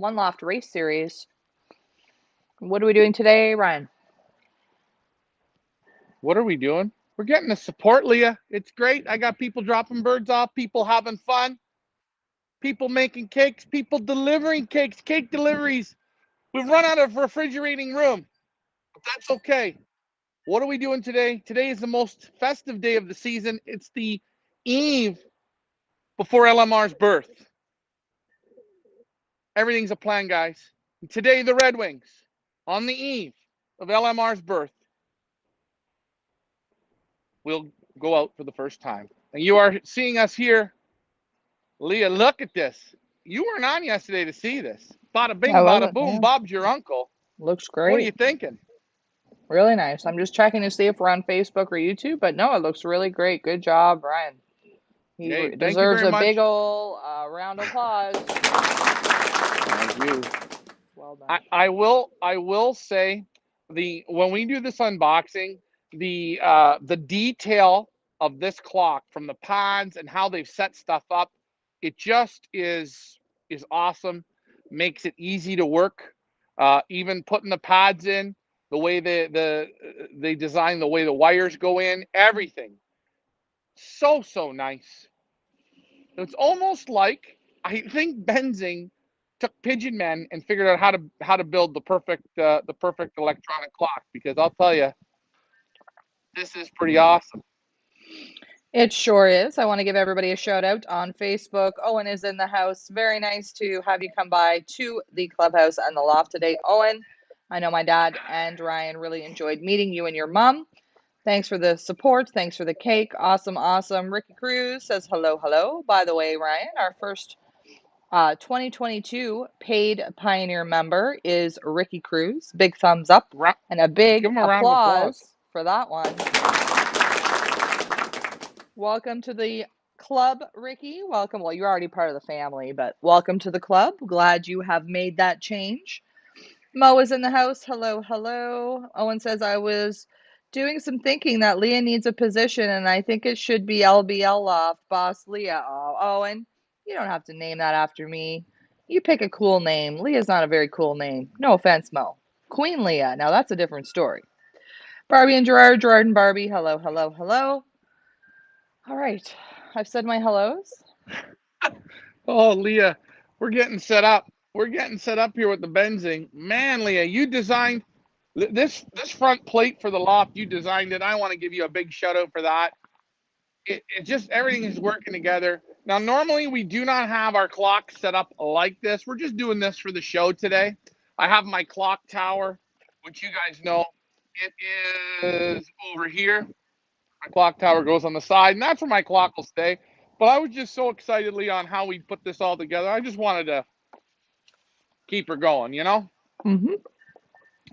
One Loft race series. What are we doing today, Ryan? What are we doing? We're getting the support, Leah. It's great. I got people dropping birds off, people having fun, people making cakes, people delivering cakes, cake deliveries. We've run out of refrigerating room, but that's okay. What are we doing today? Today is the most festive day of the season. It's the eve before LMR's birth. Everything's a plan, guys. Today, the Red Wings, on the eve of LMR's birth, will go out for the first time. And you are seeing us here. Leah, look at this. You weren't on yesterday to see this. Bada I bing, bada wasn't. boom. Yeah, Bob's your uncle. looks What are great. you thinking? Really nice. I'm just checking to see if we're on Facebook or YouTube, but no, it looks really great. Good job, Ryan. He Hey, thank you deserves very a big much. ol' round of applause. Thank you. Well done. I will say when we do this unboxing, the detail of this clock from the pads and how they've set stuff up, it just is awesome. Makes it easy to work. Even putting the pads in, the way they design the way the wires go in, everything. So nice. It's almost like I think Benzing took Pigeon Men and figured out how to build the perfect electronic clock. Because I'll tell you, this is pretty awesome. It sure is. I want to give everybody a shout out on Facebook. Owen is in the house. Very nice to have you come by to the clubhouse and the loft today, Owen. I know my dad and Ryan really enjoyed meeting you and your mom. Thanks for the support. Thanks for the cake. Awesome, awesome. Ricky Cruz says hello, hello. By the way, Ryan, our first 2022 paid Pioneer member is Ricky Cruz. Big thumbs up and a big Give him a round of applause. applause for that one. Welcome to the club, Ricky. Welcome. Well, you're already part of the family, but welcome to the club. Glad you have made that change. Mo is in the house. Hello, hello. Owen says, I was doing some thinking that Leah needs a position, and I think it should be LBL Loft, Boss Leah. Oh, Owen, you don't have to name that after me. You pick a cool name. Leah's not a very cool name. No offense, Mo. Queen Leah. Now that's a different story. Barbie and Gerard, Gerard and Barbie. Hello, hello, hello. All right. I've said my hellos. Oh, Leah, we're getting set up. We're getting set up here with the Benzing. Man, Leah, you designed this front plate for the loft. You designed it. I want to give you a big shout out for that. It just everything is working together. Now, normally we do not have our clock set up like this. We're just doing this for the show today. I have my clock tower, which you guys know it is over here. My clock tower goes on the side, and that's where my clock will stay. But I was just so excited, Leon, how we put this all together. I just wanted to keep her going, you know? Mm-hmm.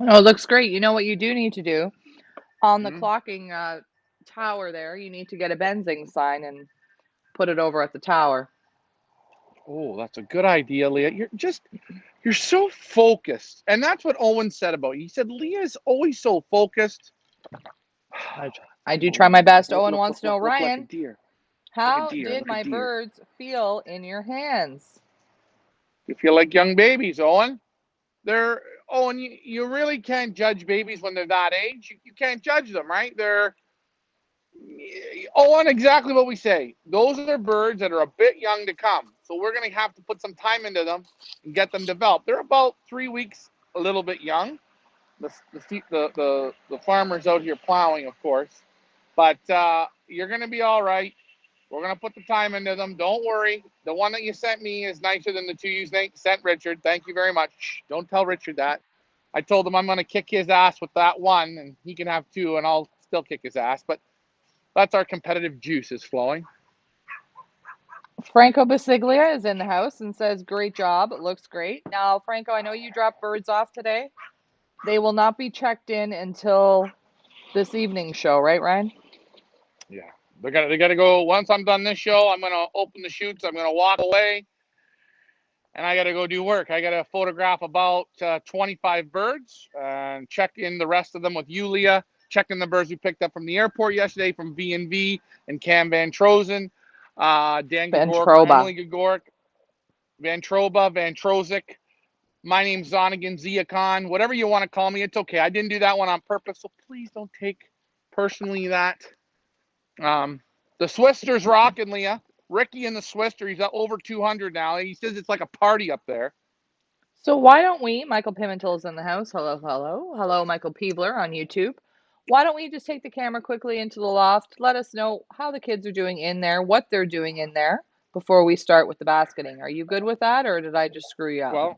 Oh, it looks great. You know what you do need to do? On the Mm-hmm. clocking tower there, you need to get a Benzing sign and put it over at the tower. Oh, that's a good idea, Leah. You're so focused. And that's what Owen said about you. He said Leah's always so focused. I, I do Oh, try look, my best. look, Owen look, wants look, to know, look, look, like a Ryan, deer. Like a how deer, did like a my deer. birds feel in your hands? You feel like young babies, Owen. Owen, you really can't judge babies when they're that age. You can't judge them, right? Owen, exactly what we say. Those are birds that are a bit young to come. So we're going to have to put some time into them and get them developed. They're about 3 weeks, a little bit young. The farmers out here plowing, of course. But you're going to be all right. We're going to put the time into them. Don't worry. The one that you sent me is nicer than the two you sent Richard. Thank you very much. Shh, don't tell Richard that. I told him I'm going to kick his ass with that one, and he can have two, and I'll still kick his ass. But that's our competitive juice is flowing. Franco Basiglia is in the house and says, great job. It looks great. Now, Franco, I know you dropped birds off today. They will not be checked in until this evening show, right, Ryan? Yeah, they gotta go. Once I'm done this show, I'm gonna open the chutes. I'm gonna walk away, and I gotta go do work. I gotta photograph about 25 birds and check in the rest of them with you, Leah. Checking the birds we picked up from the airport yesterday from V and Cam Van Trozen, Dan Gagork or Ventroba. Emily Gagork, Van Troba, Van Trozik. My name's Zonigan Ziacon. Whatever you want to call me, it's okay. I didn't do that one on purpose, so please don't take personally that. The Swister's rocking, Leah. Ricky and the Swister, he's at over 200 now. He says it's like a party up there. So why don't we, Michael Pimentel's in the house. Hello, hello. Hello, Michael Peebler on YouTube. Why don't we just take the camera quickly into the loft? Let us know how the kids are doing in there, what they're doing in there before we start with the basketing. Are you good with that, or did I just screw you up? Well,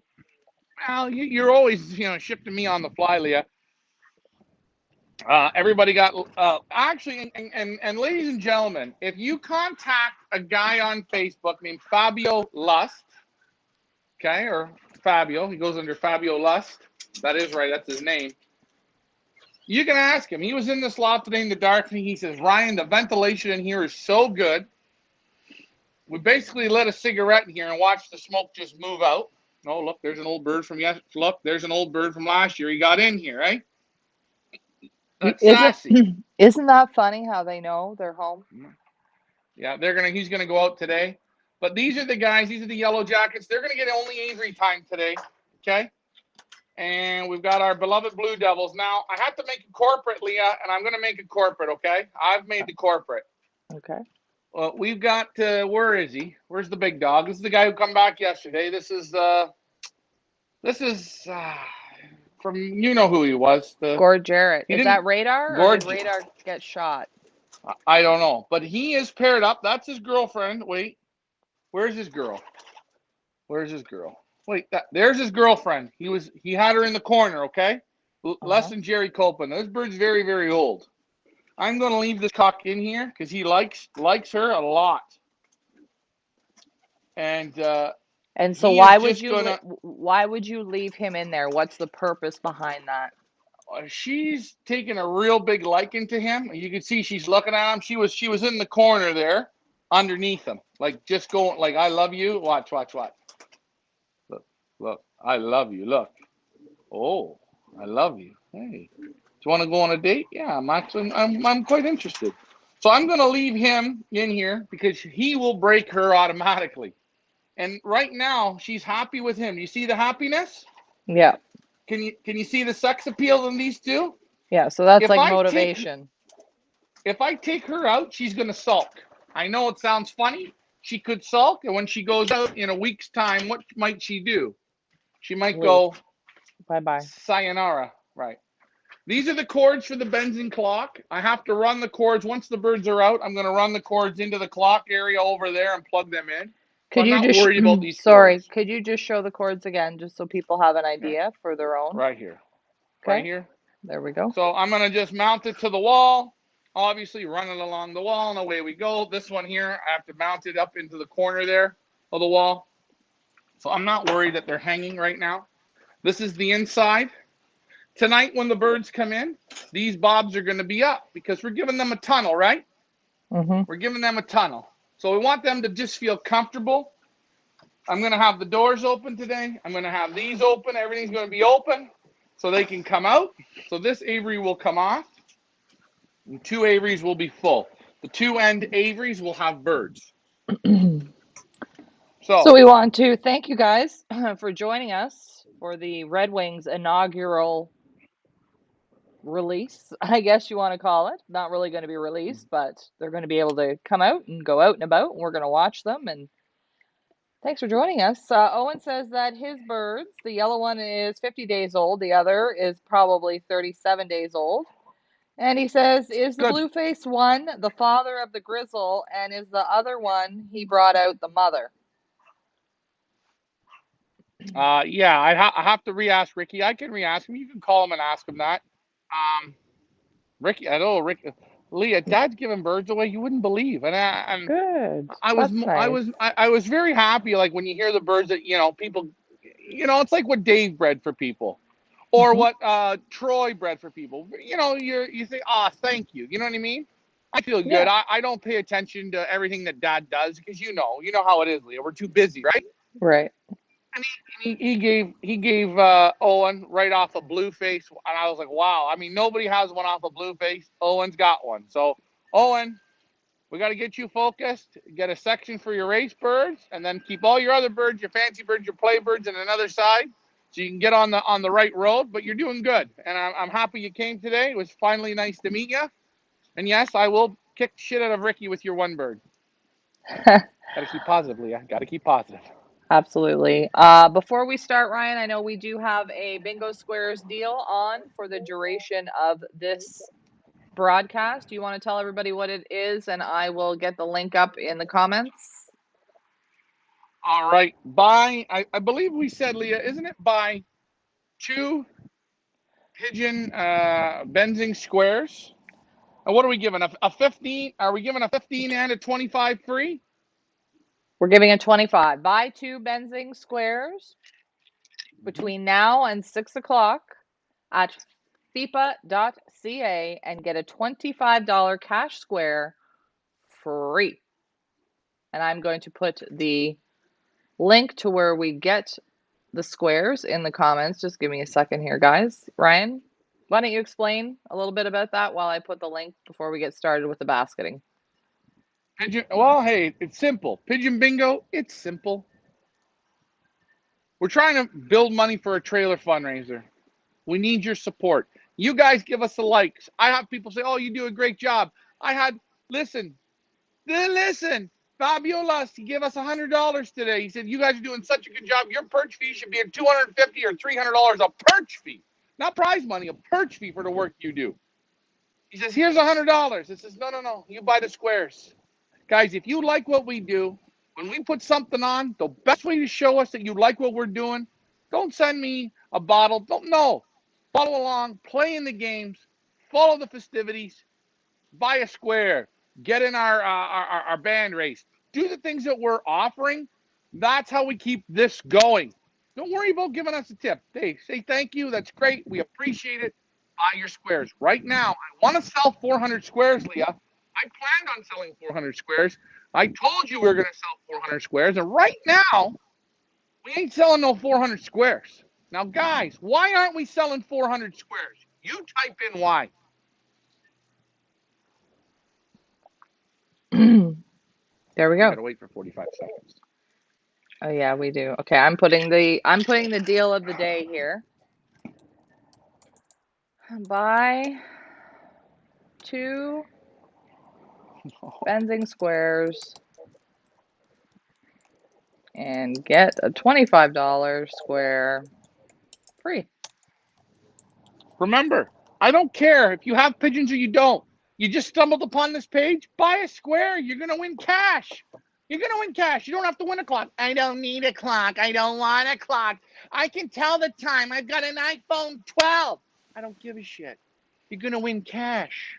you're always, shifting me on the fly, Leah. Everybody got actually, and ladies and gentlemen, if you contact a guy on Facebook named Fabio Lust, okay, or Fabio, he goes under Fabio Lust. That is right. That's his name. You can ask him. He was in this loft today in the dark, and he says, Ryan, the ventilation in here is so good. We basically lit a cigarette in here and watched the smoke just move out. Oh, look, there's an old bird from Look, there's an old bird from last year. He got in here, right? That's sassy. Isn't that funny how they know they're home? Yeah, he's gonna go out today. But these are the guys, these are the yellow jackets. They're gonna get only Avery time today. Okay. And we've got our beloved Blue Devils. Now, I have to make it corporate, Leah, and I'm gonna make it corporate, okay? I've made the corporate. Okay. Well, we've got where is he? Where's the big dog? This is the guy who come back yesterday. This is from, you know who he was. Gord Jarrett. He Is didn't that Radar, or did Gord. Radar get shot? I don't know, but he is paired up. That's his girlfriend. Wait, where's his girl? Where's his girl? Wait, there's his girlfriend. He had her in the corner. Okay, less than Jerry Copeland. This bird's very, very old. I'm going to leave this cock in here because he likes her a lot. And so why would you leave him in there? What's the purpose behind that? She's taken a real big liking to him. You can see she's looking at him. She was in the corner there, underneath him, like just going like, I love you. Watch. Look. I love you. Look. Oh, I love you. Hey, do you want to go on a date? Yeah, I'm quite interested. So I'm going to leave him in here because he will break her automatically. And right now she's happy with him. You see the happiness? Yeah. Can you see the sex appeal in these two? Yeah, so that's like motivation. If I take her out, she's going to sulk. I know it sounds funny. She could sulk, and when she goes out in a week's time, what might she do? She might go, bye-bye. Sayonara. Right. These are the cords for the Benzing clock. I have to run the cords. Once the birds are out, I'm going to run the cords into the clock area over there and plug them in. Could you just worried about these cords. Could you just show the cords again, just so people have an idea for their own? Right here. Okay. Right here. There we go. So I'm going to just mount it to the wall. Obviously, run it along the wall, and away we go. This one here, I have to mount it up into the corner there of the wall. So I'm not worried that they're hanging right now. This is the inside. Tonight, when the birds come in, these bobs are going to be up because we're giving them a tunnel, right? Mm-hmm. We're giving them a tunnel. So we want them to just feel comfortable. I'm going to have the doors open today. I'm going to have these open. Everything's going to be open so they can come out. So this aviary will come off. And 2 aviaries will be full. The 2 end aviaries will have birds. So we want to thank you guys for joining us for the Red Wings inaugural release, I guess you want to call it. Not really going to be released, but they're going to be able to come out and go out and about, and we're going to watch them. And thanks for joining us. Owen says that his birds, the yellow one is 50 days old, the other is probably 37 days old. And he says, is the blue-faced one the father of the grizzle, and is the other one he brought out the mother? Yeah, I have to re-ask Ricky. I can re-ask him. You can call him and ask him that. Ricky, I know Rick, Leah, Dad's giving birds away. You wouldn't believe, and good. I was very happy. Like when you hear the birds that people, it's like what Dave bred for people, or what Troy bred for people. You say, thank you. You know what I mean? I feel good. Yeah. I don't pay attention to everything that Dad does because you know how it is, Leah. We're too busy, right? Right. And he gave Owen right off a blue face, and I was like, wow. I mean, nobody has one off a blue face. Owen's got one. So Owen, we got to get you focused. Get a section for your race birds, and then keep all your other birds, your fancy birds, your play birds, in another side. so you can get on the right road. But you're doing good, and I'm happy you came today. It was finally nice to meet you. And yes, I will kick the shit out of Ricky with your one bird. Got to keep positive, Leah. Got to keep positive. Absolutely. Before we start, Ryan, I know we do have a Bingo Squares deal on for the duration of this broadcast. Do you want to tell everybody what it is? And I will get the link up in the comments. All right. Buy, I believe we said, Leah, isn't it? Buy 2 Pigeon Benzing squares. And what are we giving? A 15? Are we giving a 15 and a 25 free? We're giving a 25. Buy 2 Benzing Squares between now and 6 o'clock at fipa.ca and get a $25 cash square free. And I'm going to put the link to where we get the squares in the comments. Just give me a second here, guys. Ryan, why don't you explain a little bit about that while I put the link before we get started with the basketing? Pigeon, well, hey, it's simple. Pigeon Bingo, it's simple. We're trying to build money for a trailer fundraiser. We need your support. You guys give us the likes. I have people say, oh, you do a great job. I had, listen, Fabiolas, he gave us $100 today. He said, you guys are doing such a good job. Your perch fee should be at $250 or $300 a perch fee. Not prize money, a perch fee for the work you do. He says, here's $100. It says, no. You buy the squares. Guys, if you like what we do, when we put something on, the best way to show us that you like what we're doing, don't send me a bottle. Don't know. Follow along, play in the games, follow the festivities, buy a square, get in our band race, do the things that we're offering. That's how we keep this going. Don't worry about giving us a tip. Hey, say thank you. That's great. We appreciate it. Buy your squares. Right now, I want to sell 400 squares, Leah. I planned on selling 400 squares. I told you we were going to sell 400 squares. And right now, we ain't selling no 400 squares. Now, guys, why aren't we selling 400 squares? You type in why. There we We go. gotta wait for 45 seconds. Oh yeah, we do. Okay, I'm putting the deal of the day here. Buy 2 Benzing Squares and get a $25 square free. Remember, I don't care if you have pigeons or you don't. You just stumbled upon this page, buy a square. You're gonna win cash. You're gonna win cash. You don't have to win a clock. I don't need a clock. I don't want a clock. I can tell the time. I've got an iPhone 12. I don't give a shit. You're gonna win cash.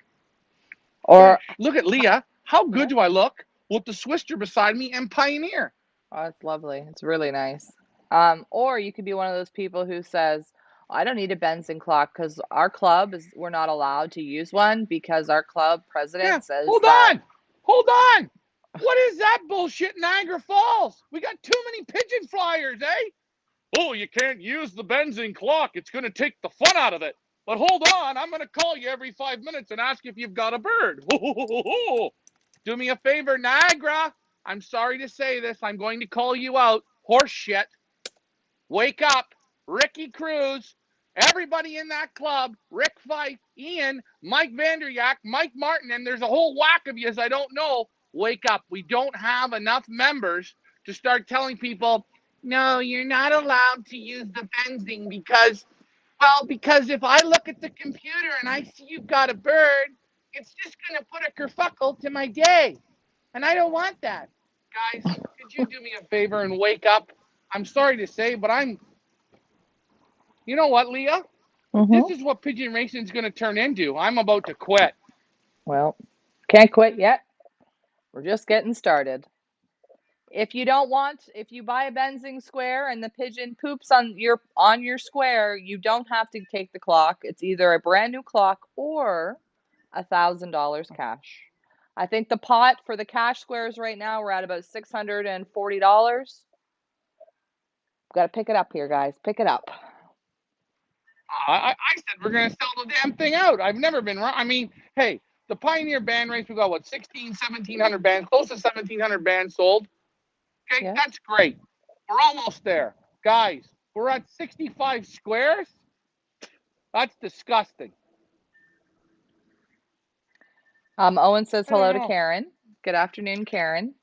Or Cash. Look at Leah. How good yeah, do I look with the Swister beside me and Pioneer? oh, it's lovely. It's really nice. Or you could be one of those people who says, I don't need a Benson clock because our club is we're not allowed to use one because our club Yeah, president says hold that. on. Hold on. What is that bullshit, Niagara Falls? We got too many pigeon flyers, eh? Oh, you can't use the Benzing clock. It's going to take the fun out of it. But hold on, I'm going to call you every 5 minutes and ask if you've got a bird. Do me a favor, Niagara. I'm sorry to say this. I'm going to call you out. Horse shit. Wake up. Ricky Cruz. Everybody in that club. Rick Fife, Ian, Mike Vanderyak, Mike Martin, and there's a whole whack of yous I don't know. Wake up. We don't have enough members to start telling people, no, you're not allowed to use the fencing because if I look at the computer and I see you've got a bird, it's just going to put a kerfuckle to my day. And I don't want that. Guys, could you do me a favor and wake up? I'm sorry to say, but you know what, Leah? This Mm-hmm. is what pigeon racing is going to turn into. I'm about to quit. Well, can't quit yet. We're just getting started. If you buy a Benzing square and the pigeon poops on your square, you don't have to take the clock. It's either a brand new clock or $1,000 cash. I think the pot for the cash squares right now we're at about $640. Got to pick it up here, guys. Pick it up. I said we're going to sell the damn thing out. I've never been wrong. I mean, hey, the Pioneer band race, we got what, 1,700 bands, close to 1,700 bands sold. Okay, Yeah. that's great. We're almost there. Guys, We're at 65 squares. That's disgusting. Owen says I don't hello to know. Karen. Good afternoon, Karen.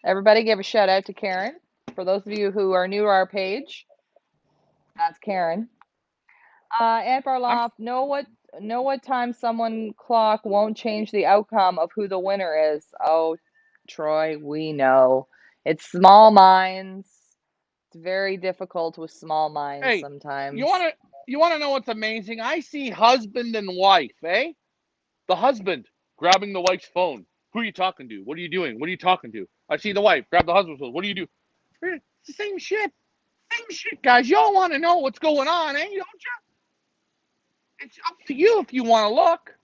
Everybody give a shout out to Karen. For those of you who are new to our page, that's Karen. Aunt I'm Barloff, know what time someone clock won't change the outcome of who the winner is. Oh, Troy, we know. It's small minds. It's very difficult with small minds Hey, you want sometimes. to you want to know what's amazing? I see husband and wife, eh? The husband grabbing the wife's phone. Who are you talking to? What are you doing? What are you talking to? I see the wife grab the husband's phone. What do you do? It's the same shit. Same shit, guys. Y'all want to know what's going on, eh? Don't you? It's up to you if you want to look.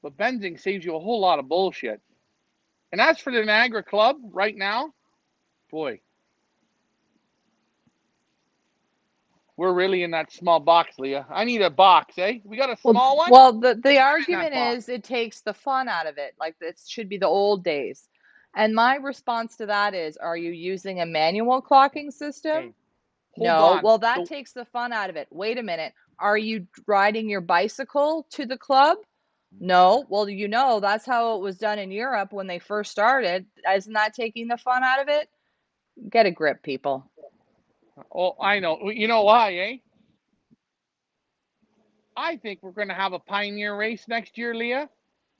But Benzing saves you a whole lot of bullshit. And as for the Niagara Club right now, boy, we're really in that small box, Leah. I need a box, eh? We got a Well, small one? well, the I'm in that argument box. is it takes the fun out of it. Like it should be the old days. And my response to that is, are you using a manual clocking system? Hey, hold No. on. Well, that takes the fun out of it. Wait a minute. Are you riding your bicycle to the club? No. Well, that's how it was done in Europe when they first started. Isn't that taking the fun out of it? Get a grip, people. Oh, I know. You know why, eh? I think we're going to have a pioneer race next year, Leah.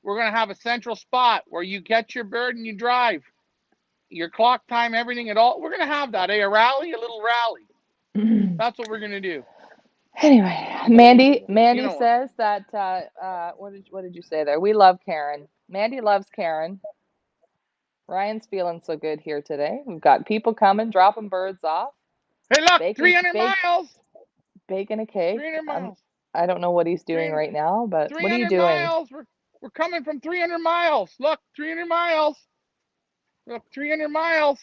We're going to have a central spot where you catch your bird and you drive. Your clock time, everything at all. We're going to have that, eh? A rally, a little rally. That's what we're going to do. Anyway, Oh, you Mandy know what? says that what did you say there? We love Karen. Mandy loves Karen. Ryan's feeling so good here today. We've got people coming, dropping birds off, Hey, look, baking 300 bake miles. baking a cake. 300 miles. I don't know what he's doing 300, right now, but what are you 300 doing? miles. We're coming from 300 miles. Look, 300 miles. Look, 300 miles.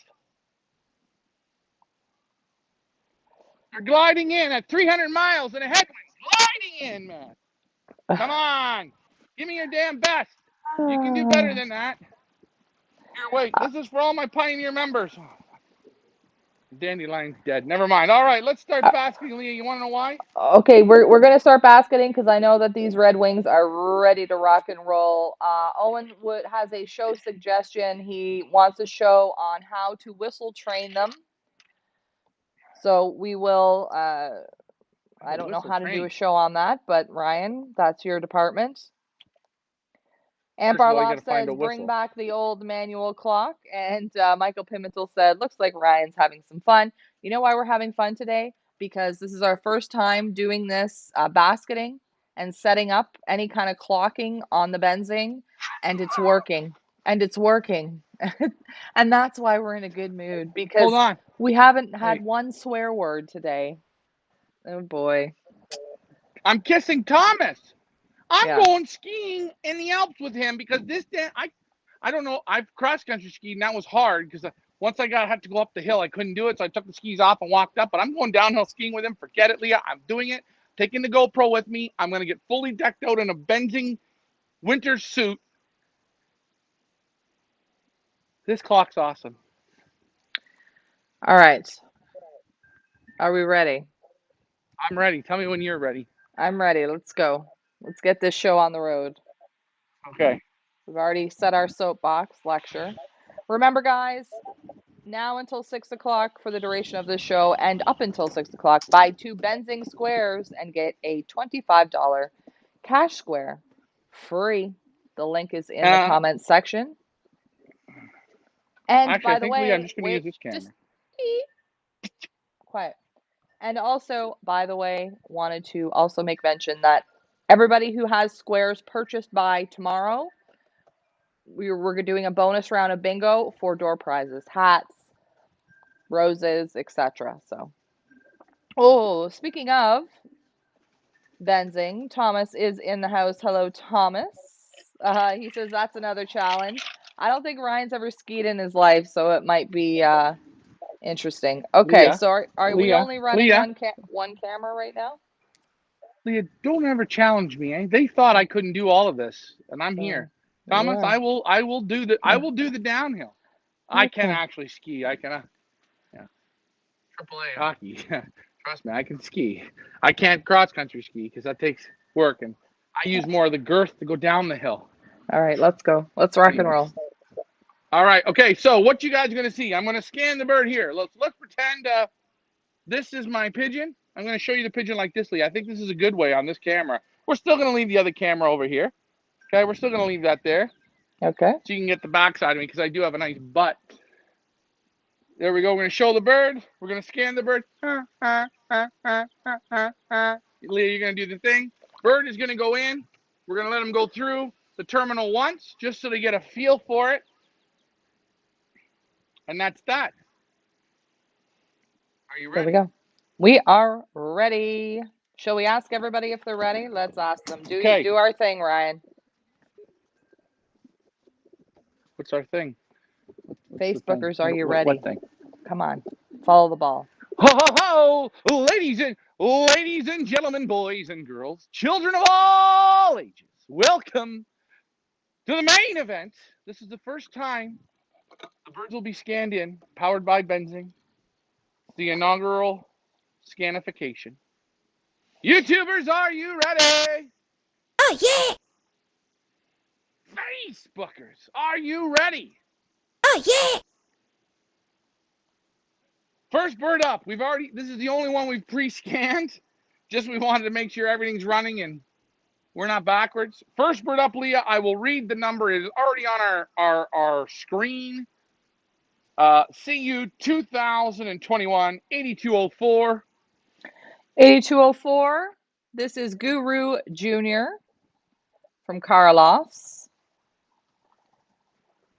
They're gliding in at 300 miles in a headwind. Gliding in, man. Come on. Give me your damn best. You can do better than that. Here, wait. This is for all my Pioneer members. Dandelion's dead. Never mind. All right, let's start basking, Leah. You want to know why? Okay, we're gonna start basketing because I know that these Red Wings are ready to rock and roll. Owen has a show suggestion. He wants a show on how to whistle train them. So we will. I Oh, don't know whistle how to do a train. show on that, but Ryan, that's your department. Aunt First of all, you got Barloff to find a says, bring whistle. back the old manual clock. And Michael Pimentel said, looks like Ryan's having some fun. You know why we're having fun today? Because this is our first time doing this basketing and setting up any kind of clocking on the Benzing, and it's working. And it's working. And that's why we're in a good mood Hold because on. we haven't had Wait. one swear word today. Oh boy. I'm kissing Thomas. I'm Yeah. going skiing in the Alps with him because this day I don't know. I've cross country skied and that was hard because once had to go up the hill, I couldn't do it, so I took the skis off and walked up. But I'm going downhill skiing with him. Forget it, Leah. I'm doing it. Taking the GoPro with me. I'm gonna get fully decked out in a Benzing winter suit. This clock's awesome. All right. Are we ready? I'm ready. Tell me when you're ready. I'm ready. Let's go. Let's get this show on the road. Okay. We've already set our soapbox lecture. Remember, guys, now until 6 o'clock for the duration of this show and up until 6 o'clock, buy 2 Benzing squares and get a $25 cash square free. The link is in the Uh, comments section. And Actually, I by the think, Leah, I'm way, just gonna use wait, this just camera. quiet. And also, by the way, wanted to also make mention that everybody who has squares purchased by tomorrow, we're doing a bonus round of bingo for door prizes, hats, roses, etc. So, oh, speaking of Benzing, Thomas is in the house. Hello, Thomas. He says that's another challenge. I don't think Ryan's ever skied in his life, so it might be interesting. Okay, Leah, so are we Leah, only running Leah, one camera right now? Leah, don't ever challenge me, eh? They thought I couldn't do all of this, and I'm here. Oh, Thomas, yeah. I will do the downhill. I can Okay. actually ski. I can, yeah. AAA hockey. Trust me, I can ski. I can't cross country ski because that takes work, and I use more of the girth to go down the hill. All right, let's go. Let's rock and Anyways, roll. all right, okay. So what you guys are gonna see? I'm gonna scan the bird here. Let's pretend this is my pigeon. I'm gonna show you the pigeon like this, Lee. I think this is a good way on this camera. We're still gonna leave the other camera over here. Okay, we're still gonna leave that there Okay. so you can get the backside of me because I do have a nice butt. There we go. We're going to show the bird. We're going to scan the bird. Leah, you're going to do the thing. Bird is going to go in. We're going to let him go through the terminal once just so they get a feel for it. And that's that. Are you Here we ready? go. We are ready. Shall we ask everybody if they're ready? Let's ask them. Okay. Do our thing, Ryan. What's our thing? What's the thing? Facebookers, are you What ready? thing? Come on. Follow the ball. Ho ho ho! Ladies and gentlemen, boys and girls, children of all ages, welcome to the main event. This is the first time the birds will be scanned in, powered by Benzing. The inaugural scanification. YouTubers, are you ready? Oh, yeah. Facebookers, are you ready? Oh, yeah. First bird up. This is the only one we've pre-scanned. Just we wanted to make sure everything's running and we're not backwards. First bird up, Leah. I will read the number. It is already on our screen. CU 2021 8204. 8204. This is Guru Jr. from Lofts.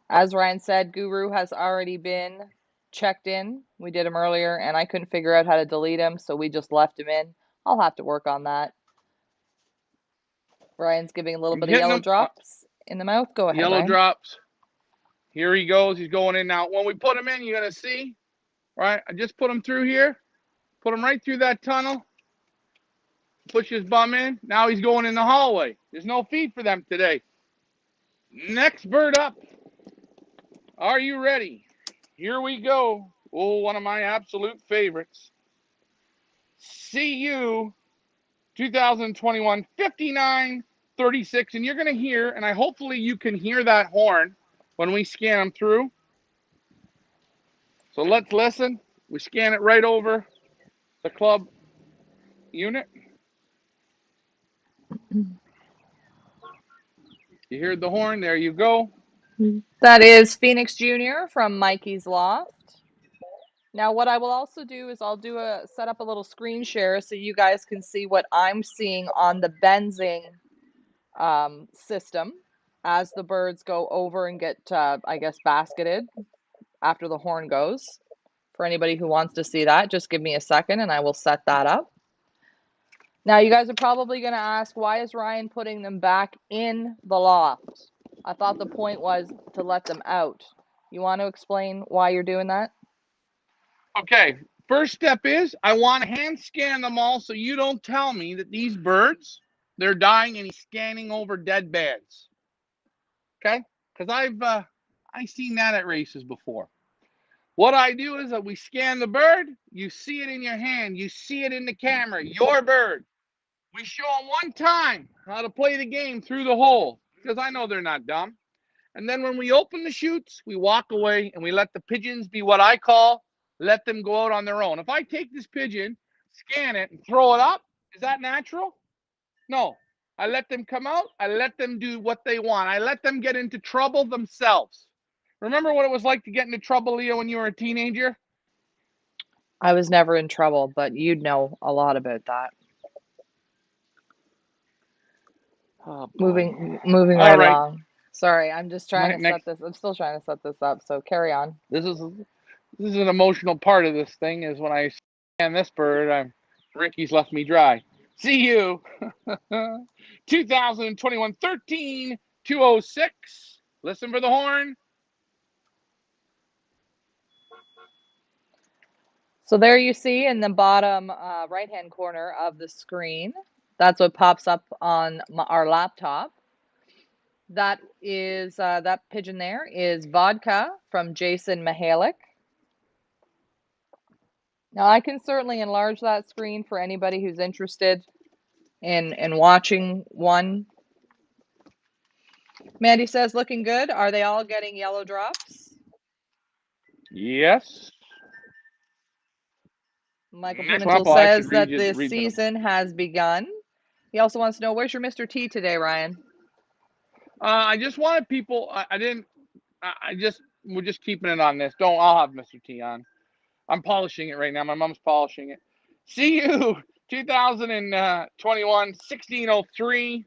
As Ryan said, Guru has already been checked in. We did him earlier, and I couldn't figure out how to delete him, so we just left him in. I'll have to work on that. Ryan's giving a little I'm bit of hitting yellow them. drops in the mouth. Go ahead, Yellow Ryan. drops. Here he goes. He's going in now. When we put him in, you're going to see, right? I just put him through here. Put him right through that tunnel. Push his bum in. Now he's going in the hallway. There's no feed for them today. Next bird up. Are you ready? Here we go. Oh, one of my absolute favorites. CU 2021 5936. And you're going to hear, and I hopefully you can hear that horn when we scan them through. So let's listen. We scan it right over the club unit. You heard the horn. There you go. That is Phoenix Jr. from Mikey's Loft. Now, what I will also do is set up a little screen share so you guys can see what I'm seeing on the Benzing system as the birds go over and get, I guess, basketed after the horn goes. For anybody who wants to see that, just give me a second and I will set that up. Now, you guys are probably going to ask, why is Ryan putting them back in the loft? I thought the point was to let them out. You want to explain why you're doing that? Okay. First step is I want to hand scan them all so you don't tell me that these birds, they're dying and he's scanning over dead beds. Okay? Because I seen that at races before. What I do is that we scan the bird, you see it in your hand, you see it in the camera, your bird. We show them one time how to play the game through the hole because I know they're not dumb. And then when we open the chutes, we walk away and we let the pigeons be what I call let them go out on their own. If I take this pigeon, scan it, and throw it up, is that natural? No. I let them come out. I let them do what they want. I let them get into trouble themselves. Remember what it was like to get into trouble, Leah, when you were a teenager? I was never in trouble, but you'd know a lot about that. Oh boy. Moving All right right. along. Sorry, I'm just trying to set Next. this. I'm still trying to set this up, so carry on. This is an emotional part of this thing. Is when I scan this bird, Ricky's left me dry. See you. 2021 13 206. Listen for the horn. So there you see in the bottom right-hand corner of the screen, that's what pops up on our laptop. That is that pigeon there is Vodka from Jason Mihalik. Now I can certainly enlarge that screen for anybody who's interested in watching one. Mandy says, looking good. Are they all getting yellow drops? Yes. Michael Next one up, Pimentel I'll actually says that the read them. season has begun. He also wants to know, where's your Mr. T today, Ryan? I just wanted people. I didn't. We're just keeping it on this. I'll have Mr. T on. I'm polishing it right now. My mom's polishing it. See you 2021 1603.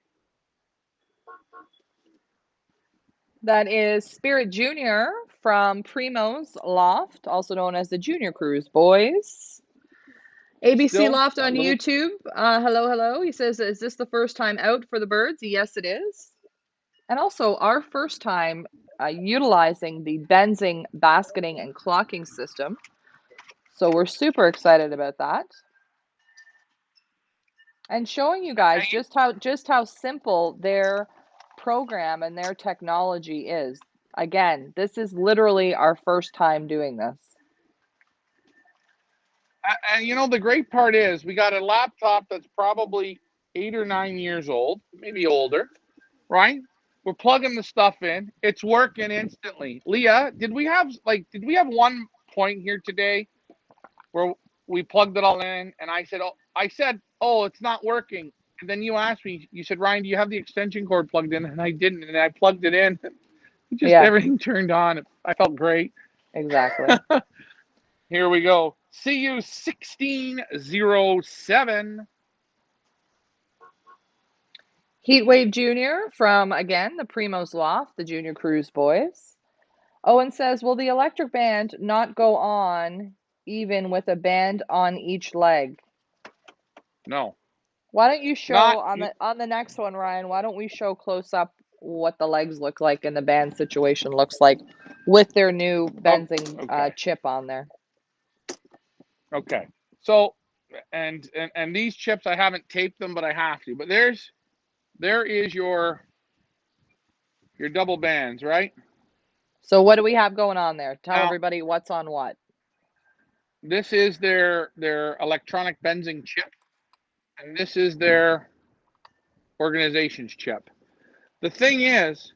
That is Spirit Junior from Primo's Loft, also known as the Junior Cruise Boys. ABC Still Loft that on little. YouTube. Hello, hello. He says, is this the first time out for the birds? Yes, it is. And also our first time utilizing the Benzing basketing and clocking system. So we're super excited about that. And showing you guys just how simple their program and their technology is. Again, this is literally our first time doing this. And the great part is we got a laptop that's probably 8 or 9 years old, maybe older, right? We're plugging the stuff in. It's working instantly. Leah, did we have one point here today where we plugged it all in and I said, oh, it's not working. And then you asked me, you said, Ryan, do you have the extension cord plugged in? And I didn't, and I plugged it in. Just Yeah, everything turned on. I felt great. exactly. Here we go. CU 1607. Heatwave Junior from, again, the Primo's Loft, the Junior Cruise Boys. Owen says, will the electric band not go on even with a band on each leg? No. Why don't you show Not on the next one, Ryan? Why don't we show close up what the legs look like and the band situation looks like with their new oh, Benzing okay. chip on there? Okay. So and these chips I haven't taped them, but I have to. But there is your double bands, right? So what do we have going on there? Tell Now everybody what's on what. this is their electronic benzing chip, and this is their organization's chip. The thing is,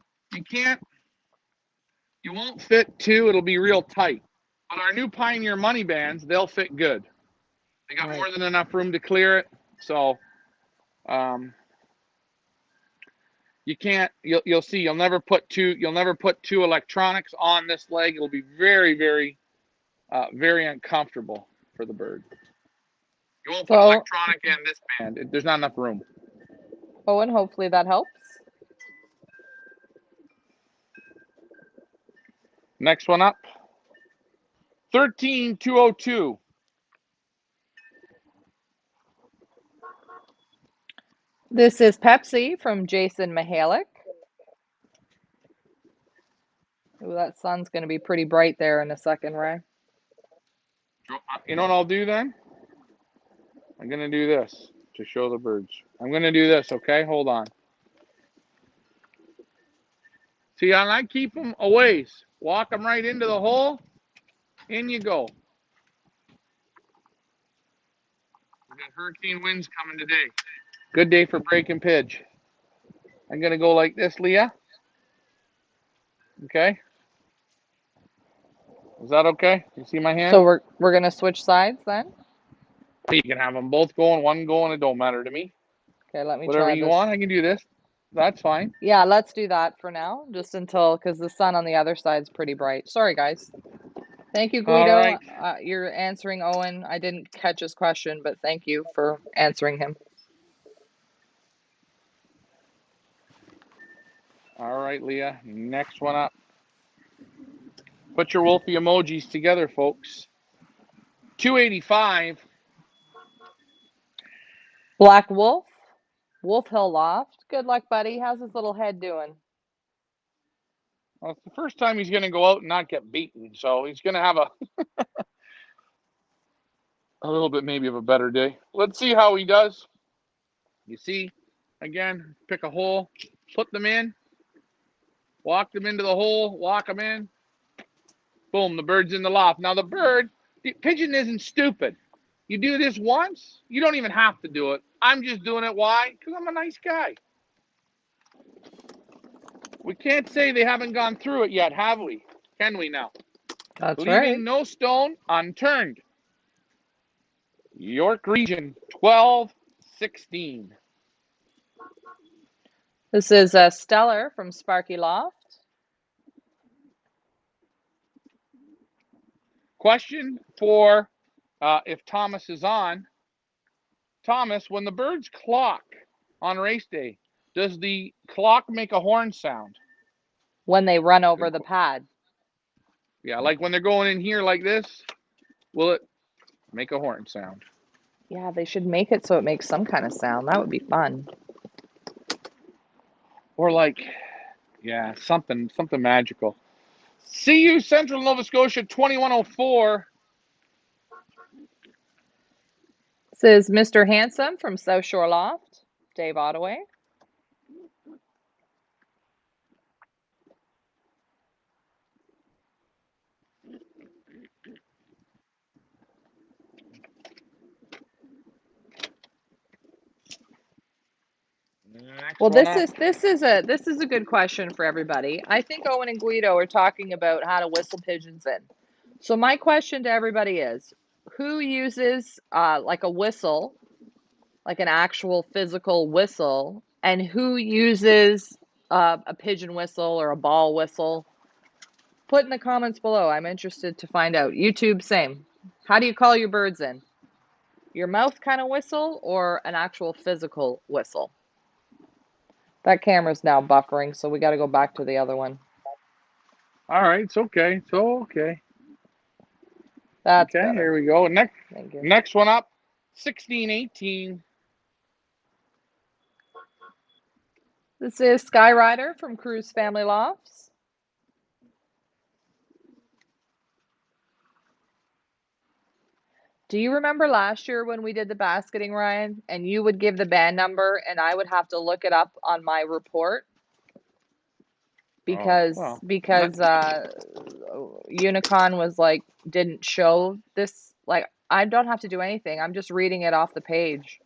you won't fit two, it'll be real tight. But our new Pioneer money bands, they'll fit good. They got Right. more than enough room to clear it. So you can't you'll see you'll never put two electronics on this leg. It'll be very, very very uncomfortable for the bird. You won't put So, electronic in this band. There's not enough room. Owen, hopefully that helps. Next one up. 13202. This is Pepsi from Jason Mihalik. Ooh, that sun's going to be pretty bright there in a second, Ray. You know what I'll do then? I'm going to do this to show the birds. I'm going to do this, okay? Hold on. See, and I keep them a ways. Walk them right into the hole. In you go. We got hurricane winds coming today. Good day for breaking pigeon. I'm going to go like this, Leah. Okay. Is that okay? You see my hand? So we're going to switch sides then? You can have them both going, one going. It don't matter to me. Okay, let me Whatever try you this. want, I can do this. That's fine. Yeah, let's do that for now, just until, because the sun on the other side's pretty bright. Sorry, guys. Thank you, All Guido. right. You're answering Owen. I didn't catch his question, but thank you for answering him. All right, Leah. Next one up. Put your wolfie emojis together, folks. 285. Black Wolf, Wolf Hill Loft. Good luck, buddy. How's his little head doing? Well, it's the first time he's going to go out and not get beaten, so he's going to have a little bit maybe of a better day. Let's see how he does. You see, again, pick a hole, put them in, walk them into the hole, walk them in. Boom, the bird's in the loft. Now the bird Pigeon isn't stupid. You do this once, you don't even have to do it. I'm just doing it. Why? Because I'm a nice guy. We can't say they haven't gone through it yet, have we? Can we now? That's right. Leaving no stone unturned. York Region 12-16. This is Stellar from Sparky Loft. Question for if Thomas is on. Thomas, when the birds clock on race day, does the clock make a horn sound? When they run over the pad. Yeah, like when they're going in here like this, will it make a horn sound? Yeah, they should make it so it makes some kind of sound. That would be fun. Or like, yeah, something magical. CU Central Nova Scotia 2104. This is Mr. Handsome from South Shore Loft, Dave Ottaway. Next Well, one this up. is a good question for everybody. I think Owen and Guido are talking about how to whistle pigeons in. So my question to everybody is, who uses like a whistle, like an actual physical whistle, and who uses a pigeon whistle or a ball whistle? Put in the comments below. I'm interested to find out. YouTube, same. How do you call your birds in? Your mouth kind of whistle or an actual physical whistle? That camera's now buffering, so we got to go back to the other one. All right, it's okay. It's okay. That's Okay, better. here we go. Thank you. Next one up, 16-18. This is Skyrider from Cruise Family Lofts. Do you remember last year when we did the basketing, Ryan, and you would give the band number and I would have to look it up on my report Oh, because well. Unicon was like didn't show this, like I don't have to do anything. I'm just reading it off the page.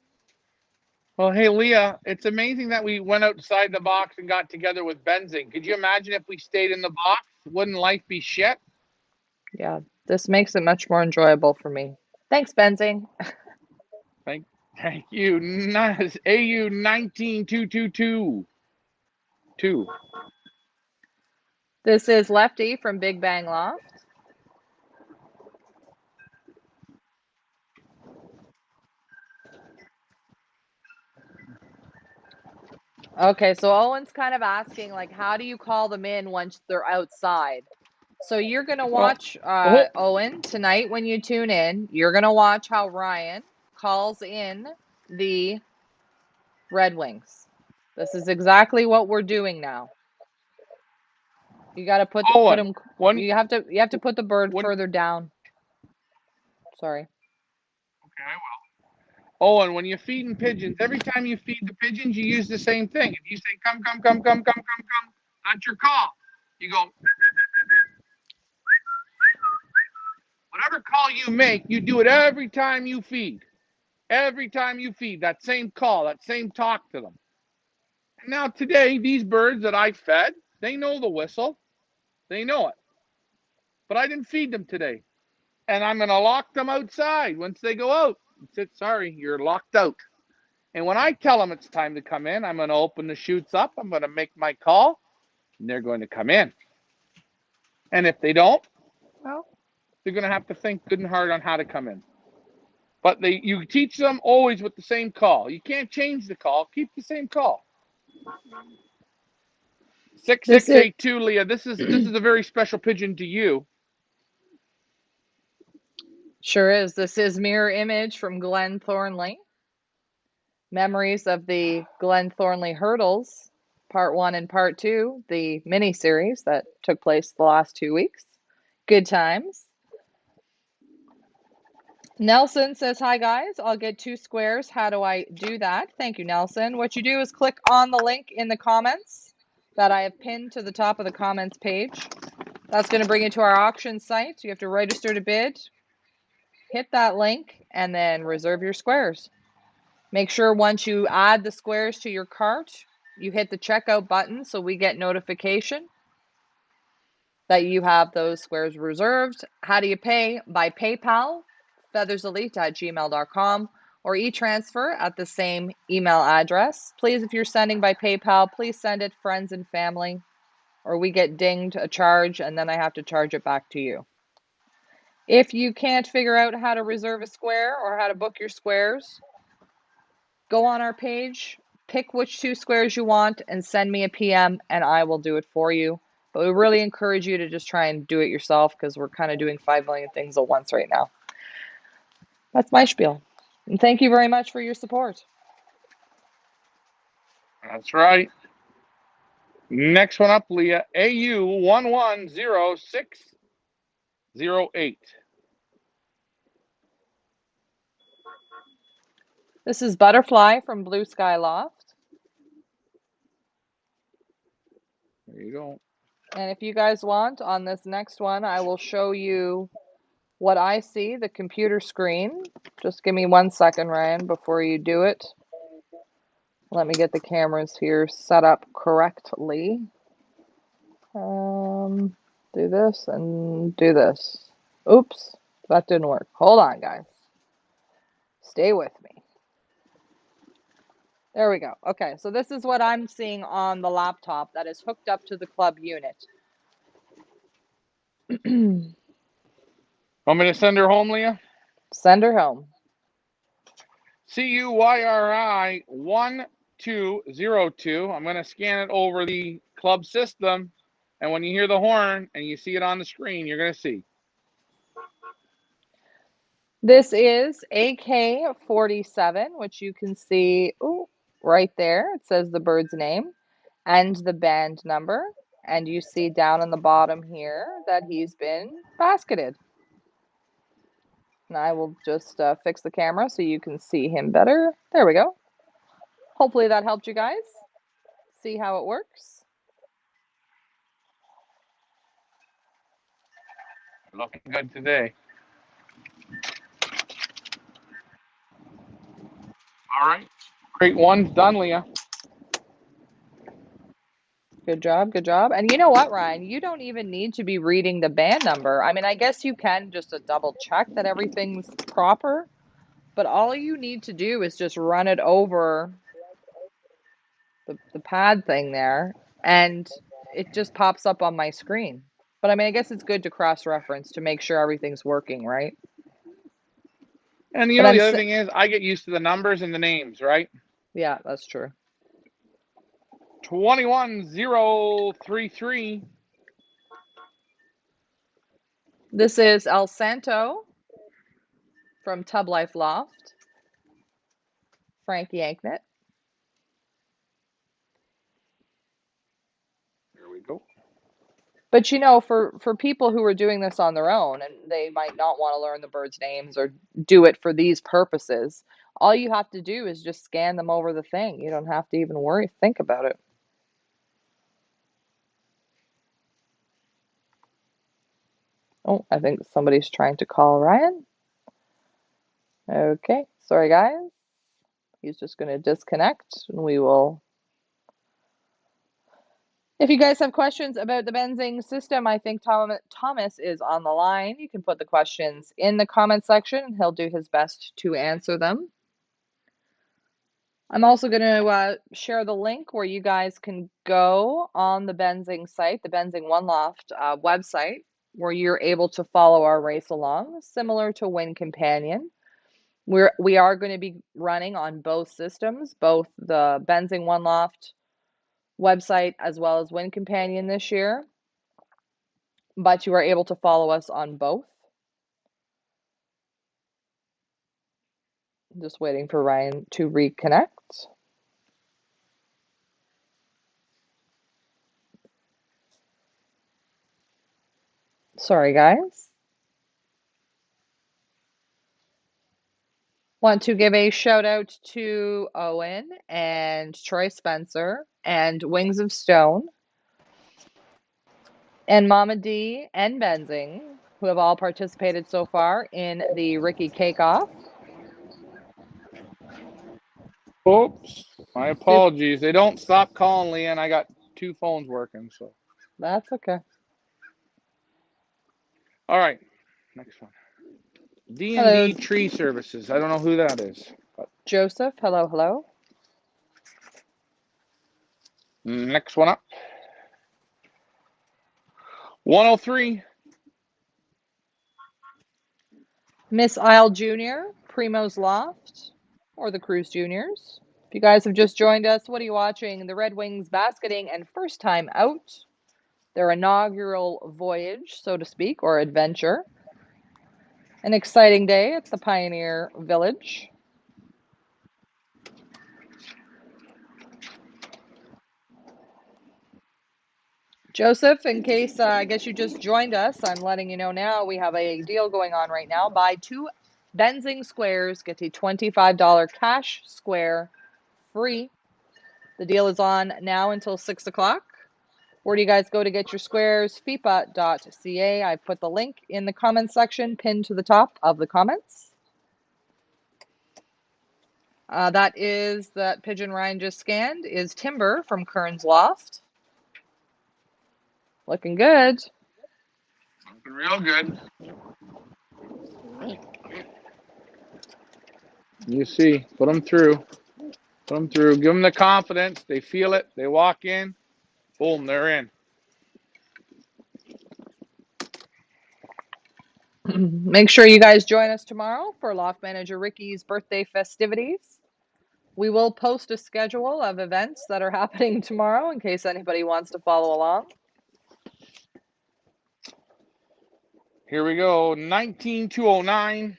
Well, hey, Leah, it's amazing that we went outside the box and got together with Benzing. Could you imagine if we stayed in the box? Wouldn't life be shit? Yeah, this makes it much more enjoyable for me. Thanks, Benzing. Thank you. Nice. AU 19222. Two. This is Lefty from Big Bang Loft. Okay, so Owen's kind of asking, like, how do you call them in once they're outside? So you're going to Well, watch, oh, Owen, tonight when you tune in, you're going to watch how Ryan calls in the Red Wings. This is exactly what we're doing now. You got to put Owen, him, one, you have to put the bird one. further down. Sorry. Okay, I will. Owen, when you're feeding pigeons, every time you feed the pigeons, you use the same thing. If you say, come, come, come, come, come, come, come, that's your call. You go, whatever call you make, you do it every time you feed. Every time you feed, that same call, that same talk to them. And now today, these birds that I fed, they know the whistle. They know it. But I didn't feed them today. And I'm going to lock them outside once they go out. Sorry, you're locked out. And when I tell them it's time to come in, I'm going to open the chutes up. I'm going to make my call, and they're going to come in. And if they don't, well, they're going to have to think good and hard on how to come in. But you teach them always with the same call. You can't change the call. Keep the same call. 6682, Leah. This is a very special pigeon to you. Sure is. This is Mirror Image from Glen Thornley. Memories of the Glen Thornley Hurdles, Part 1 and Part 2, the mini-series that took place the last 2 weeks. Good times. Nelson says, hi guys, I'll get 2 squares. How do I do that? Thank you, Nelson. What you do is click on the link in the comments that I have pinned to the top of the comments page. That's going to bring you to our auction site. You have to register to bid. hit that link and then reserve your squares. Make sure once you add the squares to your cart, you hit the checkout button so we get notification that you have those squares reserved. How do you pay? By PayPal, featherselite@gmail.com, or e-transfer at the same email address. Please, if you're sending by PayPal, please send it friends and family, or we get dinged a charge and then I have to charge it back to you. If you can't figure out how to reserve a square or how to book your squares, go on our page, pick which 2 squares you want, and send me a PM and I will do it for you. But we really encourage you to just try and do it yourself because we're kind of doing 5 million things at once right now. That's my spiel. And thank you very much for your support. That's right. Next one up, Leah. AU110608. This is Butterfly from Blue Sky Loft. There you go. And if you guys want, on this next one, I will show you what I see, the computer screen. Just give me 1 second, Ryan, before you do it. Let me get the cameras here set up correctly. Do this and do this. Oops, that didn't work. Hold on, guys. Stay with me. There we go. Okay, so this is what I'm seeing on the laptop that is hooked up to the club unit. Want me to send her home, Leah? Send her home. CUYRI 1202. I'm going to scan it over the club system. And when you hear the horn and you see it on the screen, you're going to see. This is AK-47, which you can see right there. It says the bird's name and the band number. And you see down on the bottom here that he's been basketed. And I will just fix the camera so you can see him better. There we go. Hopefully that helped you guys see how it works. Looking good today. All right. Great one's done, Leah. Good job, good job. And you know what, Ryan? You don't even need to be reading the band number. I mean, I guess you can just to double check that everything's proper, but all you need to do is just run it over the pad thing there, and it just pops up on my screen. But I mean, I guess it's good to cross-reference to make sure everything's working, right? And you But know, the other thing is, I get used to the numbers and the names, right? yeah, that's true. 21033. This is El Santo from Tub Life Loft, Frank Yanknet. There we go. But you know, for people who are doing this on their own and they might not want to learn the birds' names or do it for these purposes, all you have to do is just scan them over the thing. You don't have to even think about it. Oh, I think somebody's trying to call Ryan. Okay, sorry guys. He's just going to disconnect and we will. If you guys have questions about the Benzing system, I think Thomas is on the line. You can put the questions in the comment section and he'll do his best to answer them. I'm also going to share the link where you guys can go on the Benzing site, the Benzing One Loft website, where you're able to follow our race along, similar to Win Companion. We are going to be running on both systems, both the Benzing One Loft website as well as Win Companion this year, but you are able to follow us on both. Just waiting for Ryan to reconnect. Sorry, guys. Want to give a shout out to Owen and Troy Spencer and Wings of Stone and Mama D and Benzing who have all participated so far in the Ricky Cake Off. Oops, my apologies. They don't stop calling, Leanne. I got 2 phones working, so. That's okay. All right, next one. Hello, D&D Tree Services. I don't know who that is. But Joseph. Hello, hello. next one up. 103. Miss Isle Jr., Primo's Loft, or the Cruise Juniors. If you guys have just joined us, what are you watching? The Red Wings basketing and first time out. Their inaugural voyage, so to speak, or adventure. An exciting day at the Pioneer Village. Joseph, in case I guess you just joined us, I'm letting you know now we have a deal going on right now. Buy 2 Benzing squares, get a $25 cash square free. The deal is on now until 6 o'clock. Where do you guys go to get your squares? FIPA.ca. I put the link in the comments section, pinned to the top of the comments. That Pigeon Ryan just scanned is Timber from Kern's Loft. Looking good. Looking real good. You see, put them through. Put them through. Give them the confidence. They feel it. They walk in. Boom, they're in. Make sure you guys join us tomorrow for Loft Manager Ricky's birthday festivities. We will post a schedule of events that are happening tomorrow in case anybody wants to follow along. Here we go. 19209.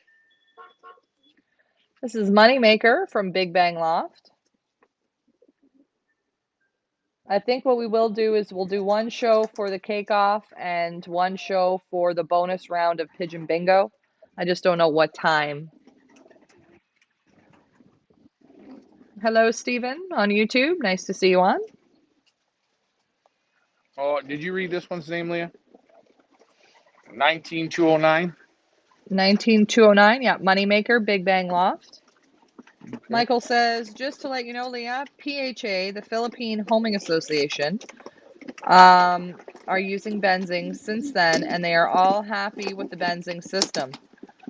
This is Moneymaker from Big Bang Loft. I think what we will do is we'll do one show for the cake off and one show for the bonus round of Pigeon Bingo. I just don't know what time. Hello, Stephen on YouTube. Nice to see you on. Oh, did you read this one's name, Leah? 19209. 19209. Yeah, Moneymaker, Big Bang Loft. Okay. Michael says, just to let you know, Leah, PHA, the Philippine Homing Association, are using Benzing since then, and they are all happy with the Benzing system.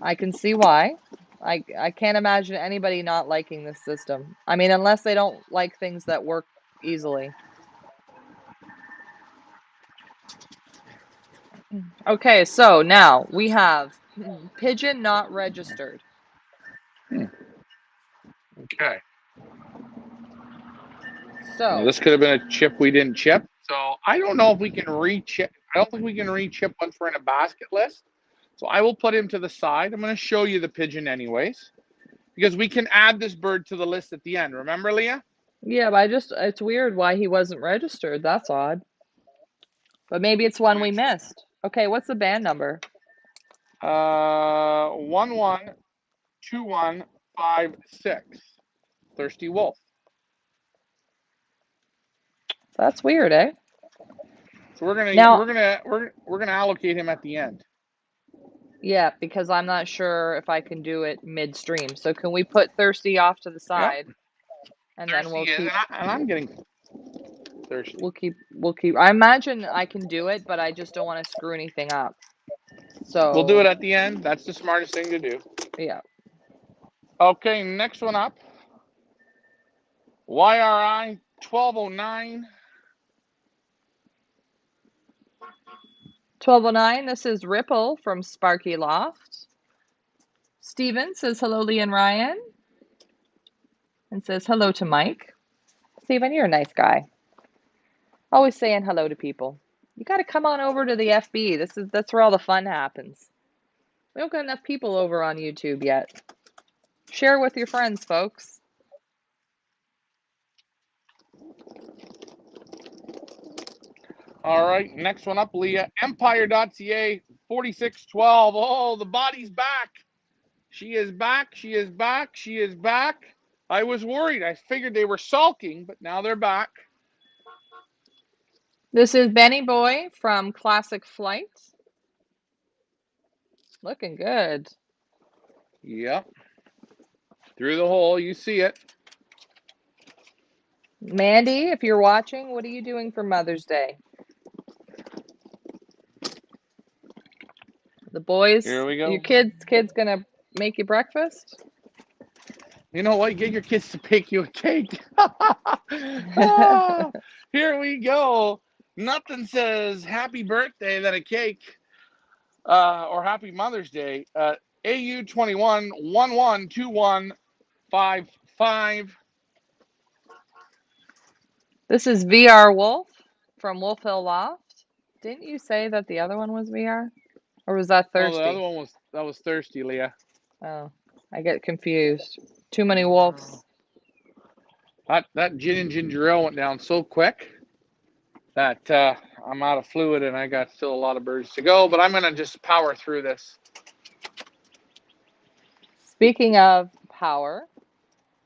I can see why. I can't imagine anybody not liking this system. I mean, unless they don't like things that work easily. Okay, so now we have Pigeon not registered. Okay. So This could have been a chip we didn't chip. So I don't know if we can re-chip. I don't think we can re-chip one for in a basket list. So I will put him to the side. I'm going to show you the pigeon anyways, because we can add this bird to the list at the end. Remember, Leah? yeah, but it's weird why he wasn't registered. That's odd. But maybe it's one we missed. Okay, what's the band number? 112156. Thirsty Wolf. That's weird, eh? So we're Now, gonna allocate him at the end. yeah, because I'm not sure if I can do it midstream. So can we put Thirsty off to the Yep. side, and then Thirsty we'll is, keep and I'm getting thirsty. we'll keep. I imagine I can do it, but I just don't want to screw anything up. We'll do So it at the end. That's the smartest thing to do. yeah, Okay, next one up. YRI 1209. 1209. This is Ripple from Sparky Loft. Steven says hello, Lee and Ryan, and says hello to Mike. Steven, you're a nice guy. Always saying hello to people. You got to come on over to the FB. That's where all the fun happens. We don't got enough people over on YouTube yet. Share with your friends, folks. All right, next one up, Leah. Empire.ca 4612. Oh, the body's back. She is back. She is back. She is back. I was worried. I figured they were sulking, but now they're back. This is Benny Boy from Classic Flight. Looking good. Yep. Through the hole, you see it. Mandy, if you're watching, what are you doing for Mother's Day? The boys, Here we your go. kids gonna make you breakfast? You know what? Get your kids to bake you a cake. Ah, here we go. Nothing says happy birthday than a cake, or happy Mother's Day. AU21 112155. This is VR Wolf from Wolf Hill Loft. Didn't you say that the other one was VR? Or was that Oh, the other Thirsty? one was thirsty, Leah. Oh, I get confused. Too many wolves. That gin and ginger ale went down so quick that I'm out of fluid and I got still a lot of birds to go. But I'm gonna just power through this. Speaking of power,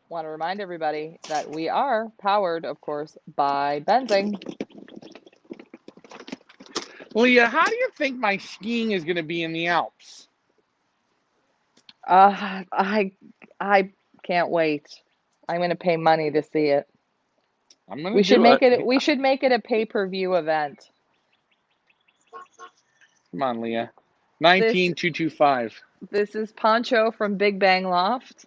want to remind everybody that we are powered, of course, by Benzing. Leah, how do you think my skiing is gonna be in the Alps? I can't wait. I'm gonna pay money to see it. I'm gonna We should do make it. it we should make it a pay-per-view event. Come on, Leah. This 19225. this is Poncho from Big Bang Loft.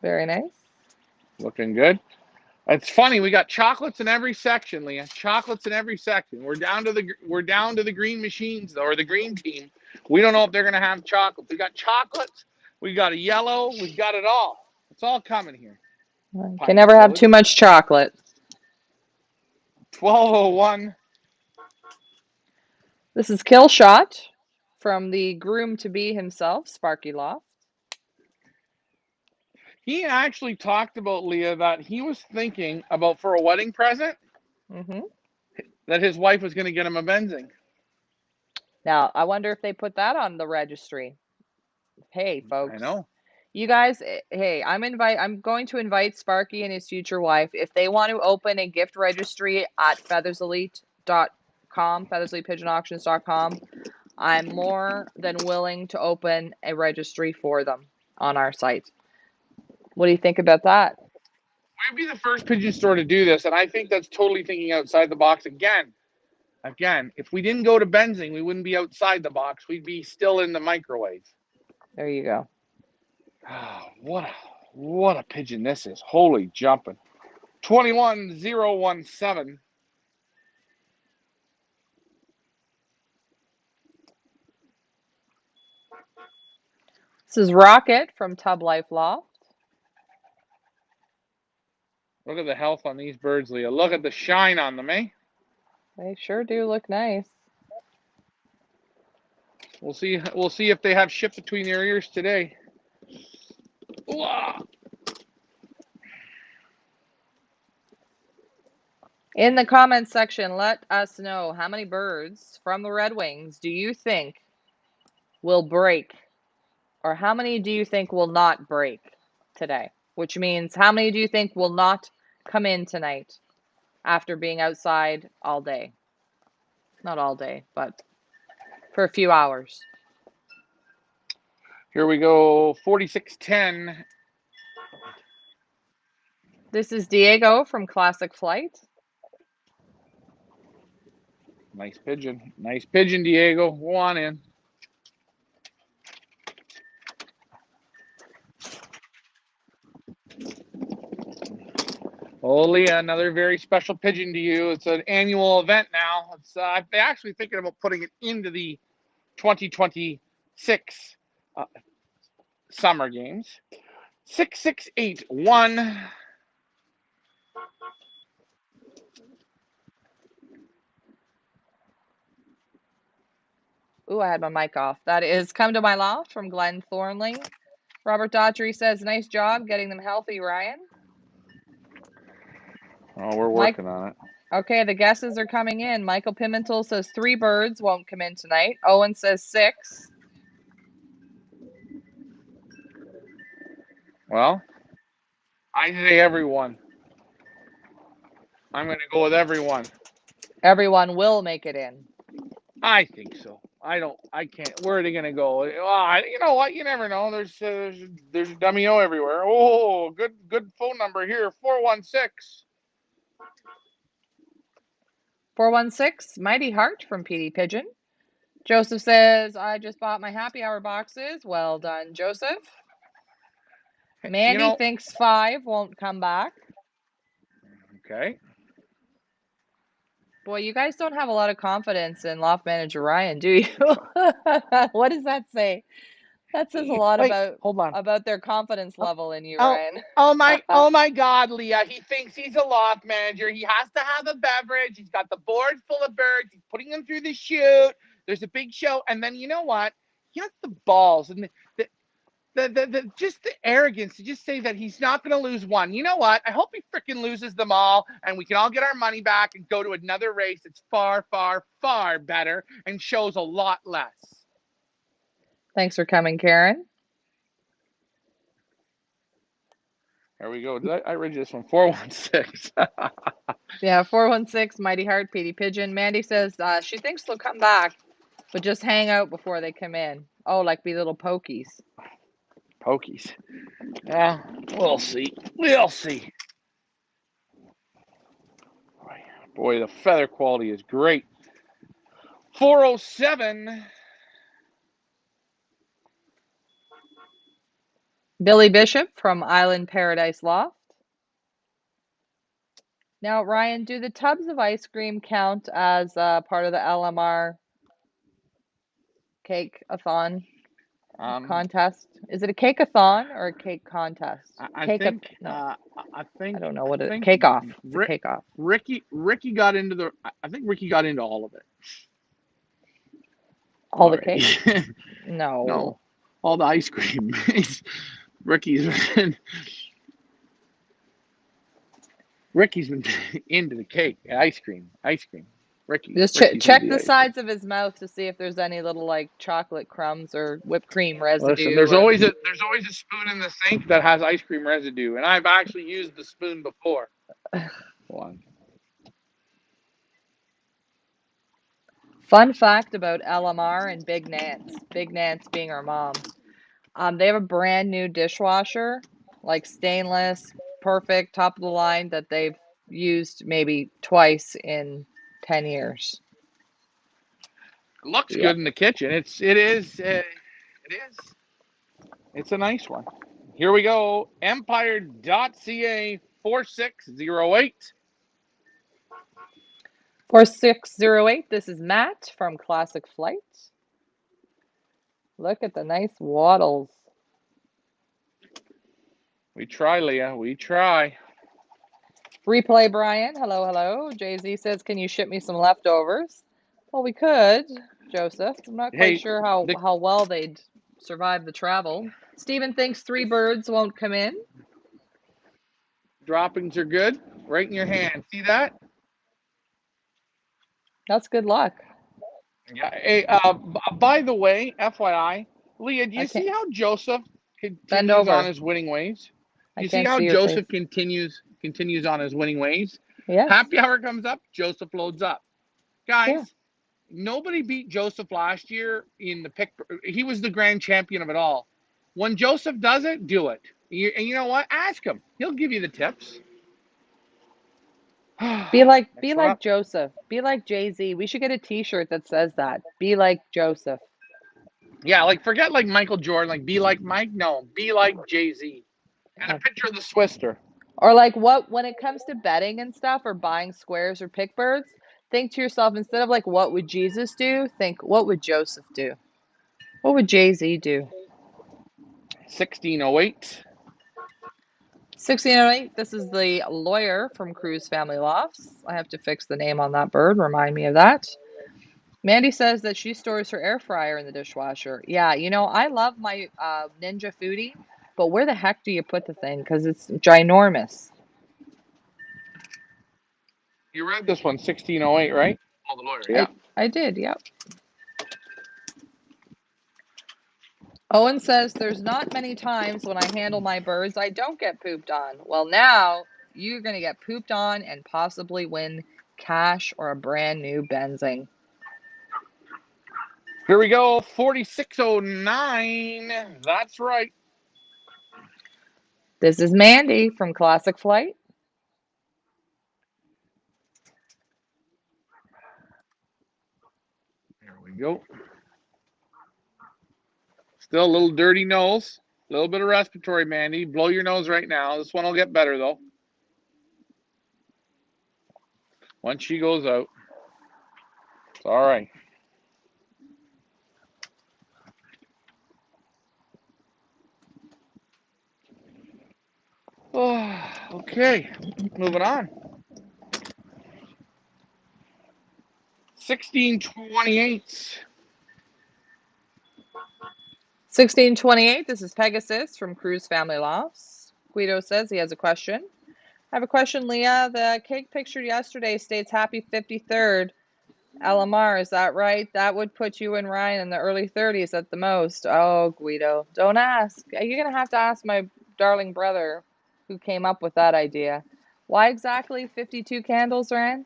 Very nice. Looking good. It's funny. We got chocolates in every section, Leah. Chocolates in every section. We're down to the green machines though, or the green team. We don't know if they're gonna have chocolates. We got chocolates. We got a yellow. We've got it all. It's all coming here. Can Pine never have too Village. much chocolate. 1201. This is Killshot from the groom to be himself, Sparky Loft. He actually talked about, Leah, that he was thinking about for a wedding present Hmm that his wife was going to get him a Benzing. Now, I wonder if they put that on the registry. Hey, I folks. know. You guys, hey, I'm going to invite Sparky and his future wife if they want to open a gift registry at featherselite.com, featherselitepigeonauctions.com. I'm more than willing to open a registry for them on our site. What do you think about that? We'd be the first pigeon store to do this, and I think that's totally thinking outside the box again. Again, if we didn't go to Benzing, we wouldn't be outside the box. We'd be still in the microwave. There you go. Oh, what a pigeon this is. Holy jumping. 21017. This is Rocket from Tub Life Loft. Look at the health on these birds, Leah. Look at the shine on them, eh? They sure do look nice. We'll see if they have shit between their ears today. Ooh, In the comments section, let us know how many birds from the Red Wings do you think will break, or how many do you think will not break today? Which means, how many do you think will not come in tonight after being outside all day? Not all day, but for a few hours. Here we go. 4610. This is Diego from Classic Flight. Nice pigeon. Nice pigeon, Diego. Go on in. Oh, Leah, another very special pigeon to you. It's an annual event now. I'm actually thinking about putting it into the 2026 uh, summer games. 6681. Ooh, I had my mic off. That is Come to My Loft from Glenn Thornley. Robert Daughtry says, nice job getting them healthy, Ryan. Oh, we're Mike, working on it. okay, the guesses are coming in. Michael Pimentel says 3 birds won't come in tonight. Owen says 6. Well, I say everyone. I'm going to go with everyone. Everyone will make it in. I think so. I can't. Where are they going to go? You know what? You never know. There's a dummy O everywhere. Oh, good phone number here. 416. 416, Mighty Heart from PD Pigeon. Joseph says, I just bought my happy hour boxes. Well done, Joseph. You Mandy know, thinks 5 won't come back. okay. Boy, you guys don't have a lot of confidence in Loft Manager Ryan, do you? What does that say? That says a lot Wait, hold on. about their confidence Oh, level in you, oh, Ryan. oh my God, Leah. He thinks he's a loft manager. He has to have a beverage. He's got the board full of birds. He's putting them through the chute. There's a big show. And then you know what? He has the balls and just the arrogance to just say that he's not going to lose one. You know what? I hope he freaking loses them all and we can all get our money back and go to another race that's far, far, far better and shows a lot less. Thanks for coming, Karen. There we go. I read this one. 416. Yeah, 416, Mighty Heart, PD Pigeon. Mandy says she thinks they'll come back, but just hang out before they come in. Oh, like be little pokies. Pokies. Yeah, we'll see. We'll see. Boy, the feather quality is great. 407. Billy Bishop from Island Paradise Loft. Now, Ryan, do the tubs of ice cream count as part of the LMR cake-a-thon contest? Is it a cake-a-thon or a cake contest? I Cake up? think. No, I don't know I what it. think Cake off. It's a cake off. Ricky got into the. I think Ricky got into all of it. All the Already. cake? No. No, all the ice cream. Ricky's been. Ricky's been into the cake, ice cream. Just Ricky's into check the the ice cream. sides of his mouth to see if there's any little like chocolate crumbs or whipped cream Listen, residue there's or. always a spoon in the sink that has ice cream residue, and I've actually used the spoon before. Hold on. Fun fact about LMR and Big Nance. Big Nance being our mom. They have a brand new dishwasher, like stainless, perfect, top of the line that they've used maybe twice in 10 years. It looks Yeah. good in the kitchen. It is. It's a nice one. Here we go. Empire.ca 4608. 4608, this is Matt from Classic Flight. Look at the nice waddles. We try, Leah. We try. Replay Brian, hello, hello. Jay-Z says, can you ship me some leftovers? Well, we could, Joseph. I'm not quite Hey, sure the how well they'd survive the travel. Stephen thinks 3 birds won't come in. droppings are good. Right in your hand. See that? That's good luck. Yeah. Hey, by the way, FYI, Leah, do I you see can't how Joseph bend continues on over. his winning ways? Do I you see can't how see your face. Joseph continues on his winning ways? Yes. Happy hour comes up, Joseph loads up. Yeah. Guys, nobody beat Joseph last year in the pick. He was the grand champion of it all. When Joseph does it, do it. And you know what? Ask him. He'll give you the tips. Be Next one up. Joseph. Be like Jay-Z. We should get a t-shirt that says that. Be like Joseph. Yeah, like forget like Michael Jordan, like be like Mike. No, be like Jay-Z. And a picture of the Swister. Or like what when it comes to betting and stuff or buying squares or pick birds, think to yourself instead of like what would Jesus do, think what would Joseph do? What would Jay-Z do? 1608. 1608, this is the lawyer from Cruz Family Lofts. I have to fix the name on that bird. Remind me of that. Mandy says that she stores her air fryer in the dishwasher. Yeah, you know, I love my Ninja Foodie, but where the heck do you put the thing? Because it's ginormous. You read this one, 1608, right? Oh, the lawyer, yeah. I did, yep. Owen says there's not many times when I handle my birds I don't get pooped on. Well, now you're going to get pooped on and possibly win cash or a brand new Benzing. Here we go, 4609. That's right. This is Mandy from Classic Flight. There we go. Still a little dirty nose. A little bit of respiratory, Mandy. Blow your nose right now. This one will get better, though. Once she goes out. It's all right. Oh, okay, moving on. 1628. 1628, this is Pegasus from Cruise Family Lofts. Guido says he has a question. I have a question, Leah. The cake pictured yesterday states happy 53rd. LMR, is that right? That would put you and Ryan in the early 30s at the most. Oh, Guido, don't ask. You're going to have to ask my darling brother who came up with that idea. Why exactly 52 candles, Ryan?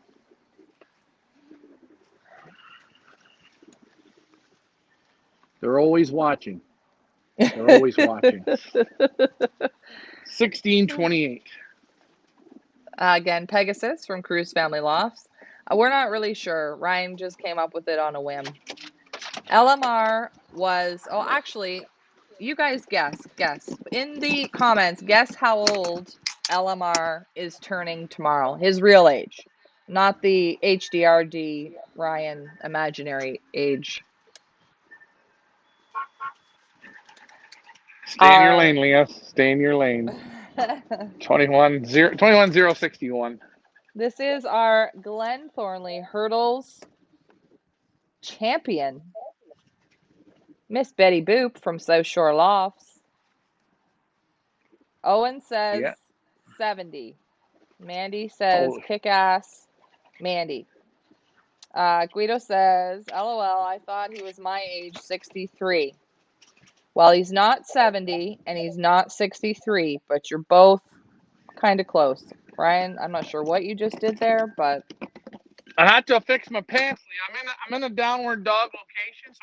They're always watching. They're always watching. 1628. Again, Pegasus from Cruise Family Lofts. We're not really sure. Ryan just came up with it on a whim. LMR was, oh, actually, you guys guess. In the comments, guess how old LMR is turning tomorrow. His real age, not the HDRD Ryan imaginary age. Stay in your lane, Leah. Stay in your lane. 21-0. 21-061. This is our Glen Thornley Hurdles champion, Miss Betty Boop from South Shore Lofts. Owen says 70. Mandy says kick ass. Mandy. Guido says, LOL, I thought he was my age, 63. Well, he's not 70 and he's not 63, but you're both kind of close. Ryan, I'm not sure what you just did there, but I had to fix my pants. I'm in a downward dog location, so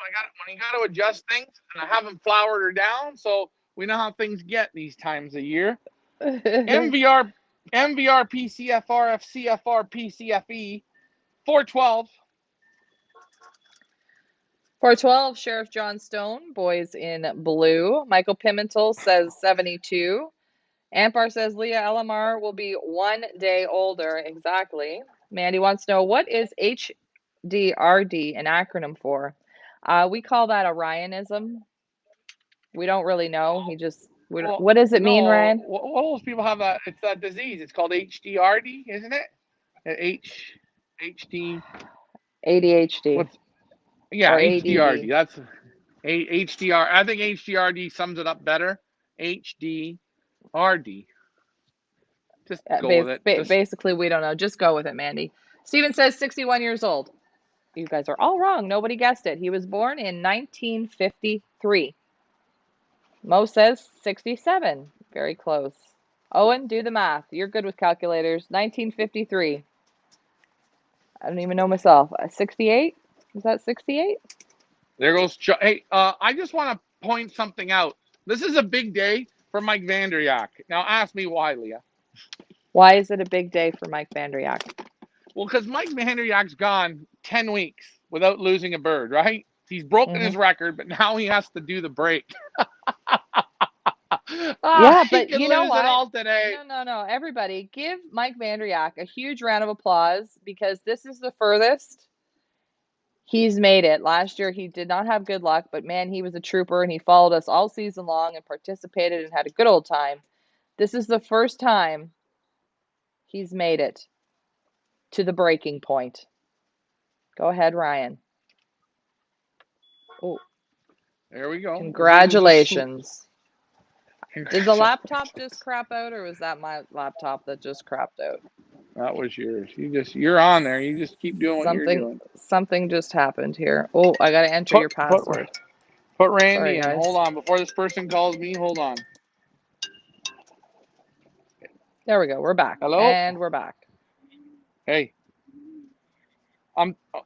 you got to adjust things, and I haven't flowered her down, so we know how things get these times of year. MVR PCFR FCFR PCFE 412. 412, Sheriff John Stone, boys in blue. Michael Pimentel says 72. Ampar says Leah LMR will be 1 day older. Exactly. Mandy wants to know, what is HDRD an acronym for? We call that Orionism. We don't really know. What does it mean, No, Ryan? what those people have it's that disease. It's called HDRD, isn't it? HD. ADHD. What's yeah, Or HDRD. ADD. That's HDR. I think HDRD sums it up better. HDRD. Just go with it. Basically, we don't know. Just go with it, Mandy. Steven says 61 years old. You guys are all wrong. Nobody guessed it. He was born in 1953. Mo says 67. Very close. Owen, do the math. You're good with calculators. 1953. I don't even know myself. 68? Is that 68? There goes. Hey, I just want to point something out. This is a big day for Mike Vanderyak. Now ask me why, Leah. Why is it a big day for Mike Vanderyak? Well, because Mike Vanderyak's gone 10 weeks without losing a bird, right? He's broken his record, but now he has to do the break. Yeah, he but can you know lose what? it all today. No. Everybody, give Mike Vanderyak a huge round of applause because this is the furthest he's made it. Last year, he did not have good luck, but man, he was a trooper and he followed us all season long and participated and had a good old time. This is the first time he's made it to the breaking point. Go ahead, Ryan. Oh, there we go. Congratulations. Did the laptop just crap out, or was that my laptop that just crapped out? That was yours. You're on there. You just keep doing what you're doing. Something just happened here. Oh, I gotta enter your password. Put Randy Sorry, in. guys. Hold on. Before this person calls me, hold on. There we go. We're back. Hello? And we're back. Hey.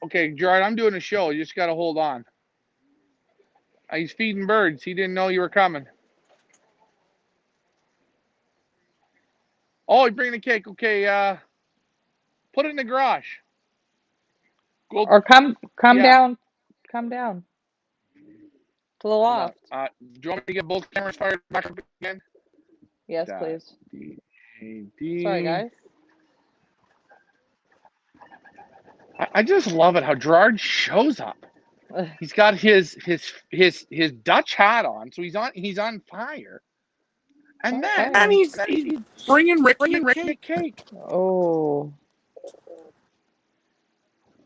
Okay, Gerard, I'm doing a show. You just got to hold on. He's feeding birds. He didn't know you were coming. Oh, he's bringing the cake. Okay, put it in the garage. Go, Or come yeah. down. Come down to the Hold on. loft. Do you want me to get both cameras fired back up again? Yes, That please. Sorry, D. guys. I just love it how Gerard shows up. He's got his Dutch hat on, so he's on fire. And Okay. then he's bringing Ricky a cake. Oh.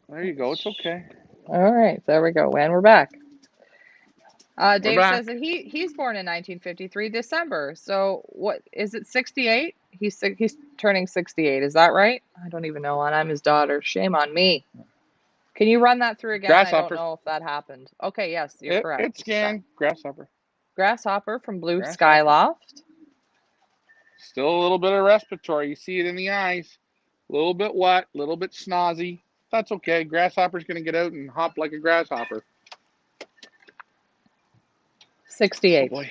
There you go. It's okay. All right. There we go. And we're back. We're Dave says back. that he's born in 1953 December. So what is it? 68? He's turning 68. Is that right? I don't even know. And I'm his daughter. Shame on me. Can you run that through again? I don't Grasshoppers. know if that happened. Okay, yes, you're It correct. scanned. Grasshopper. Grasshopper from Blue Sky Grasshopper. Loft. Still a little bit of respiratory. You see it in the eyes. A little bit wet, a little bit snazzy. That's okay. Grasshopper's going to get out and hop like a grasshopper. 68. Oh boy.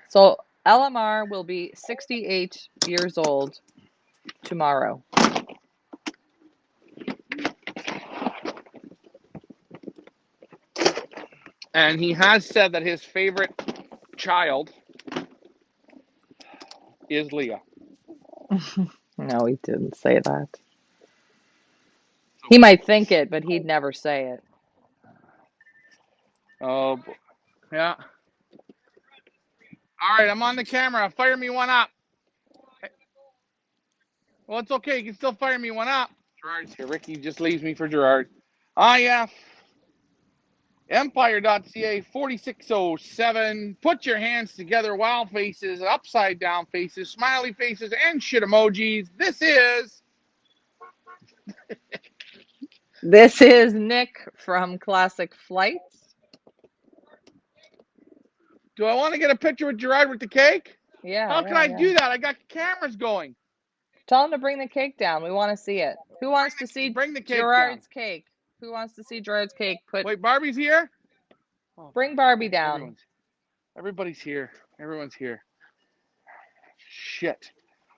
So LMR will be 68 years old tomorrow. And he has said that his favorite child is Leah. No, he didn't say that. He might think it, but he'd never say it. Oh, boy. Yeah. All right, I'm on the camera. Fire me one up. Well, it's okay. You can still fire me one up. Gerard's here. Ricky just leaves me for Gerard. Yeah. Empire.ca 4607. Put your hands together, wow faces, upside down faces, smiley faces, and shit emojis. This is Nick from Classic Flights. Do I want to get a picture with Gerard with the cake? How can I Yeah. do that? I got cameras going. Tell him to bring the cake down. We want to see it. Who wants to see Bring the cake down. Gerard's cake? Who wants to see Gerard's cake? Wait, Barbie's here? Oh, Bring Barbie down. Everybody's here. Everyone's here. Shit.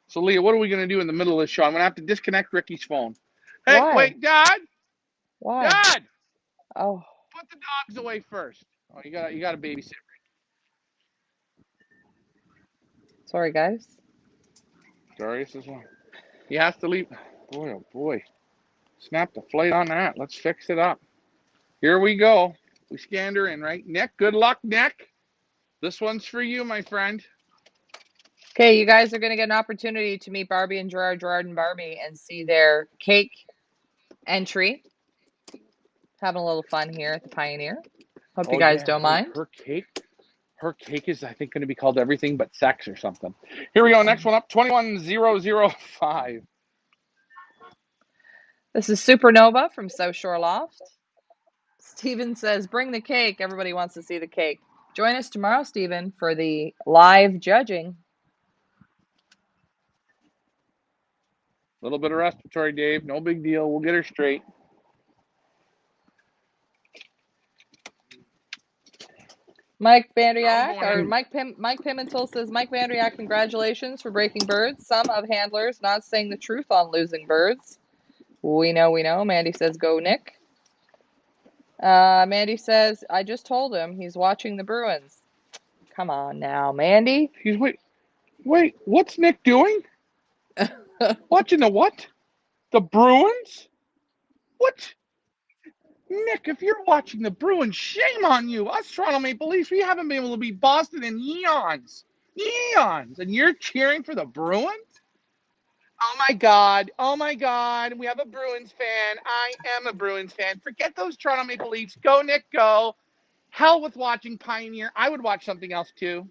So, Leah, what are we going to do in the middle of this show? I'm going to have to disconnect Ricky's phone. Hey, Why? wait, Dad! Why? Dad! Oh, Put the dogs away first. Oh, you got to babysit. sorry, guys. Darius as well. He has to leave. Boy, oh boy. Snap the flight on that. Let's fix it up. Here we go. We scanned her in, right? Nick, good luck, Nick. This one's for you, my friend. Okay, you guys are going to get an opportunity to meet Barbie and Gerard, Gerard and Barbie, and see their cake entry. Having a little fun here at the Pioneer. Hope you guys don't mind. Her cake is, I think, going to be called Everything But Sex or something. Here we go. Next one up, 21005. This is Supernova from South Shore Loft. Steven says, bring the cake. Everybody wants to see the cake. Join us tomorrow, Steven, for the live judging. A little bit of respiratory, Dave. No big deal. We'll get her straight. Mike Bandriak, or Mike Pimentel says, Mike Bandriak, congratulations for breaking birds. Some of handlers not saying the truth on losing birds. We know. Mandy says, go Nick. Mandy says, I just told him he's watching the Bruins. Come on now, Mandy. Wait, what's Nick doing? Watching the what? The Bruins? What? Nick, if you're watching the Bruins, shame on you. Us Toronto Maple Leafs, we haven't been able to beat Boston in eons. Eons. And you're cheering for the Bruins? Oh my God. Oh my God. We have a Bruins fan. I am a Bruins fan. Forget those Toronto Maple Leafs. Go, Nick, go. Hell with watching Pioneer. I would watch something else too.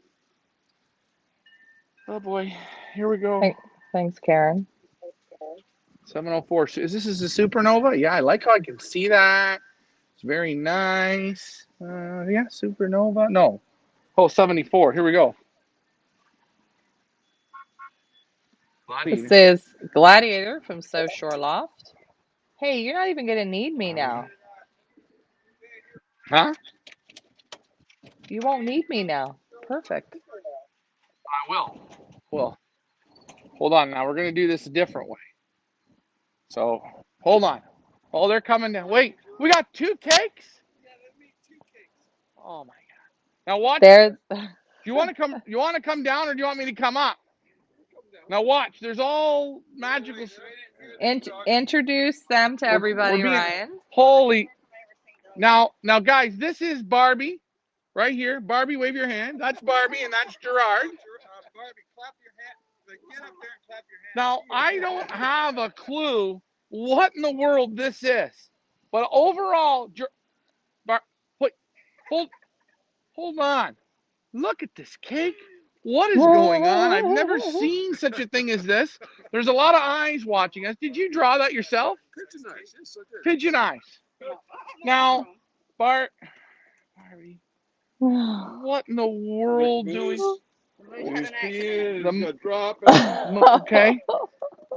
Oh boy. Here we go. Thanks, Karen. 704. So is this a supernova? Yeah, I like how I can see that. It's very nice. Yeah, supernova. No. Oh, 74. Here we go. This is Gladiator from South Shore Loft. Hey, you're not even going to need me now. Huh? You won't need me now. Perfect. I will. Well, hold on now. We're going to do this a different way. So, hold on. Oh, they're coming down. Wait, we got 2 cakes? Oh my God. Now watch. There's Do you want to come down or do you want me to come up? Now watch. There's all magical. introduce them to everybody, We're being Ryan. holy. Now guys, this is Barbie right here. Barbie, wave your hand. That's Barbie and that's Gerard. Barbie, clap your hand. Get up there and clap your hand. Now, I don't have a clue what in the world this is. But overall, wait, hold on. Look at this cake. What is going on? I've never seen such a thing as this. There's a lot of eyes watching us. Did you draw that yourself? Pigeon eyes. Yes, I did. Pigeon eyes. Now, Barbie, what in the world doing? Okay.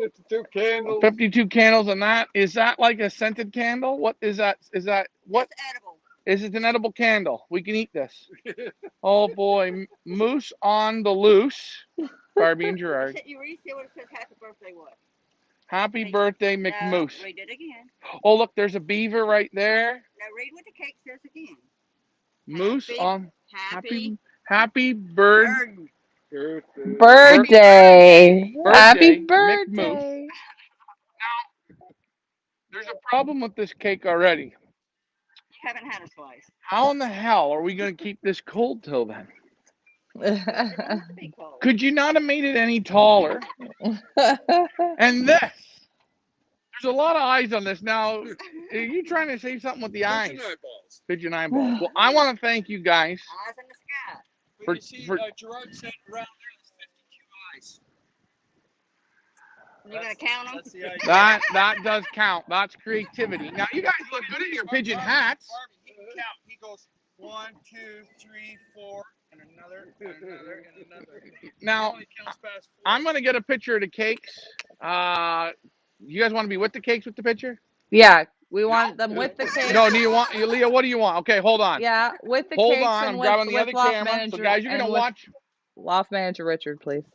52 candles. 52 candles, and that is that like a scented candle? What is that? Is that what? It's edible. Is it an edible candle? We can eat this. Oh boy, moose on the loose. Barbie and Gerard. You read what it says. Happy birthday, what? Happy birthday, McMoose. No, read it again. Oh look, there's a beaver right there. Now read what the cake says again. Moose happy, on happy birthday. Birthday. Happy McMoose. birthday. Now, there's a problem with this cake already. You haven't had a slice. How in the hell are we going to keep this cold till then? Could you not have made it any taller? And this. There's a lot of eyes on this. Now, are you trying to say something with the eyes? Pigeon eyeballs. Pigeon eyeballs. Well, I want to thank you guys. Eyes in the sky. For Gerard said around there is 52 eyes. You're going to count them? That's the idea. That does count. That's creativity. Now, you guys look good in your pigeon hats. He can count. He goes 1, 2, 3, 4, and another, and another, and another. Now, I'm going to get a picture of the cakes. You guys want to be with the cakes with the picture? Yeah, we want them with the cakes. No, Leah, what do you want? Okay, hold on. Yeah, with the hold cakes on, and I'm grabbing the with other Loft camera. Manager. So guys, you're going to watch. Loft Manager Richard, please.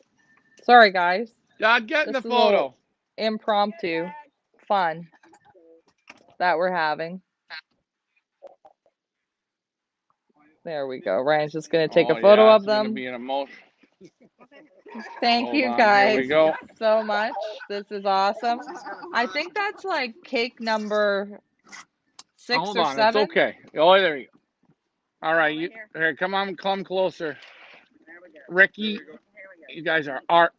Sorry, guys. Dad, get in the This is photo. Impromptu fun that we're having. There we go. Ryan's just going to take a photo of them. It's going to be an emotion. Thank you guys Here we go. so much. This is awesome. I think that's like cake number 6 Hold or on, 7. it's okay. Oh, there you go. All right, here, come closer. Ricky, you guys are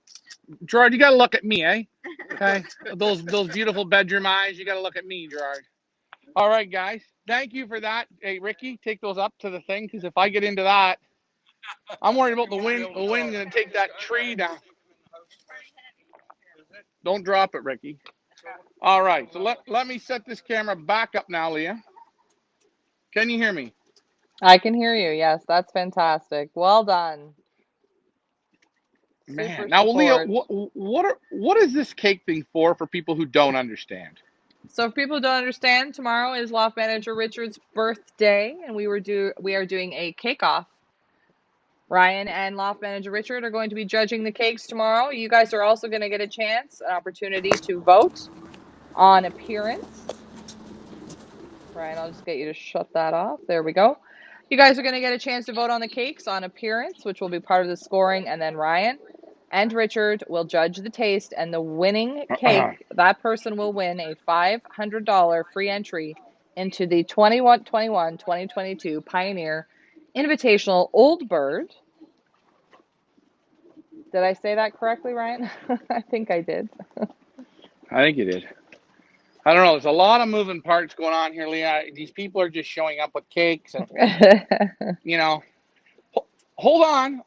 Gerard, you got to look at me, eh? Okay, those beautiful bedroom eyes. You got to look at me, Gerard. All right, guys. Thank you for that. Hey, Ricky, take those up to the thing because if I get into that, I'm worried about the wind. The wind's gonna take that tree down. Don't drop it, Ricky. All right, so let me set this camera back up now, Leah. Can you hear me? I can hear you. Yes, that's fantastic. Well done. Man, Super now support. Leah, what is this cake thing for people who don't understand? So if people don't understand, tomorrow is Loft Manager Richard's birthday, and we are doing a cake off. Ryan and Loft Manager Richard are going to be judging the cakes tomorrow. You guys are also going to get an opportunity to vote on appearance. Ryan, I'll just get you to shut that off. There we go. You guys are going to get a chance to vote on the cakes on appearance, which will be part of the scoring, and then Ryan and Richard will judge the taste, and the winning cake, that person will win a $500 free entry into the 2022 Pioneer Invitational Old Bird. Did I say that correctly, Ryan? I think I did. I think you did. I don't know. There's a lot of moving parts going on here, Leah. These people are just showing up with cakes, and hold on.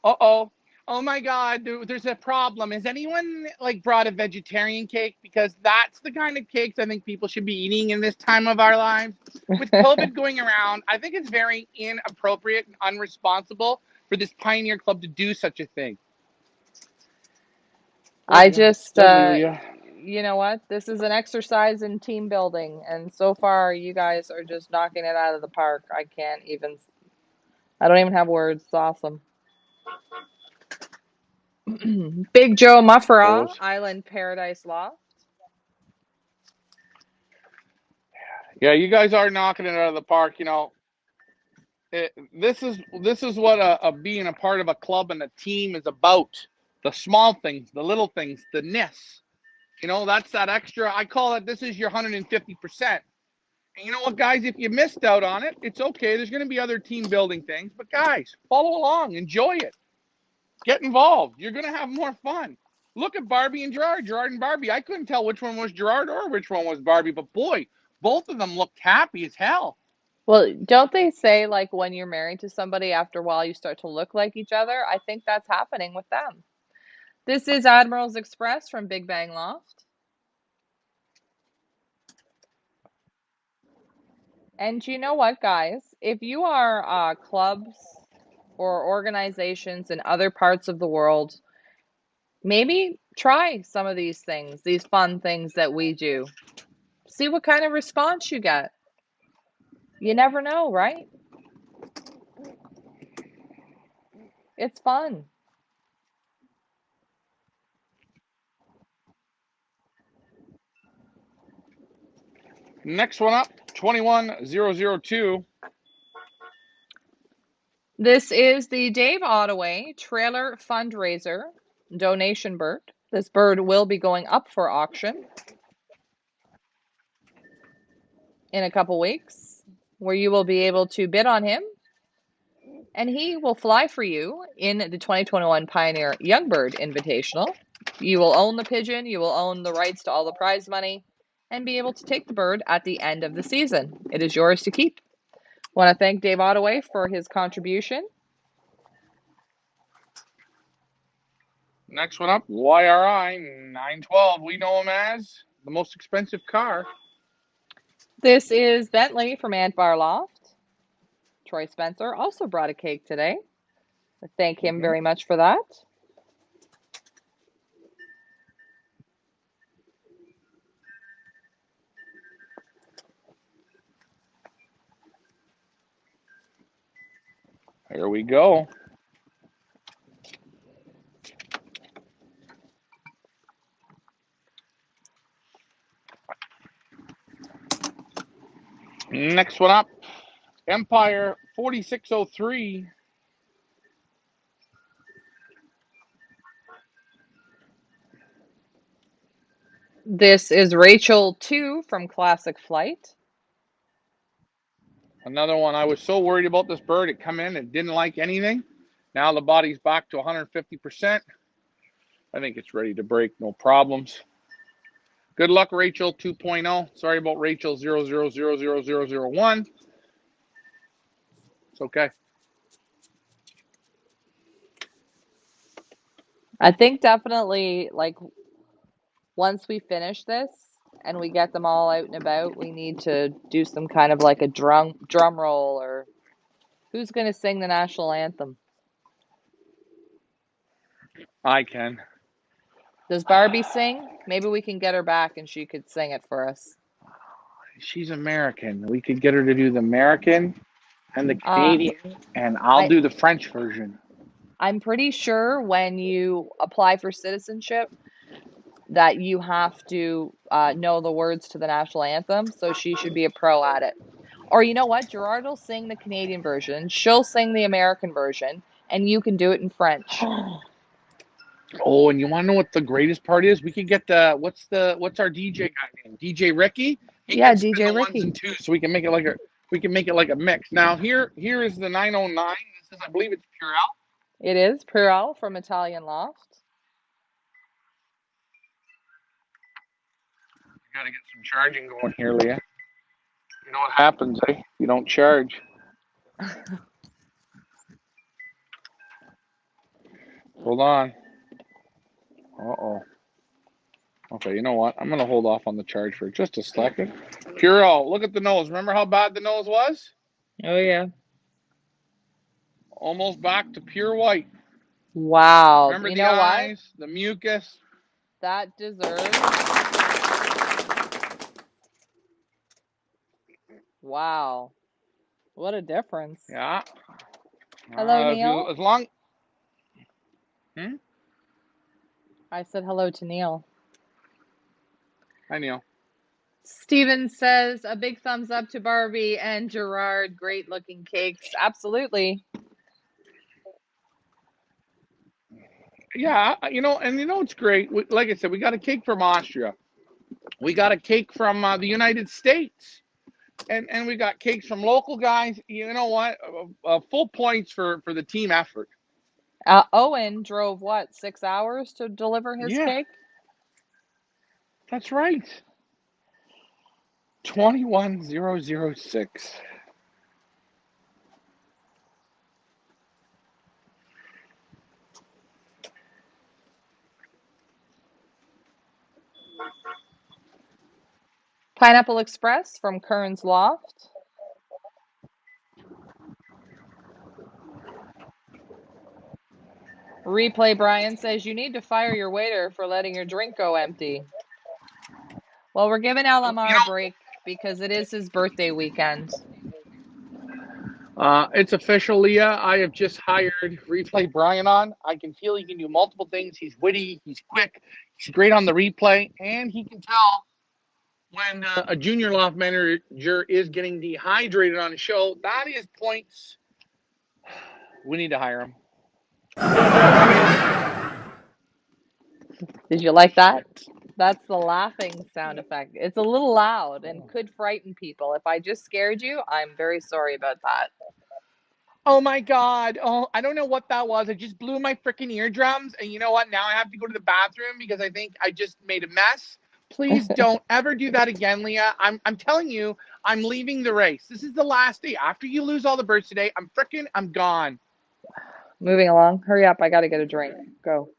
Oh my God, there's a problem. Has anyone brought a vegetarian cake? Because that's the kind of cakes I think people should be eating in this time of our lives. With COVID going around, I think it's very inappropriate and unresponsible for this Pioneer Club to do such a thing. I Yeah, just, steadily, Leah. you know what? This is an exercise in team building, and so far you guys are just knocking it out of the park. I don't even have words. It's awesome. Big Joe Mufferaw, Suppose. Island Paradise Loft. Yeah, you guys are knocking it out of the park. This is what being a part of a club and a team is about. The small things, the little things, the ness. That's that extra. I call it. This is your 150%. And you know what, guys? If you missed out on it, it's okay. There's going to be other team building things, but guys, follow along, enjoy it, get involved. You're going to have more fun. Look at Barbie and Gerard and Barbie. I couldn't tell which one was Gerard or which one was Barbie, but boy, both of them looked happy as hell. Well, don't they say like when you're married to somebody, after a while you start to look like each other? I think that's happening with them. This is Admiral's Express from Big Bang Loft. And you know what, guys? If you are clubs or organizations in other parts of the world, maybe try some of these things, these fun things that we do. See what kind of response you get. You never know, right? It's fun. Next one up, 21002. This is the Dave Ottaway Trailer Fundraiser donation bird. This bird will be going up for auction in a couple weeks, where you will be able to bid on him, and he will fly for you in the 2021 Pioneer Youngbird Invitational. You will own the pigeon, you will own the rights to all the prize money, and be able to take the bird at the end of the season. It is yours to keep. Want to thank Dave Ottaway for his contribution. Next one up, YRI 912. We know him as the most expensive car. This is Bentley from Ant Bar Loft. Troy Spencer also brought a cake today. Thank him very much for that. Here we go. Next one up, Empire 4603. This is Rachel 2 from Classic Flight. Another one. I was so worried about this bird. It come in and didn't like anything. Now the body's back to 150%. I think it's ready to break, no problems. Good luck, Rachel 2.0. Sorry about Rachel 0000001. It's okay. I think definitely, like, once we finish this and we get them all out and about, we need to do some kind of like a drum roll, or who's going to sing the national anthem? I can. Does Barbie sing? Maybe we can get her back and she could sing it for us. She's American. We could get her to do the American and the Uh, Canadian, and I'll I do the French version. I'm pretty sure when you apply for citizenship that you have to know the words to the national anthem, so she should be a pro at it. Or you know what? Gerard will sing the Canadian version, she'll sing the American version, and you can do it in French. Oh, and you want to know what the greatest part is? We could get what's our DJ guy name? DJ Ricky. He Yeah, can spin DJ the ones Ricky. and twos, so we can make it like a mix. Now here is the 909. This is, I believe it's Purell. It is Purell from Italian Loft. Got to get some charging going here, Leah. You know what happens, eh? You don't charge. Hold on. Uh-oh. Okay, you know what? I'm going to hold off on the charge for just a second. Purell, look at the nose. Remember how bad the nose was? Oh, yeah. Almost back to pure white. Wow. Remember You the know what? eyes, the mucus? That deserves. Wow. What a difference. Yeah. Hello, Neil. As long. Hmm? I said hello to Neil. Hi, Neil. Steven says a big thumbs up to Barbie and Gerard. Great looking cakes. Absolutely. Yeah, it's great. Like I said, we got a cake from Austria. We got a cake from the United States. And we got cakes from local guys. You know what? Full points for the team effort. Owen drove what, 6 hours to deliver his Yeah, cake? that's right. 21006. Pineapple Express from Kern's Loft. Replay Brian says you need to fire your waiter for letting your drink go empty. Well, we're giving LMR a break because it is his birthday weekend. It's official, Leah. I have just hired Replay Brian on. I can feel he can do multiple things. He's witty, he's quick, he's great on the replay, and he can tell when a junior loft manager is getting dehydrated on a show. That is points. We need to hire him. Did you like that? That's the laughing sound effect. It's a little loud and could frighten people. If I just scared you, I'm very sorry about that. Oh my God. Oh, I don't know what that was. It just blew my freaking eardrums. And you know what? Now I have to go to the bathroom because I think I just made a mess. Please don't ever do that again, Leah. I'm telling you, I'm leaving the race. This is the last day. After you lose all the birds today, I'm gone. Moving along. Hurry up. I got to get a drink. Go.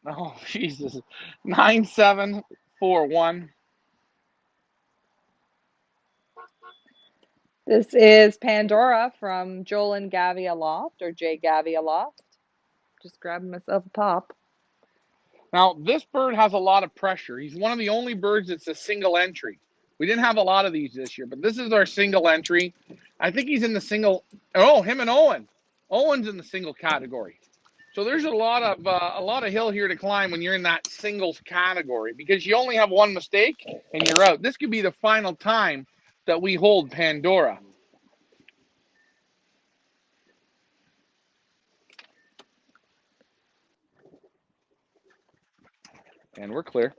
Oh, Jesus. 9741. This is Pandora from Joel and Gavia Loft, or Jay Gavia Loft. Just grabbing myself a pop. Now, this bird has a lot of pressure. He's one of the only birds that's a single entry. We didn't have a lot of these this year, but this is our single entry. I think he's in the single. Oh, him and Owen. Owen's in the single category. So there's a lot of hill here to climb when you're in that singles category because you only have one mistake and you're out. This could be the final time that we hold Pandora. And we're clear.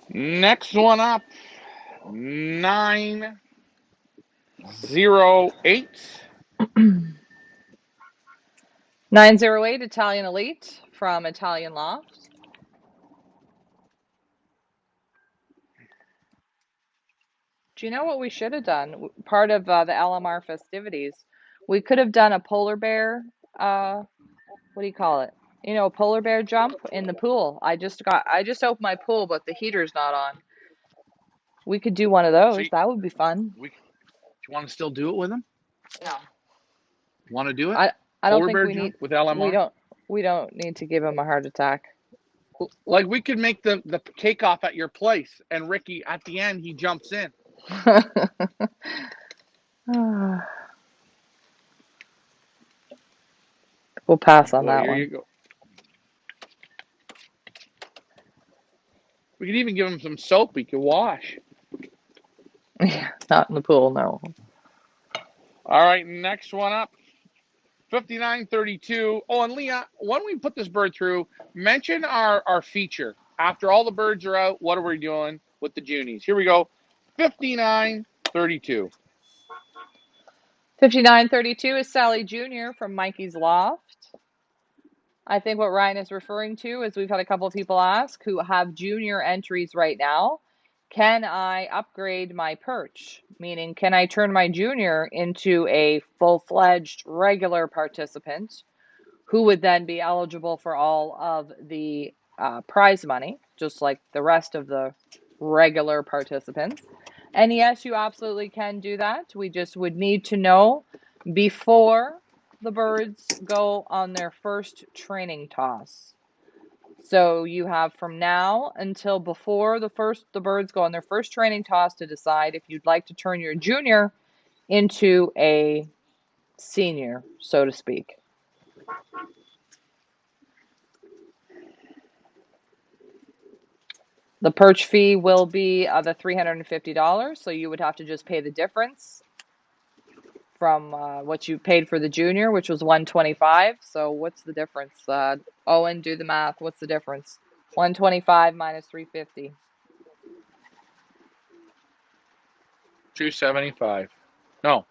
Next one up, 908. 908 Italian Elite from Italian Loft. Do you know what we should have done? Part of the LMR festivities, we could have done a polar bear, what do you call it? You know, a polar bear jump in the pool. I just opened my pool, but the heater's not on. We could do one of So those. That would be fun. do you want to still do it with him? No. Want to do it? I don't Polar think bear we need jump with LMR? we don't need to give him a heart attack. Like we could make the cake off at your place, and Ricky at the end he jumps in. We'll pass on Well, that here you one. go. We could even give him some soap he could wash. Yeah, not in the pool, no. All right, next one up. 5932. Oh, and Leah, when we put this bird through, mention our feature. After all the birds are out, what are we doing with the junies? Here we go. 5932. 5932 is Sally Jr. from Mikey's Loft. I think what Ryan is referring to is we've had a couple of people ask who have junior entries right now. Can I upgrade my perch? Meaning, can I turn my junior into a full-fledged regular participant who would then be eligible for all of the prize money, just like the rest of the regular participants? And yes, you absolutely can do that. We just would need to know before the birds go on their first training toss. So you have from now until before the birds go on their first training toss to decide if you'd like to turn your junior into a senior, so to speak. The perch fee will be the $350, so you would have to just pay the difference from what you paid for the junior, which was $125. So what's the difference? Owen, do the math. What's the difference? $125 minus $350. $275. No,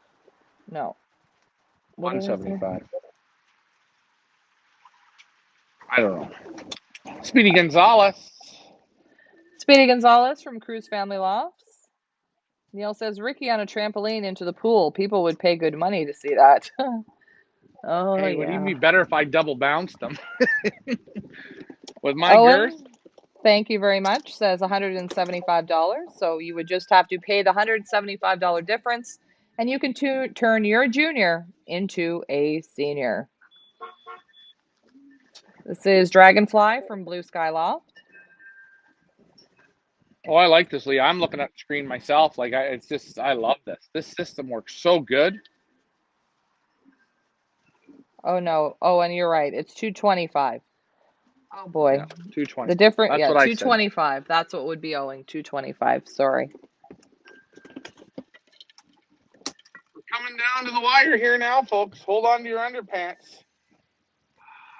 No. What did I say? $175. I don't know. Speedy Gonzalez. Speedy Gonzalez from Cruz Family Lofts. Neil says Ricky on a trampoline into the pool. People would pay good money to see that. Oh, Hey, would yeah. even be better if I double bounced them. With my girth. Owen, thank you very much, says $175. So you would just have to pay the $175 difference, and you can turn your junior into a senior. This is Dragonfly from Blue Sky Loft. Oh, I like this, Leah. I'm looking at the screen myself. Like, I love this. This system works so good. Oh no. Oh, and you're right. It's $225. Oh boy. Yeah, 220. The different, That's yeah, what I said. $225. That's what would be owing. $225. Sorry. We're coming down to the wire here now, folks. Hold on to your underpants.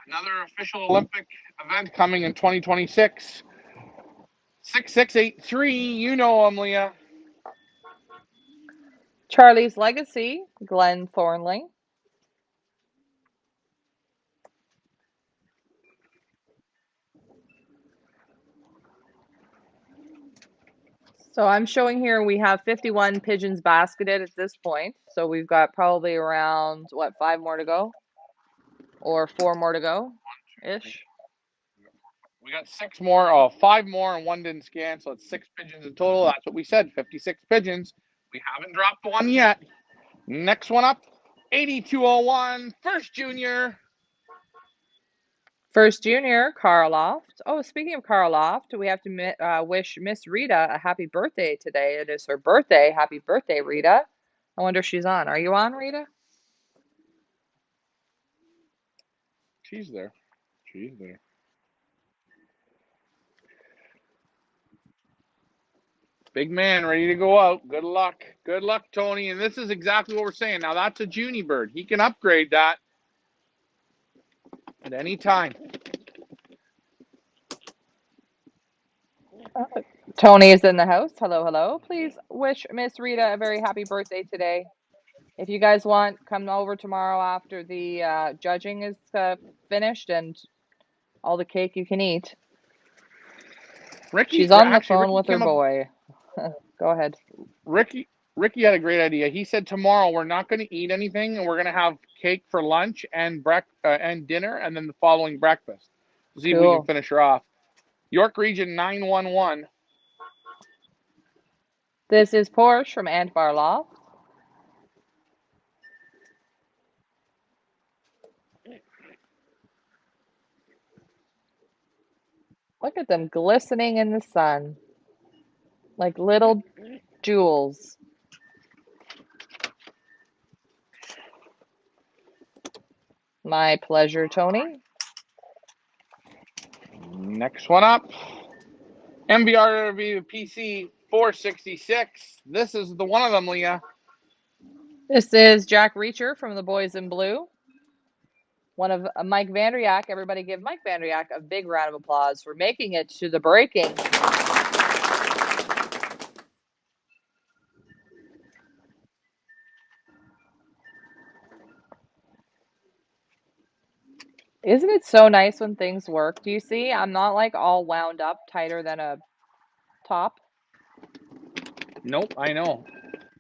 Another official Olympic event coming in 2026. 6683. You know them, Leah. Charlie's Legacy, Glenn Thornley. So I'm showing here we have 51 pigeons basketed at this point. So we've got probably around, what, 5 more to go? Or 4 more to go ish? We got 6 more, oh, 5 more, and 1 didn't scan, so it's 6 pigeons in total. That's what we said, 56 pigeons. We haven't dropped one yet. Next one up, 8201, first junior. First junior, Carl Loft. Oh, speaking of Carl Loft, we have to wish Miss Rita a happy birthday today. It is her birthday. Happy birthday, Rita. I wonder if she's on. Are you on, Rita? She's there. She's there. Big man ready to go out. Good luck. Good luck, Tony. And this is exactly what we're saying. Now, that's a Junie bird. He can upgrade that at any time. Tony is in the house. Hello, hello. Please wish Miss Rita a very happy birthday today. If you guys want, come over tomorrow after the judging is finished and all the cake you can eat. Ricky, She's on the actually, phone Ricky with her came up. boy. Go ahead. Ricky had a great idea. He said tomorrow we're not going to eat anything, and we're going to have cake for lunch and and dinner, and then the following breakfast. See if we can Cool. finish her off. York Region 911. This is Porsche from Antbar Loft. Look at them glistening in the sun like little jewels. My pleasure, Tony. Next one up. MVRV PC 466. This is the one of them, Leah. This is Jack Reacher from the Boys in Blue. One of Mike Vandriak. Everybody give Mike Vandriak a big round of applause for making it to the breaking. Isn't it so nice when things work? Do you see? I'm not like all wound up tighter than a top. Nope, I know.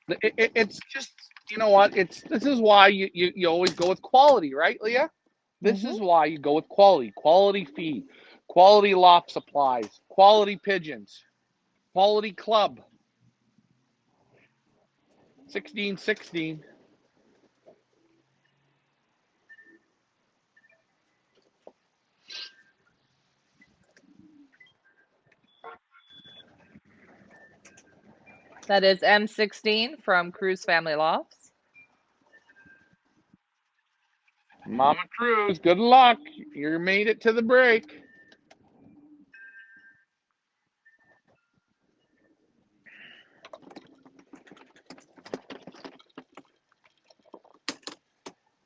It's just, you know what? This is why you always go with quality, right, Leah? This Mm-hmm. is why you go with quality. Quality feed, quality loft supplies, quality pigeons, quality club. 1616. That is M16 from Cruz Family Lofts. Mama Cruz, good luck. You made it to the break.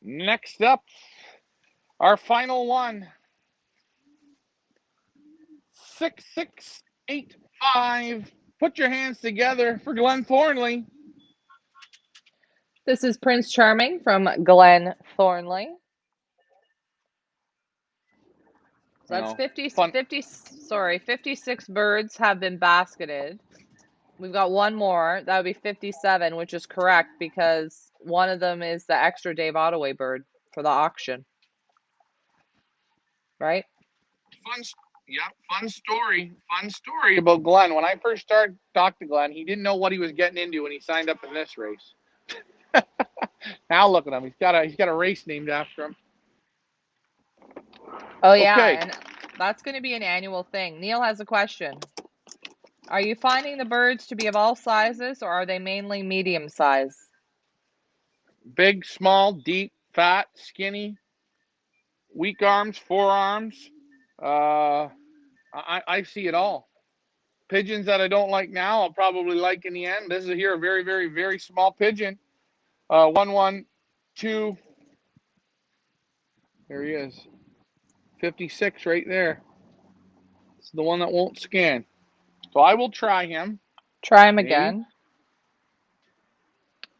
Next up, our final one. 6685. Put your hands together for Glenn Thornley. This is Prince Charming from Glen Thornley. So that's 56 birds have been basketed. We've got one more. That would be 57, which is correct because one of them is the extra Dave Ottaway bird for the auction. Right? Fun story about Glenn. When I first started talking to Glenn, he didn't know what he was getting into when he signed up in this race. Now look at him. He's got a race named after him. Oh yeah, Okay. and that's going to be an annual thing. Neil has a question. Are you finding the birds to be of all sizes, or are they mainly medium size? Big, small, deep, fat, skinny, weak arms, forearms. I see it all. Pigeons that I don't like now, I'll probably like in the end. This is here a very, very, very small pigeon. 112. There he is. 56 right there. It's the one that won't scan. So I will try him. Try him Maybe. again.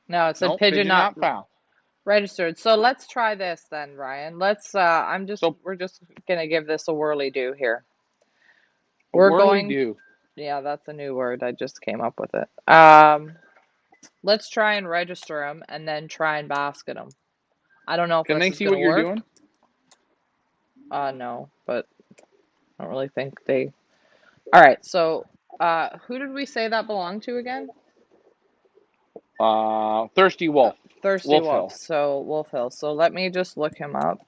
No, it said Nope, pigeon not found. registered. So let's try this then, Ryan. Let's we're just gonna give this a whirly do here. Yeah, that's a new word. I just came up with it. Let's try and register them and then try and basket them. I don't know if Can this they is see gonna what you're work. doing? No, but I don't really think they. All right, so who did we say that belonged to again? Thirsty Wolf. Thirsty Wolf Wolf. Hill. So Wolf Hill. So let me just look him up.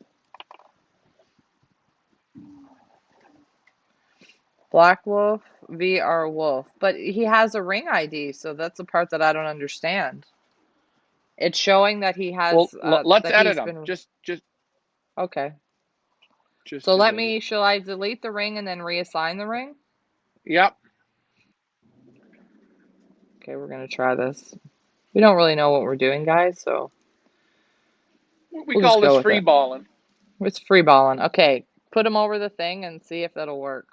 Black Wolf, VR Wolf. But he has a ring ID, so that's the part that I don't understand. It's showing that he has Well, let's that edit he's them. been Okay. So shall I delete the ring and then reassign the ring? Yep. Okay, we're gonna try this. We don't really know what we're doing, guys, so We call this free balling. It's free balling. Okay, put him over the thing and see if that'll work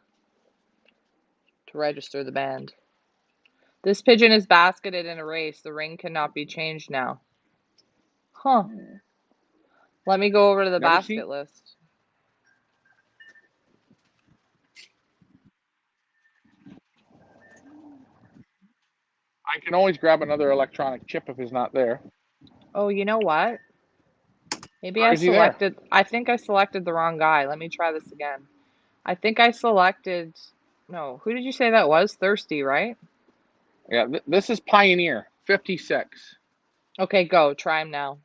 to register the band. This pigeon is basketed in a race. The ring cannot be changed now. Huh. Let me go over to the basket list. I can always grab another electronic chip if it's not there. Oh, you know what? Maybe Or is he there? I think I selected the wrong guy. Let me try this again. I think I selected, no, who did you say that was? Thirsty, right? Yeah, this is Pioneer, 56. Okay, go. Try him now.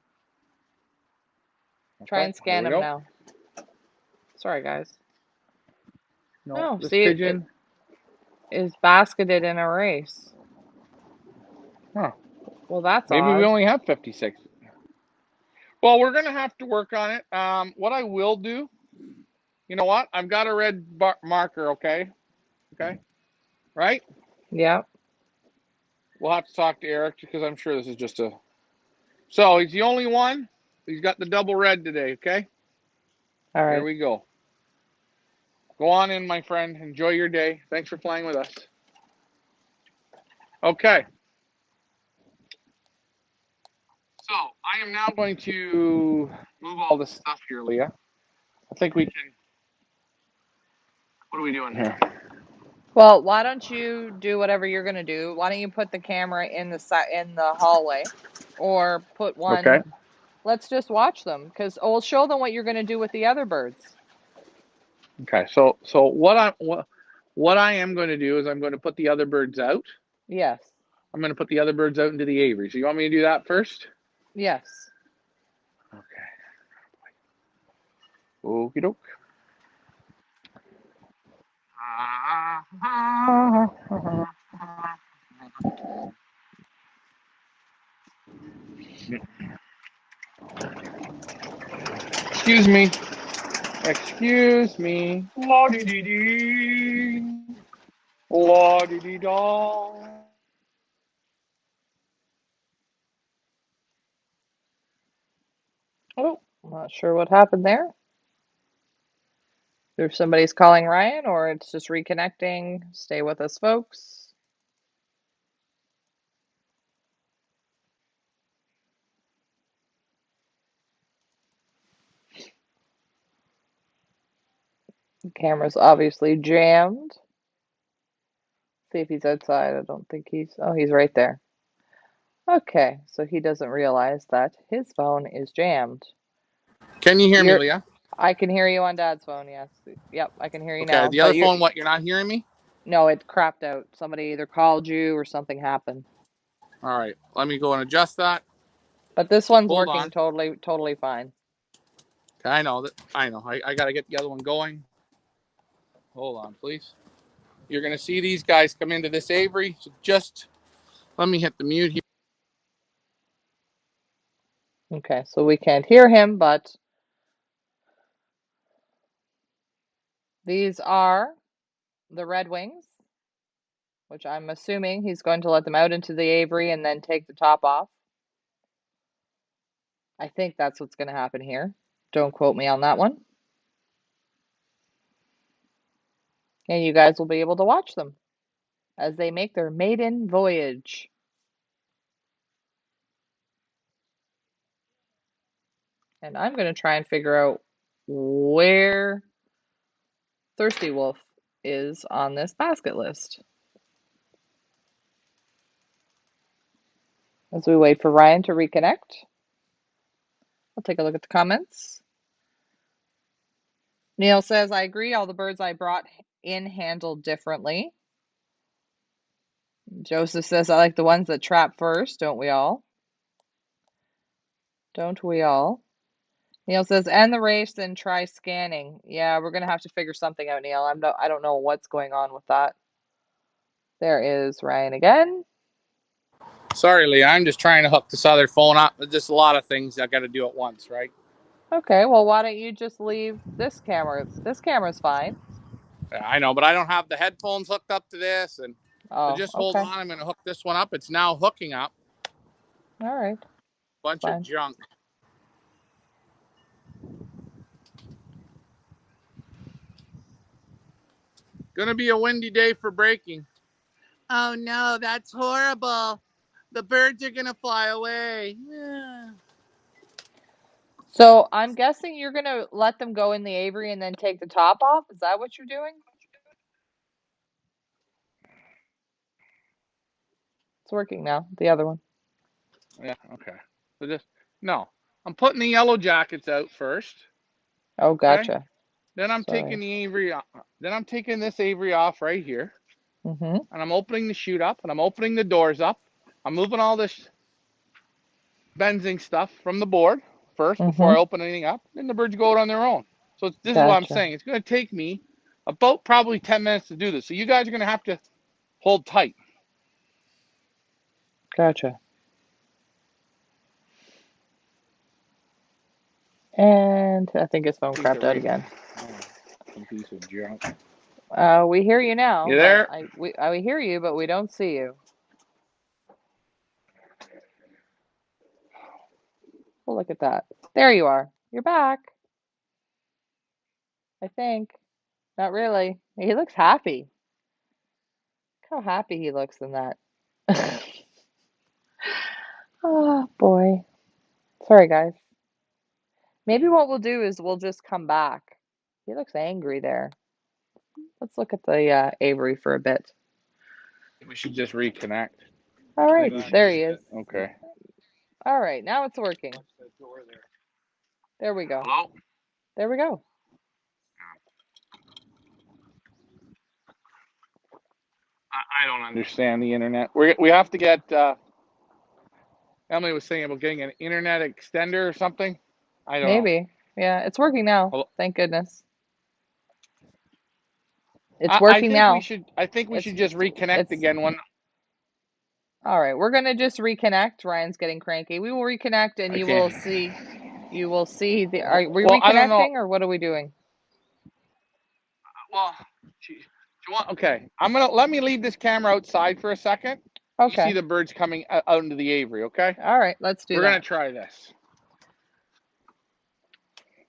Try and scan him now. Sorry, guys. No, this see, pigeon it is basketed in a race. Huh. Well, that's Maybe odd. we only have 56. Well, we're going to have to work on it. What I will do, you know what? I've got a red marker, okay? Okay? Right? Yeah. We'll have to talk to Eric because I'm sure this is just a... So, he's the only one. He's got the double red today, okay? All right. Here we go. Go on in, my friend. Enjoy your day. Thanks for playing with us. Okay. So, I am now going to move all this stuff here, Leah. I think we can... What are we doing here? Well, why don't you do whatever you're going to do? Why don't you put the camera in the hallway or put one. Okay. Let's just watch them because we'll show them what you're going to do with the other birds. Okay. So what I am going to do is I'm going to put the other birds out. Yes. I'm going to put the other birds out into the aviary. So you want me to do that first? Yes. Okay. Okie doke. Excuse me. Excuse me. La dee dee dee. La dee dee da. Oh, I'm not sure what happened there. If somebody's calling Ryan or it's just reconnecting, stay with us, folks. The camera's obviously jammed. See if he's outside. I don't think oh, he's right there. Okay, so he doesn't realize that his phone is jammed. Can you hear me, Leah? I can hear you on Dad's phone, yes. Yep, I can hear you Okay, now. the But other phone, what? You're not hearing me? no, it crapped out. Somebody either called you or something happened. All right, let me go and adjust that. But this one's Hold working on. totally fine. Okay, I know that. I know. I got to get the other one going. Hold on, please. You're going to see these guys come into this Avery. So just let me hit the mute here. Okay, so we can't hear him, but these are the Red Wings, which I'm assuming he's going to let them out into the Avery and then take the top off. I think that's what's going to happen here. Don't quote me on that one. And you guys will be able to watch them as they make their maiden voyage. And I'm going to try and figure out where Thirsty Wolf is on this basket list. As we wait for Ryan to reconnect, I'll take a look at the comments. Neil says, I agree, all the birds I brought in handled differently. Joseph says, I like the ones that trap first, don't we all? Don't we all? Neil says, end the race, then try scanning. Yeah, we're gonna have to figure something out, Neil. I don't know what's going on with that. There is Ryan again. Sorry, Leah. I'm just trying to hook this other phone up. There's just a lot of things I got to do at once, right? Okay, well, why don't you just leave this camera? This camera's fine. Yeah, I know, but I don't have the headphones hooked up to this, and so Oh, just hold okay. on. I'm going to hook this one up. It's now hooking up. All right. Bunch of Fine. junk. Gonna be a windy day for breaking. Oh no, that's horrible. The birds are gonna fly away. Yeah. So I'm guessing you're gonna let them go in the Avery and then take the top off. Is that what you're doing? It's working now. The other one. Yeah, okay. So just no. I'm putting the yellow jackets out first. Oh, Okay. gotcha. Then I'm Sorry. taking the Avery. Then I'm taking this Avery off right here, Mm-hmm. and I'm opening the chute up, and I'm opening the doors up. I'm moving all this benzing stuff from the board first before Mm-hmm. I open anything up. Then the birds go out on their own. So this is what I'm Gotcha. saying. It's going to take me about probably 10 minutes to do this. So you guys are going to have to hold tight. Gotcha. And I think his phone crapped out again. Some piece of junk. We hear you now, You but there? we hear you, but we don't see you. Well, look at that. There you are. You're back. I think. Not really. He looks happy. Look how happy he looks in that. Oh boy. Sorry, guys. Maybe what we'll do is we'll just come back. He looks angry there. Let's look at the Avery for a bit. We should just reconnect. All right, there he is. Okay. All right, now it's working. There we go. Hello? There we go. I don't understand the internet. We have to get, Emily was saying about getting an internet extender or something. I don't know. Maybe. Yeah, it's working now. Hello? Thank goodness. It's working now. I think we It's should just reconnect it's again when. All right, we're gonna just reconnect. Ryan's getting cranky. We will reconnect, and you Okay. will see. You will see the. Are we Well, I don't know. reconnecting, or what are we doing? Well, okay. Let me leave this camera outside for a second. You see Okay. the birds coming out into the aviary, okay? All right, let's do We're gonna that. try this.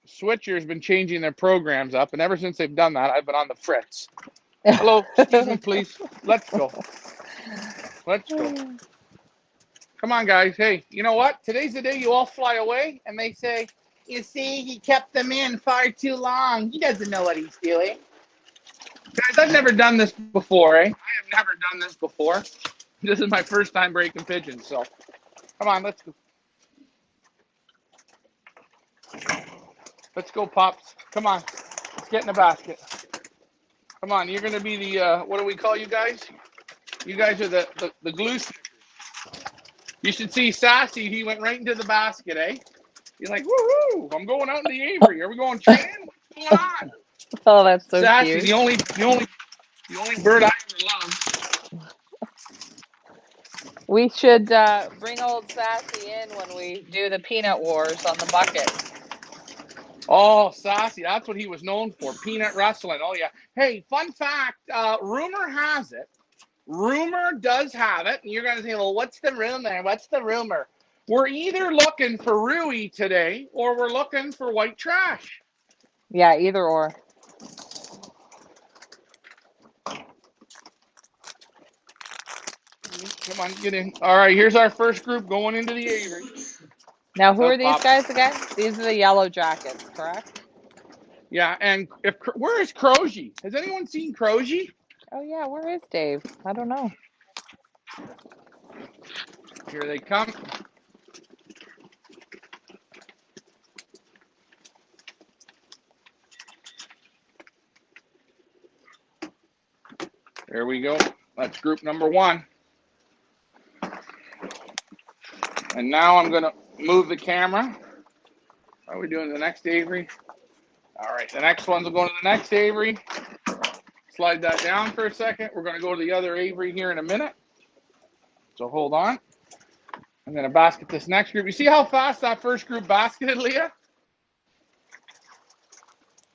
Switcher's been changing their programs up, and ever since they've done that, I've been on the fritz. Hello, excuse me, please. Let's go. Let's go. Come on, guys. Hey, you know what? Today's the day you all fly away, and they say, you see, he kept them in far too long. He doesn't know what he's doing. Guys, I've never done this before, eh? I have never done this before. This is my first time breaking pigeons, so come on, let's go. Let's go, Pops. Come on. Let's get in the basket. Come on, you're going to be the, what do we call you guys? You guys are the glue stickers. You should see Sassy. He went right into the basket, eh? He's like, woohoo, I'm going out in the aviary. Are we going training? What's going on? Oh, that's so Sassy, cute. the only bird I ever loved. We should bring old Sassy in when we do the peanut wars on the bucket. Oh, Sassy, that's what he was known for, peanut wrestling. Oh, yeah. Hey, fun fact, rumor does have it, and you're going to say, well, what's the rumor? What's the rumor? We're either looking for Rui today, or we're looking for white trash. Yeah, either or. Come on, get in. All right, here's our first group going into the aviary. Now, who So, are these Pop. guys again? These are the yellow jackets, correct? Yeah, and where is Croji? Has anyone seen Croji? Oh, yeah, where is Dave? I don't know. Here they come. There we go. That's group number one. And now I'm going to move the camera. Are we doing the next aviary? All right, the next one's going to the next aviary. Slide that down for a second. We're going to go to the other aviary here in a minute. So hold on. I'm going to basket this next group. You see how fast that first group basketed, Leah?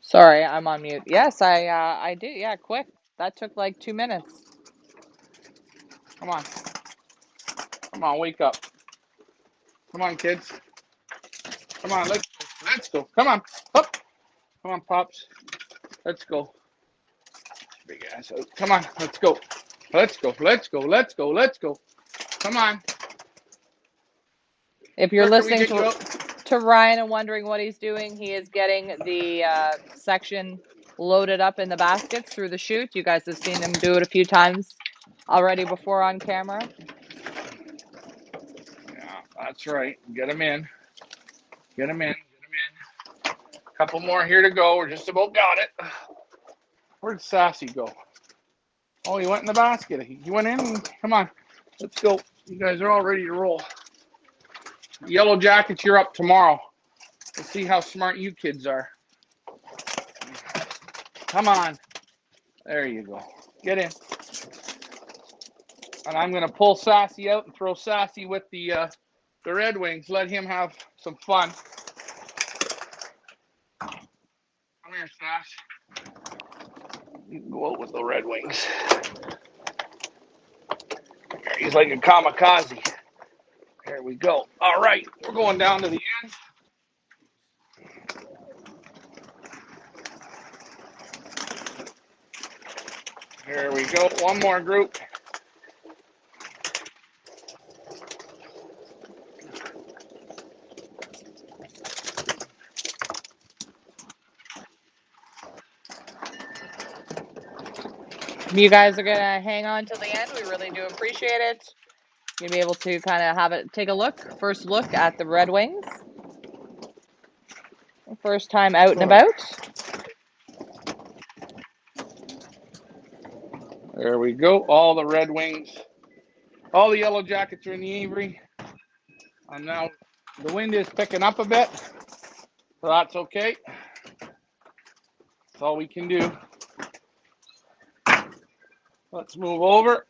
Sorry, I'm on mute. Yes, I do. Yeah, quick. That took like 2 minutes. Come on. Come on, wake up. Come on, kids. Come on, let's go. Come on. Up. Come on, Pops. Let's go. Big ass out. Come on, let's go. Let's go. Let's go. Let's go. Let's go. Come on. If you're Where can we listening get you up? to Ryan and wondering what he's doing, he is getting the section loaded up in the baskets through the chute. You guys have seen him do it a few times already before on camera. Yeah, that's right. Get them in. Get them in. Get them in. A couple more here to go. We're just about got it. Where'd Sassy go? Oh, he went in the basket. He went in. Come on. Let's go. You guys are all ready to roll. Yellow Jackets, you're up tomorrow. Let's see how smart you kids are. Come on. There you go. Get in. And I'm going to pull Sassy out and throw Sassy with the Red Wings. Let him have some fun. Come here, Sash. You can go out with the Red Wings. He's like a kamikaze. There we go. All right, we're going down to the end. Here we go. One more group. You guys are gonna hang on till the end. We really do appreciate it. You'll be able to kind of have it take a first look at the Red Wings. First time out and about. There we go. All the Red Wings. All the Yellow Jackets are in the aviary. And now the wind is picking up a bit. So that's okay. That's all we can do. Let's move over.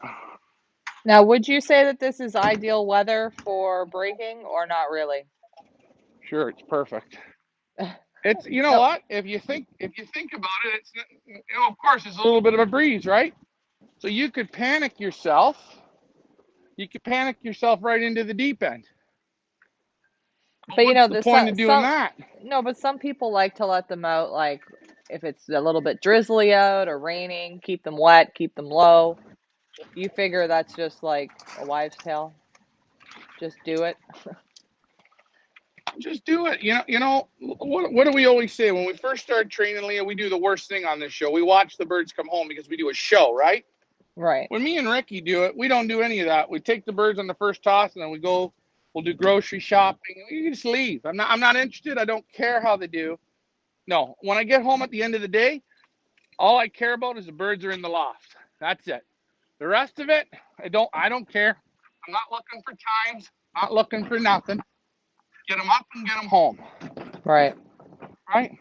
Now, would you say that this is ideal weather for breaking or not really? Sure, it's perfect. It's, you know No, what? If you think about it, it's, of course it's a little bit of a breeze, right? So you could panic yourself. You could panic yourself right into the deep end. but What's the the point of doing that? no, but some people like to let them out, like if it's a little bit drizzly out or raining, keep them wet, keep them low. You figure that's just like a wives' tale. Just do it. Just do it. What do we always say when we first started training, Leah? We do the worst thing on this show. We watch the birds come home because we do a show, right? Right. When me and Ricky do it, we don't do any of that. We take the birds on the first toss and then we go. We'll do grocery shopping. You just leave. I'm not interested. I don't care how they do. No. When I get home at the end of the day, all I care about is the birds are in the loft. That's it. The rest of it, I don't care. I'm not looking for times. Not looking for nothing. Get them up and get them home. Right. Right?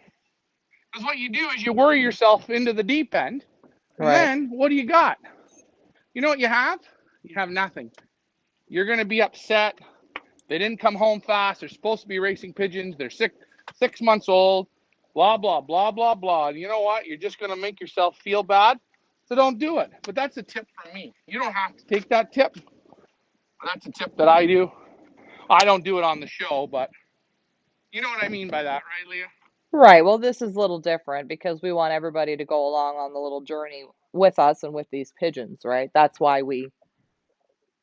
Because what you do is you worry yourself into the deep end, and Right. then what do you got? You know what you have? You have nothing. You're going to be upset. They didn't come home fast. They're supposed to be racing pigeons. They're 6 months old. Blah, blah, blah, blah, blah. And you know what? You're just going to make yourself feel bad. So don't do it. But that's a tip from me. You don't have to take that tip. But that's a tip that I do. I don't do it on the show, but you know what I mean by that, right, Leah? Right. Well, this is a little different because we want everybody to go along on the little journey with us and with these pigeons, right? That's why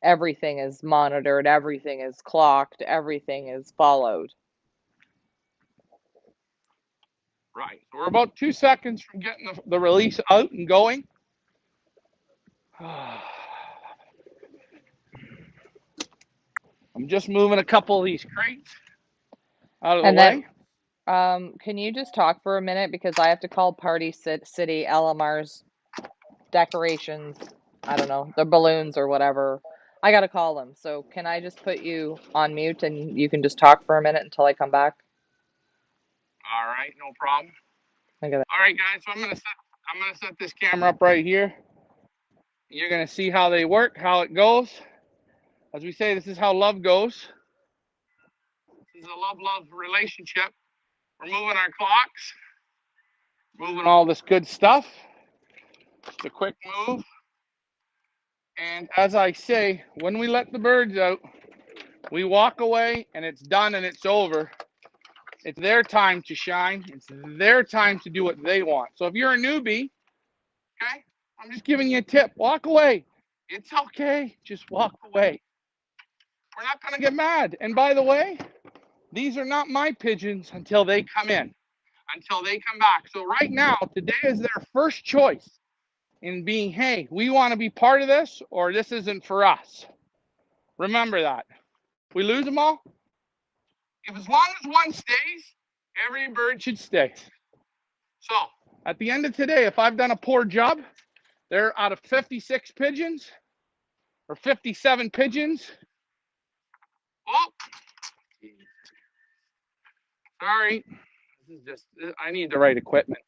everything is monitored, everything is clocked, everything is followed. Right. We're about 2 seconds from getting the release out and going. I'm just moving a couple of these crates out of the And then, way. can you just talk for a minute because I have to call Party City LMR's decorations, I don't know, the balloons or whatever. I gotta call them. So can I just put you on mute and you can just talk for a minute until I come back? All right, no problem. I got it. All right, guys. So I'm gonna set this camera up right here. You're gonna see how they work, how it goes. As we say, this is how love goes. This is a love relationship. We're moving our clocks, moving all this good stuff. It's a quick move. And as I say, when we let the birds out, we walk away and it's done and it's over. It's their time to shine. It's their time to do what they want. So if you're a newbie, okay, I'm just giving you a tip. Walk away. It's okay. Just walk away. We're not going to get mad. And by the way, these are not my pigeons until they come in, until they come back. So right now, today is their first choice in being, hey, we want to be part of this or this isn't for us. Remember that. If we lose them all, if as long as one stays, every bird should stay. So at the end of today, if I've done a poor job, they're out of 56 pigeons or 57 pigeons. Oh, sorry. This is just, I need the right equipment.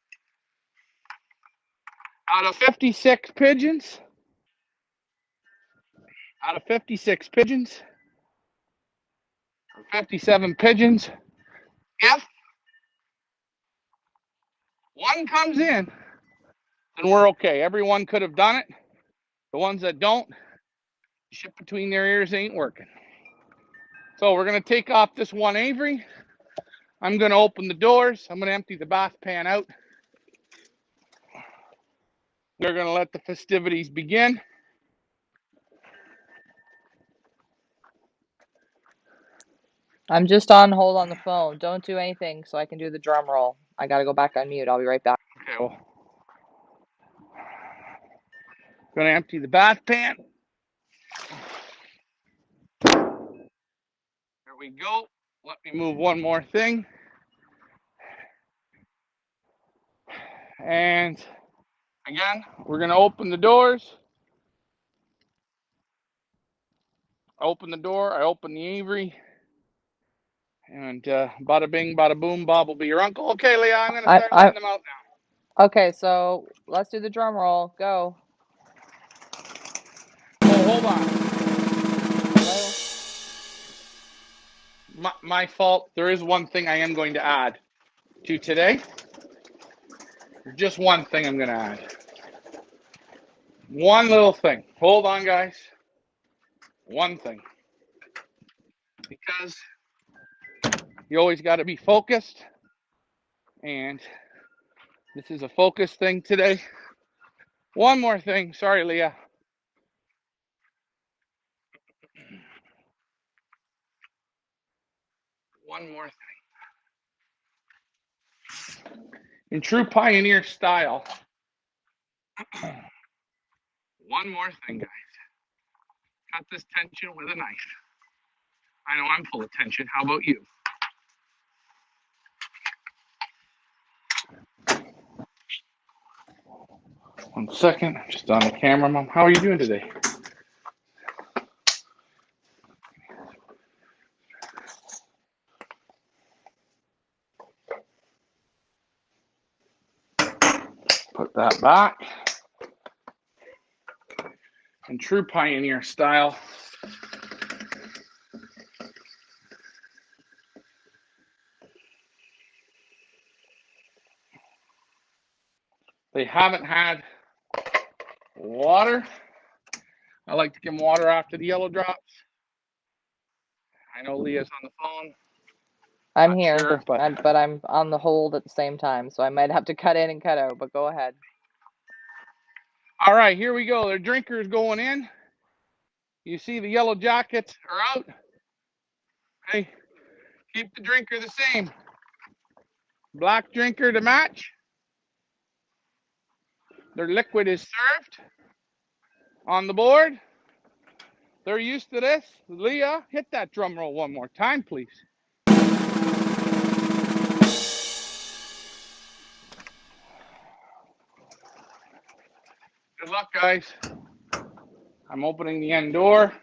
Out of 56 pigeons, or 57 pigeons, if one comes in, then we're okay. Everyone could have done it. The ones that don't, shit between their ears ain't working. So we're going to take off this one Avery. I'm going to open the doors. I'm going to empty the bath pan out. We're going to let the festivities begin. I'm just on hold on the phone. Don't do anything so I can do the drum roll. I gotta go back on mute. I'll be right back. Okay, well, going to empty the bath pan. There we go. Let me move one more thing. And again, we're going to open the doors. I open the door. I open the Avery. And bada bing, bada boom, Bob will be your uncle. Okay, Leah, I'm going to start letting them out now. Okay, so let's do the drum roll. Go. Oh, hold on. my fault. There is one thing I am going to add to today. Just one thing I'm going to add. One little thing. Hold on, guys. One thing. Because you always got to be focused. And this is a focus thing today. One more thing. Sorry, Leah. One more thing. In true pioneer style. One more thing, guys. Cut this tension with a knife. I know I'm full of tension. How about you? One second. Just on the camera, Mom. How are you doing today? Put that back. In true pioneer style. They haven't had water. I like to give them water after the yellow drops. I know Leah's on the phone. I'm Not here, sure, but I'm on the hold at the same time, so I might have to cut in and cut out, but go ahead. all right, here we go. Their drinker's going in. You see the yellow jackets are out. Hey, keep the drinker the same. Black drinker to match. Their liquid is served on the board. They're used to this. Leah, hit that drum roll one more time, please. Good luck, guys. I'm opening the end door.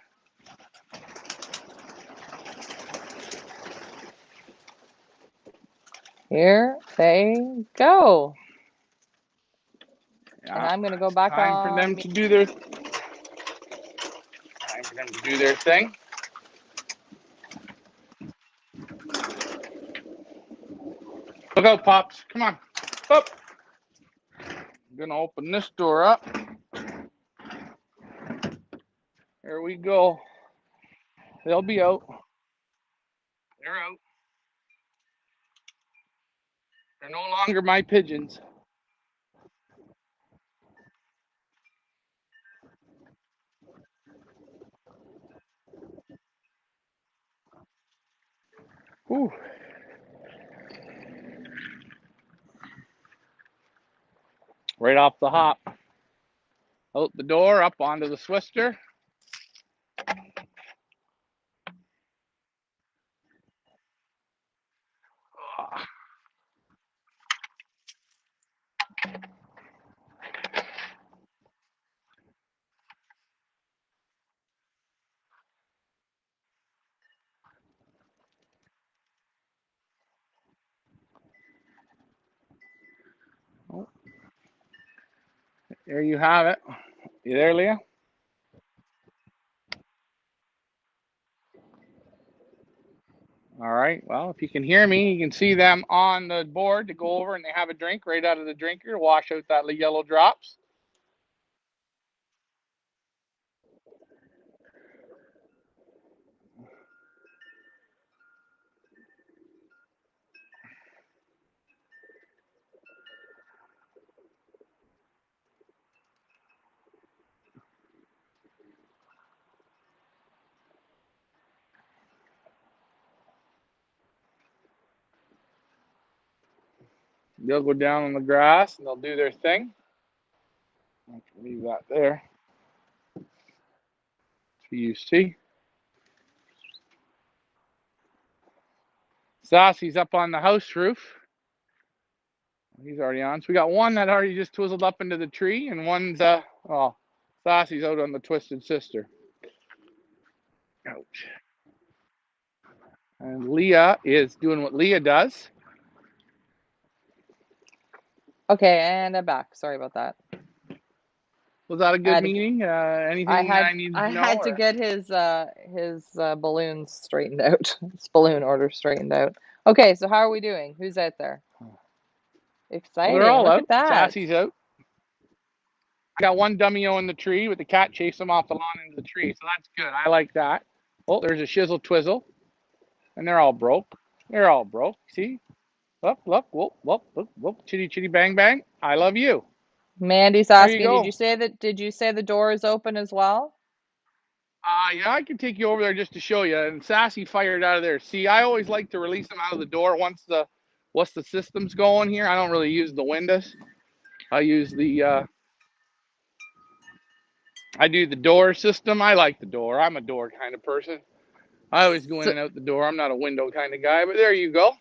Here they go. Yeah, And I'm going to go back time for them on. to do their thing. Look out, Pops. Come on. Up. I'm going to open this door up. There we go. They'll be out. They're out. They're no longer my pigeons. Ooh. Right off the hop. Out the door, up onto the Swister. Oh, there you have it. You there, Leah? All right. Well, if you can hear me, you can see them on the board to go over and they have a drink right out of the drinker to wash out that yellow drops. They'll go down on the grass and they'll do their thing. I can leave that there. So you see. Sassy's up on the house roof. He's already on. So we got one that already just twizzled up into the tree, and one's Sassy's out on the Twisted Sister. Ouch. And Leah is doing what Leah does. Okay, and I'm back. Sorry about that. Was that a I good had to, meeting? Anything I need I to know? had to get his balloons straightened out. His balloon order straightened out. Okay, so how are we doing? Who's out there? Well, they're Exciting. all Look at out. that. Sassy's out. I got one dummyo in the tree with the cat chasing him off the lawn into the tree, so that's good. I like that. Oh, there's a shizzle twizzle, and they're all broke. They're all broke. See? Look, look, whoop, whoop, whoop, whoop, chitty, chitty, bang, bang. I love you. Mandy's There you asking, go. did you say the door is open as well? Yeah, I can take you over there just to show you. And Sassy fired out of there. See, I always like to release them out of the door once the system's going here. I don't really use the windows. I use I do the door system. I like the door. I'm a door kind of person. I always go in So, and out the door. I'm not a window kind of guy, but there you go.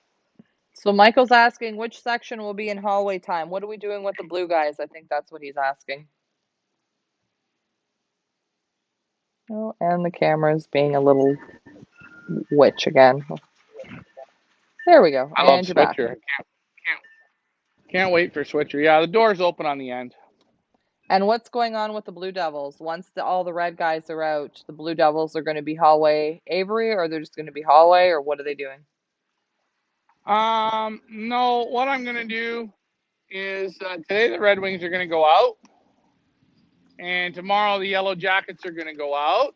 so Michael's asking which section will be in hallway time. What are we doing with the blue guys? I think that's what he's asking. Oh, and the camera's being a little witch again. There we go. I love And you're back. Switcher. Can't wait for Switcher. Yeah, the door's open on the end. And what's going on with the Blue Devils? Once all the red guys are out, the Blue Devils are going to be hallway Avery, or they're just going to be hallway, or what are they doing? No, what I'm gonna do is today the Red Wings are gonna go out, and tomorrow the Yellow Jackets are gonna go out,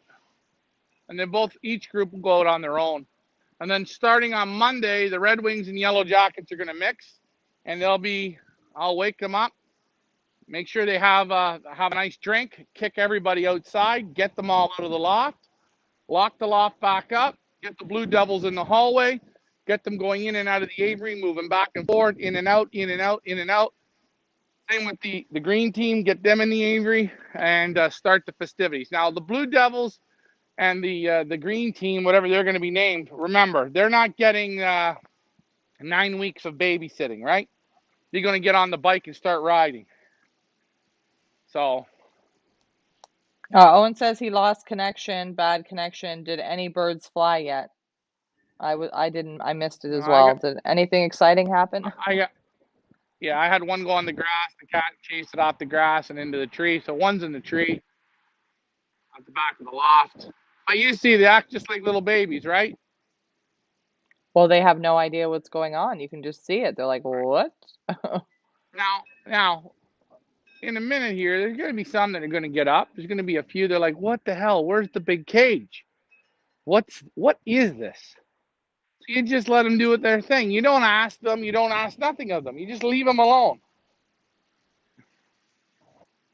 and then each group will go out on their own. And then starting on Monday, the Red Wings and Yellow Jackets are gonna mix, and I'll wake them up, make sure they have a nice drink, kick everybody outside, get them all out of the loft, lock the loft back up, get the Blue Devils in the hallway, get them going in and out of the Avery, moving back and forth, in and out, in and out, in and out. Same with the green team, get them in the Avery and start the festivities. Now the Blue Devils and the green team, whatever they're going to be named, remember they're not getting 9 weeks of babysitting, right? They're going to get on the bike and start riding. So Owen says he lost connection, bad connection. Did any birds fly yet? I missed it as I well. got Did anything exciting happen? I got yeah, I had one go on the grass. The cat chased it off the grass and into the tree. So one's in the tree at the back of the loft. But you see, they act just like little babies, right? Well, they have no idea what's going on. You can just see it. They're like, what? Now, in a minute here, there's going to be some that are going to get up. There's going to be a few. They're like, "What the hell? Where's the big cage? What is this?" So you just let them do their thing. You don't ask them. You don't ask nothing of them. You just leave them alone.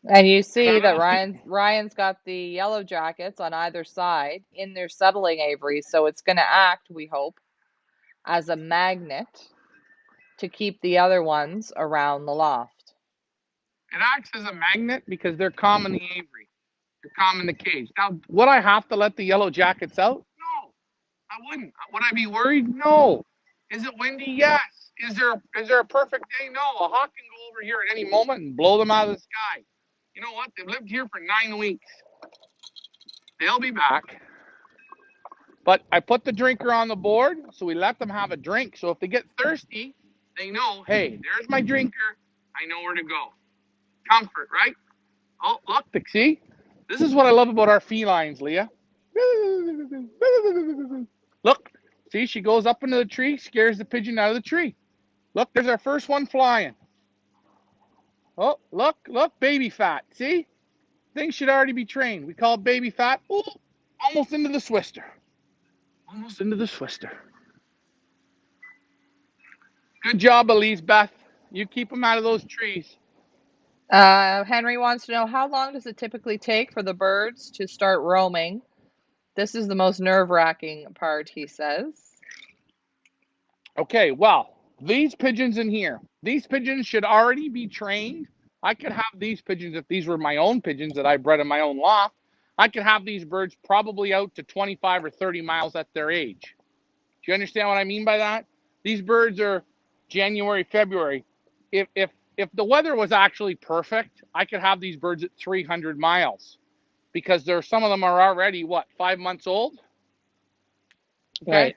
And you see that Criminals do. Ryan's got the Yellow Jackets on either side in their settling Avery, so it's going to act, we hope, as a magnet to keep the other ones around the loft. It acts as a magnet because they're calm in the Avery. They're calm in the cage. Now, would I have to let the Yellow Jackets out? No, I wouldn't. Would I be worried? No. Is it windy? Yes. Is there a perfect day? No. A hawk can go over here at any moment and blow them out of the sky. You know what? They've lived here for 9 weeks. They'll be back. But I put the drinker on the board, so we let them have a drink. So if they get thirsty, they know, hey, there's my drinker. I know where to go. Comfort, right? Oh, look, see? This is what I love about our felines, Leah. Look, see, she goes up into the tree, scares the pigeon out of the tree. Look, there's our first one flying. Oh, look, baby fat. See? Things should already be trained. We call it baby fat. Ooh, almost into the swister. Almost into the swister. Good job, Elise Beth. You keep them out of those trees. Henry wants to know, how long does it typically take for the birds to start roaming? This is the most nerve-wracking part, he says. Okay, well, these pigeons in here, these pigeons should already be trained. I could have these pigeons, if these were my own pigeons that I bred in my own loft, I could have these birds probably out to 25 or 30 miles at their age. Do you understand what I mean by that? These birds are January, February. If the weather was actually perfect, I could have these birds at 300 miles because some of them are already, 5 months old? Okay?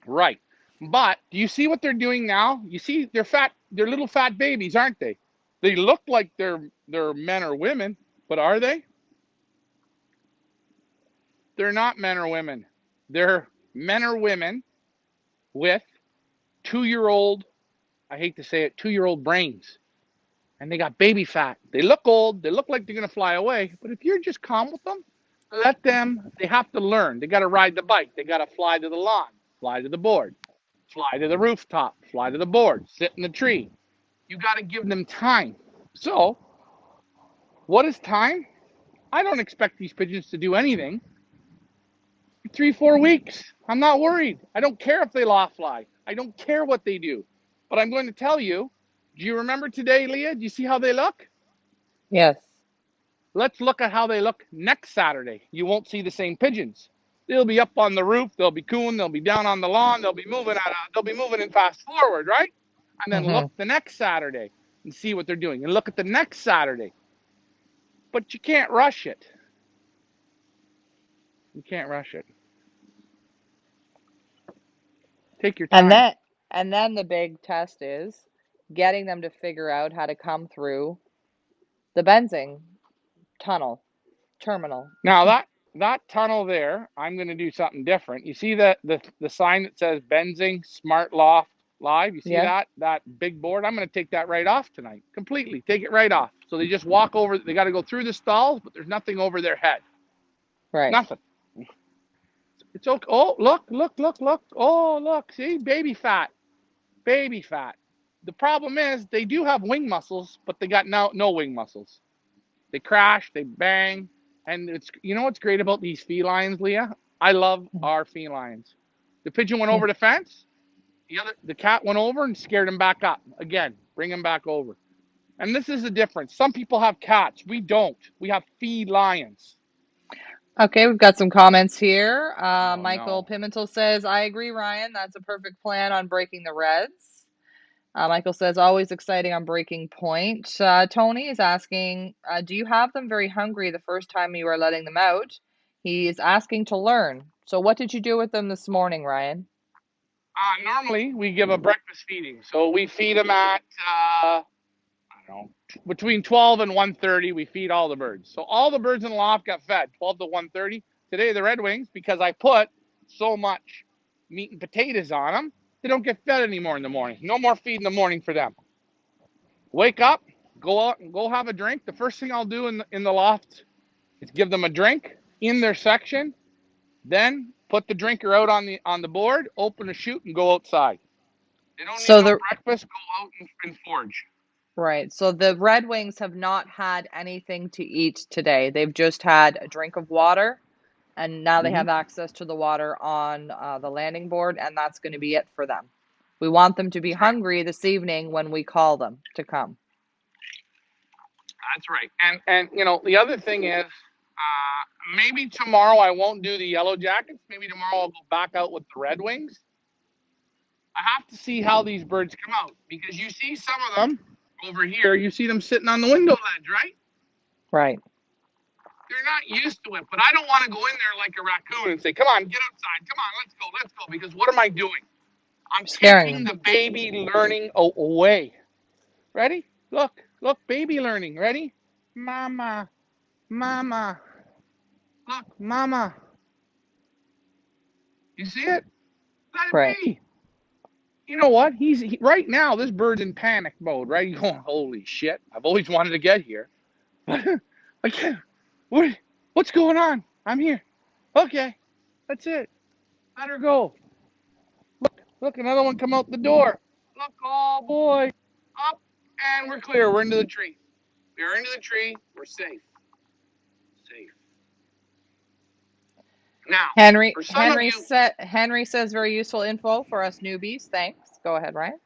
Right. But do you see what they're doing now? You see, they're little fat babies, aren't they? They look like they're men or women, But are they? They're not men or women. They're men or women with 2-year-old, I hate to say it, 2-year-old brains. And they got baby fat. They look old. They look like they're going to fly away. But if you're just calm with them, let them, they have to learn. They got to ride the bike. They got to fly to the lawn, fly to the board, fly to the rooftop, fly to the board, sit in the tree. You got to give them time. So, what is time? I don't expect these pigeons to do anything. 3-4 weeks. I'm not worried. I don't care if they loft fly. I don't care what they do. But I'm going to tell you, do you remember today, Leah? Do you see how they look? Yes. Let's look at how they look next Saturday. You won't see the same pigeons. They'll be up on the roof. They'll be cooing. They'll be down on the lawn. They'll be moving in fast forward, right? And then look the next Saturday and see what they're doing. And look at the next Saturday. But you can't rush it. You can't rush it. Take your time. And then the big test is getting them to figure out how to come through the Benzing terminal. Now that tunnel there, I'm going to do something different. You see the sign that says Benzing Smart Loft Live? You see Yeah. that big board? I'm going to take that right off tonight. Completely. Take it right off. So they just walk over. They got to go through the stalls, but there's nothing over their head. Right. Nothing. It's okay. Oh, look. Oh, look. See? Baby fat. Baby fat. The problem is they do have wing muscles, but they got no wing muscles. They crash, they bang, and it's, you know what's great about these felines, Leah? I love our felines. The pigeon went over the fence. The cat went over and scared him back up. Again, bring him back over. And this is the difference. Some people have cats. We don't. We have felines. Okay, we've got some comments here. Oh Michael no. Pimentel says, I agree, Ryan. That's a perfect plan on breaking the reds. Michael says, always exciting on breaking point. Tony is asking, do you have them very hungry the first time you are letting them out? He's asking to learn. So what did you do with them this morning, Ryan? Normally we give a breakfast feeding. So we feed them at I don't know, between 12 and 1:30. We feed all the birds. So all the birds in the loft got fed 12 to 1:30. Today the Red Wings, because I put so much meat and potatoes on them, they don't get fed anymore in the morning. No more feed in the morning for them. Wake up, go out and go have a drink. The first thing I'll do in the loft is give them a drink in their section, then put the drinker out on the board, open a chute, and go outside. They don't need So no the breakfast. Go out and forage. Right. So the Red Wings have not had anything to eat today. They've just had a drink of water, and now they Mm-hmm. have access to the water on the landing board, and that's going to be it for them. We want them to be That's right. hungry this evening when we call them to come. That's right. And you know, the other thing is, maybe tomorrow I won't do the Yellow Jackets. Maybe tomorrow I'll go back out with the Red Wings. I have to see how these birds come out, because you see some of them over here. You see them sitting on the window ledge, right? Right. They're not used to it. But I don't want to go in there like a raccoon and say, "Come on, get outside. Come on, let's go." Because what am I doing? I'm Scaring taking them. the baby learning away. Ready? Look, baby learning. Ready? Mama, mama. Look, mama. You see it? Let it Right. be. You know what? Right now, this bird's in panic mode, right? He's going, holy shit. I've always wanted to get here. I can't. What's going on? I'm here. Okay. That's it. Let her go. Look, another one come out the door. Look, oh boy. Up, and we're clear. We're into the tree. We're into the tree. We're safe. Safe. Now, Henry for some of Henry you, said Henry says very useful info for us newbies. Thanks. Go ahead, Ryan.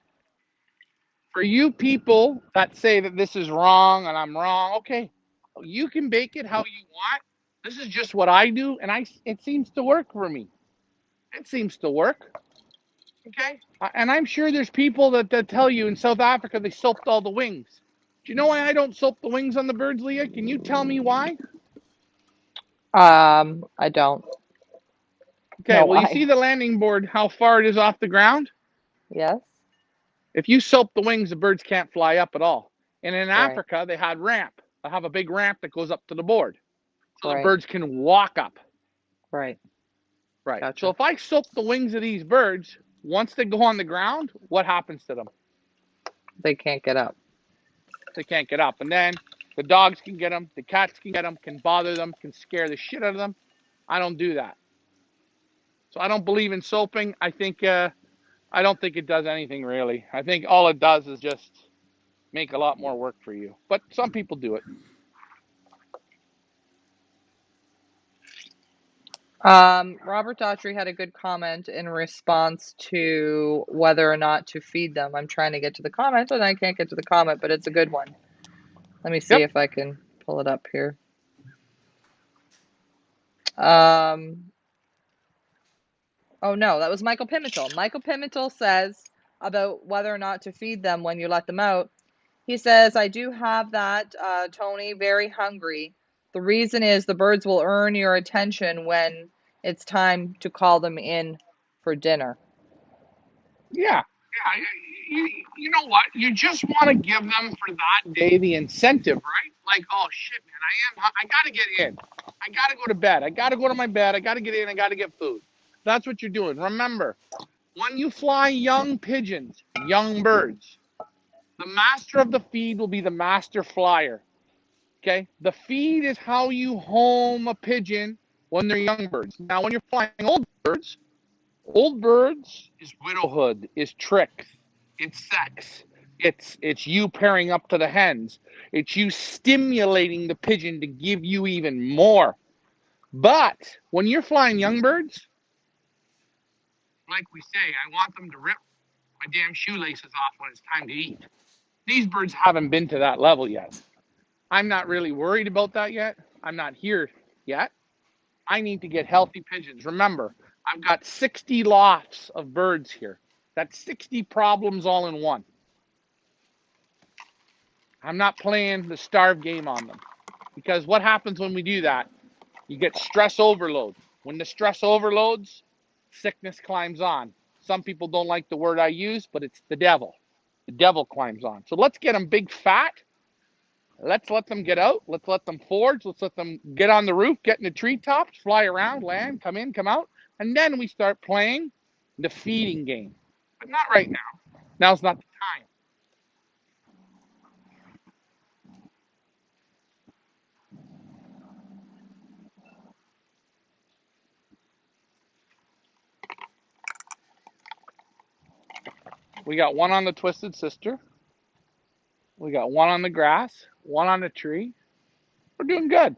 for you people that say that this is wrong and I'm wrong, okay, you can bake it how you want. This is just what I do, and it seems to work for me. It seems to work. Okay? And I'm sure there's people that tell you in South Africa they soaked all the wings. Do you know why I don't soak the wings on the birds, Leah? Can you tell me why? I don't Okay, know well, you see why. the landing board, how far it is off the ground? Yes. If you soak the wings, the birds can't fly up at all. And in Right. Africa, they had ramp. I have a big ramp that goes up to the board so the Right. birds can walk up. Right. Right. Gotcha. So if I soak the wings of these birds, once they go on the ground, what happens to them? They can't get up. They can't get up. And then the dogs can get them, the cats can get them, can bother them, can scare the shit out of them. I don't do that. So I don't believe in soaping. I don't think it does anything really. I think all it does is just make a lot more work for you. But some people do it. Robert Daughtry had a good comment in response to whether or not to feed them. I'm trying to get to the comment and I can't get to the comment, but it's a good one. Let me see Yep. if I can pull it up here. Oh no, that was Michael Pimentel. Michael Pimentel says about whether or not to feed them when you let them out. He says, I do have that, Tony, very hungry. The reason is the birds will earn your attention when it's time to call them in for dinner. Yeah. Yeah. You know what? You just want to give them for that day the incentive, right? Like, oh shit, man, I got to get in. I got to go to bed. I got to go to my bed. I got to get in. I got to get food. That's what you're doing. Remember, when you fly young pigeons, young birds, the master of the feed will be the master flyer. Okay? The feed is how you home a pigeon when they're young birds. Now, when you're flying old birds is widowhood, is tricks, it's sex. It's you pairing up to the hens. It's you stimulating the pigeon to give you even more. But when you're flying young birds, like we say, I want them to rip my damn shoelaces off when it's time to eat. These birds haven't been to that level yet. I'm not really worried about that yet. I'm not here yet. I need to get healthy pigeons. Remember, I've got 60 lofts of birds here. That's 60 problems all in one. I'm not playing the starve game on them. Because what happens when we do that? You get stress overload. When the stress overloads, sickness climbs on. Some people don't like the word I use, but it's the devil. The devil climbs on. So let's get them big fat. Let's let them get out. Let's let them forage. Let's let them get on the roof, get in the treetops, fly around, land, come in, come out. And then we start playing the feeding game. But not right now. Now's not the time. We got one on the Twisted Sister. We got one on the grass, one on the tree. We're doing good.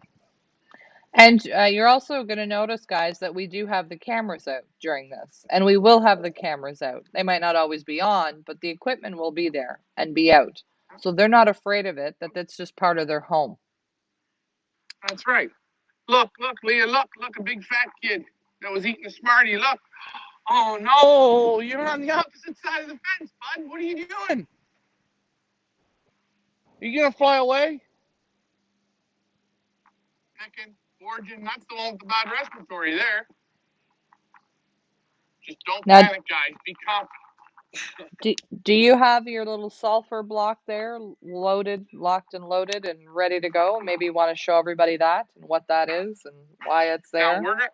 And you're also going to notice, guys, that we do have the cameras out during this. And we will have the cameras out. They might not always be on, but the equipment will be there and be out. So they're not afraid of it, that that's just part of their home. That's right. Look, Leah, look, a big fat kid that was eating a Smartie. Look. Oh no, you're on the opposite side of the fence, bud. What are you doing? Are you gonna fly away? Picking, foraging, that's the one with the bad respiratory there. Just don't Now, panic, guys. Be confident. do you have your little sulfur block there loaded, locked and loaded and ready to go? Maybe you want to show everybody that and what that is and why it's Now there. we're gonna.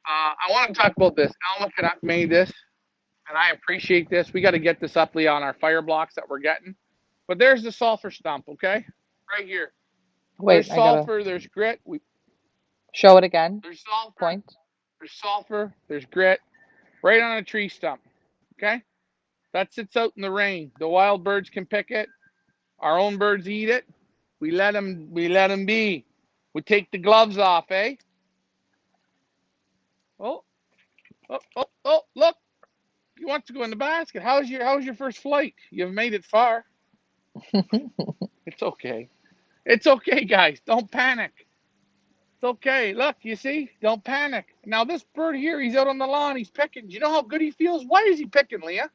I want to talk about this. Alma Canuck made this, and I appreciate this. We got to get this up, Leah, on our fire blocks that we're getting. But there's the sulfur stump, okay? Right here. There's Wait, I gotta sulfur. There's grit. show it again. There's sulfur. Point. There's sulfur. There's grit. Right on a tree stump, okay? That sits out in the rain. The wild birds can pick it. Our own birds eat it. We let them. We let them be. We take the gloves off, eh? Oh, oh! Look, he wants to go in the basket. How's your first flight? You've made it far. It's okay. It's okay, guys. Don't panic. It's okay. Look, you see? Don't panic. Now this bird here, he's out on the lawn. He's picking. Do you know how good he feels? Why is he picking, Leah?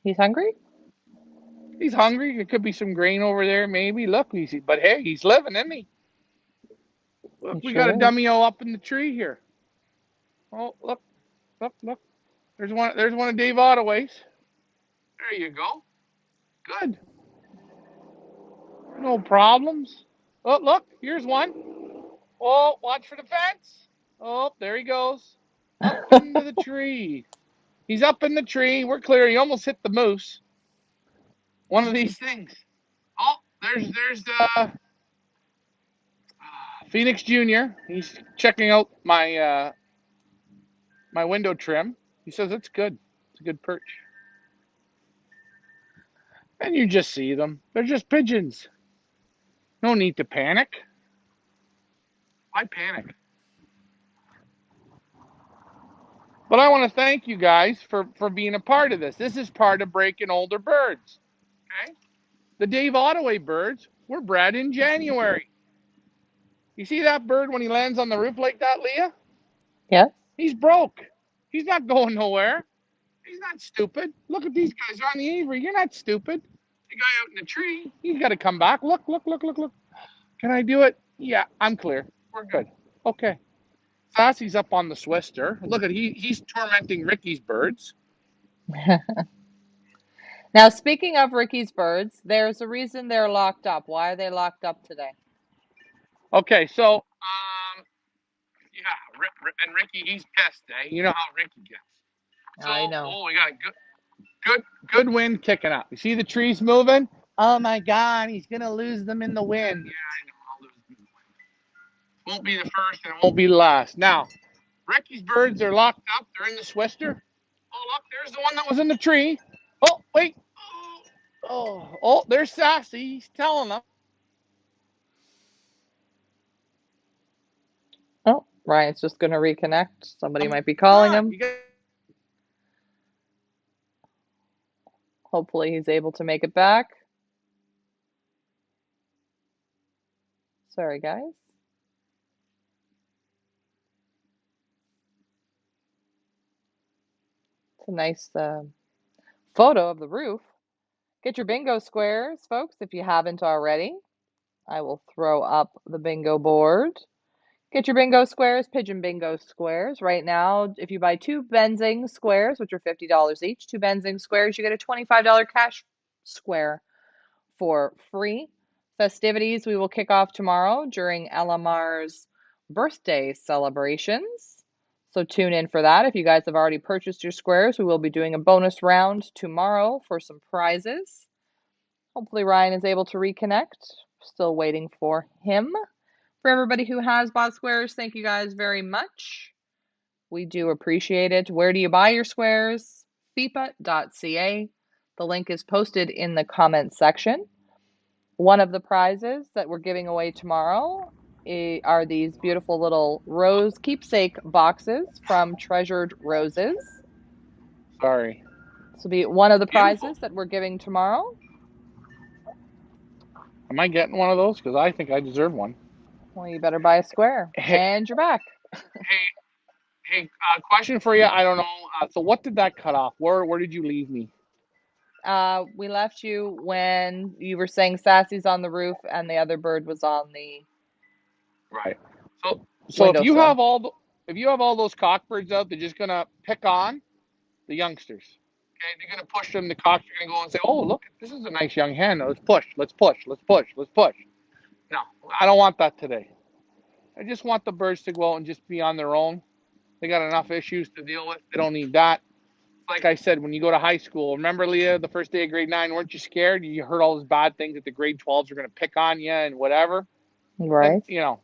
He's hungry? He's hungry. There could be some grain over there, maybe. Look, but hey, he's living, isn't he? Look, He we got a sure is. dummy up in the tree here. Oh, look. There's one. There's one of Dave Ottaway's. There you go. Good. No problems. Oh, look, here's one. Oh, watch for the fence. Oh, there he goes. Up into the tree. He's up in the tree. We're clear. He almost hit the moose. One of these things. Oh, there's Phoenix Jr. He's checking out my window trim. He says it's good. It's a good perch. And you just see them. They're just pigeons. No need to panic. Why panic? But I want to thank you guys for being a part of this. This is part of breaking older birds. Okay? The Dave Ottaway birds were bred in January. You see that bird when he lands on the roof like that, Leah? Yes. He's broke. He's not going nowhere. He's not stupid. Look at these guys on the Avery. You're not stupid. The guy out in the tree, he's got to come back. Look, look, look, look, look. Can I do it? Yeah, I'm clear. We're good. Okay. Sassy's up on the Swister. Look at he's tormenting Ricky's birds. Now, speaking of Ricky's birds, there's a reason they're locked up. Why are they locked up today? Okay, so yeah, and Ricky, he's pissed, eh? You know how Ricky gets. So, I know. oh, we got a good wind kicking up. You see the trees moving? Oh my God, he's gonna lose them in the wind. Yeah, I know. I'll lose them in the wind. Won't be the first and it won't be the last. Now, Ricky's birds are locked up. They're in the Swister. Oh, look, there's the one that was in the tree. Oh, wait. Oh, there's Sassy. He's telling them. Oh, Ryan's just going to reconnect. Somebody might be calling him. Hopefully he's able to make it back. Sorry, guys. It's a nice photo of the roof. Get your bingo squares, folks, if you haven't already. I will throw up the bingo board. Get your bingo squares, Pigeon bingo squares. Right now, if you buy 2 Benzing squares, which are $50 each, 2 Benzing squares, you get a $25 cash square for free. Festivities we will kick off tomorrow during LMR's birthday celebrations. So tune in for that. If you guys have already purchased your squares, we will be doing a bonus round tomorrow for some prizes. Hopefully Ryan is able to reconnect. Still waiting for him. For everybody who has bought squares, thank you guys very much. We do appreciate it. Where do you buy your squares? FIPA.ca. The link is posted in the comments section. One of the prizes that we're giving away tomorrow are these beautiful little rose keepsake boxes from Treasured Roses. Sorry. This will be one of the Beautiful. prizes that we're giving tomorrow. Am I getting one of those? Because I think I deserve one. Well, you better buy a square. And you're back. Hey, question for you. I don't know. So what did that cut off? Where did you leave me? We left you when you were saying Sassy's on the roof and the other bird was on the Right. So if you windowsill. have all those cockbirds out, they're just gonna pick on the youngsters. Okay, they're gonna push them. The cocks are gonna go and say, "Oh, look, this is a nice young hen. Let's push. Let's push. Let's push. Let's push." No, I don't want that today. I just want the birds to go out and just be on their own. They got enough issues to deal with. They don't need that. Like I said, when you go to high school, remember, Leah, the first day of grade 9, weren't you scared? You heard all those bad things that the grade 12s are going to pick on you and whatever. Right. And,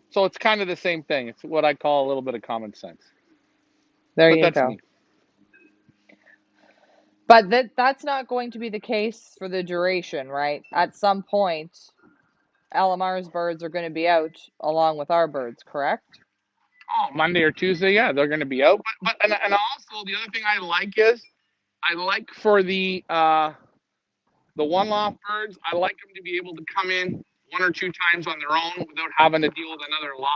so it's kind of the same thing. It's what I call a little bit of common sense. There But you that's go. me. But that's not going to be the case for the duration, right? At some point, LMR's birds are going to be out along with our birds, correct? Oh, Monday or Tuesday, yeah, they're going to be out. But and also the other thing I like is for the one loft birds, I like them to be able to come in 1 or 2 times on their own without having to deal with another loft.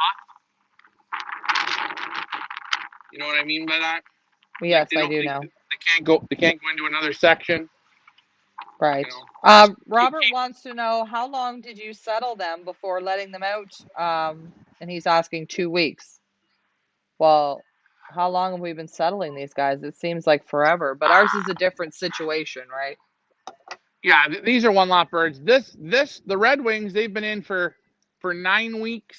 You know what I mean by that? Yes, I do know. They can't go into another section. Right. Robert wants to know, how long did you settle them before letting them out? And he's asking 2 weeks. Well, how long have we been settling these guys? It seems like forever, but ours is a different situation, right? Yeah, these are one lot birds. The Red Wings, they've been in for 9 weeks.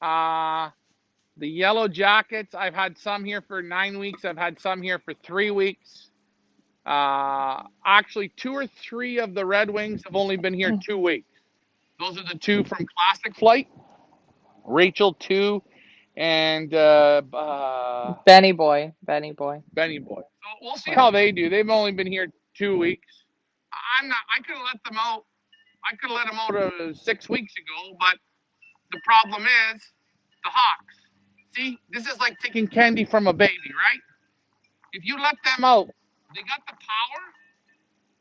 The yellow jackets, I've had some here for 9 weeks. I've had some here for 3 weeks. Actually, two or three of the Red Wings have only been here 2 weeks. Those are the two from Classic Flight, Rachel 2, and Benny boy. Benny Boy. So we'll see how they do. They've only been here 2 weeks. I'm not. I could have let them out. I could have let them out 6 weeks ago, but the problem is the hawks. See, this is like taking candy from a baby, right? If you let them out, they got the power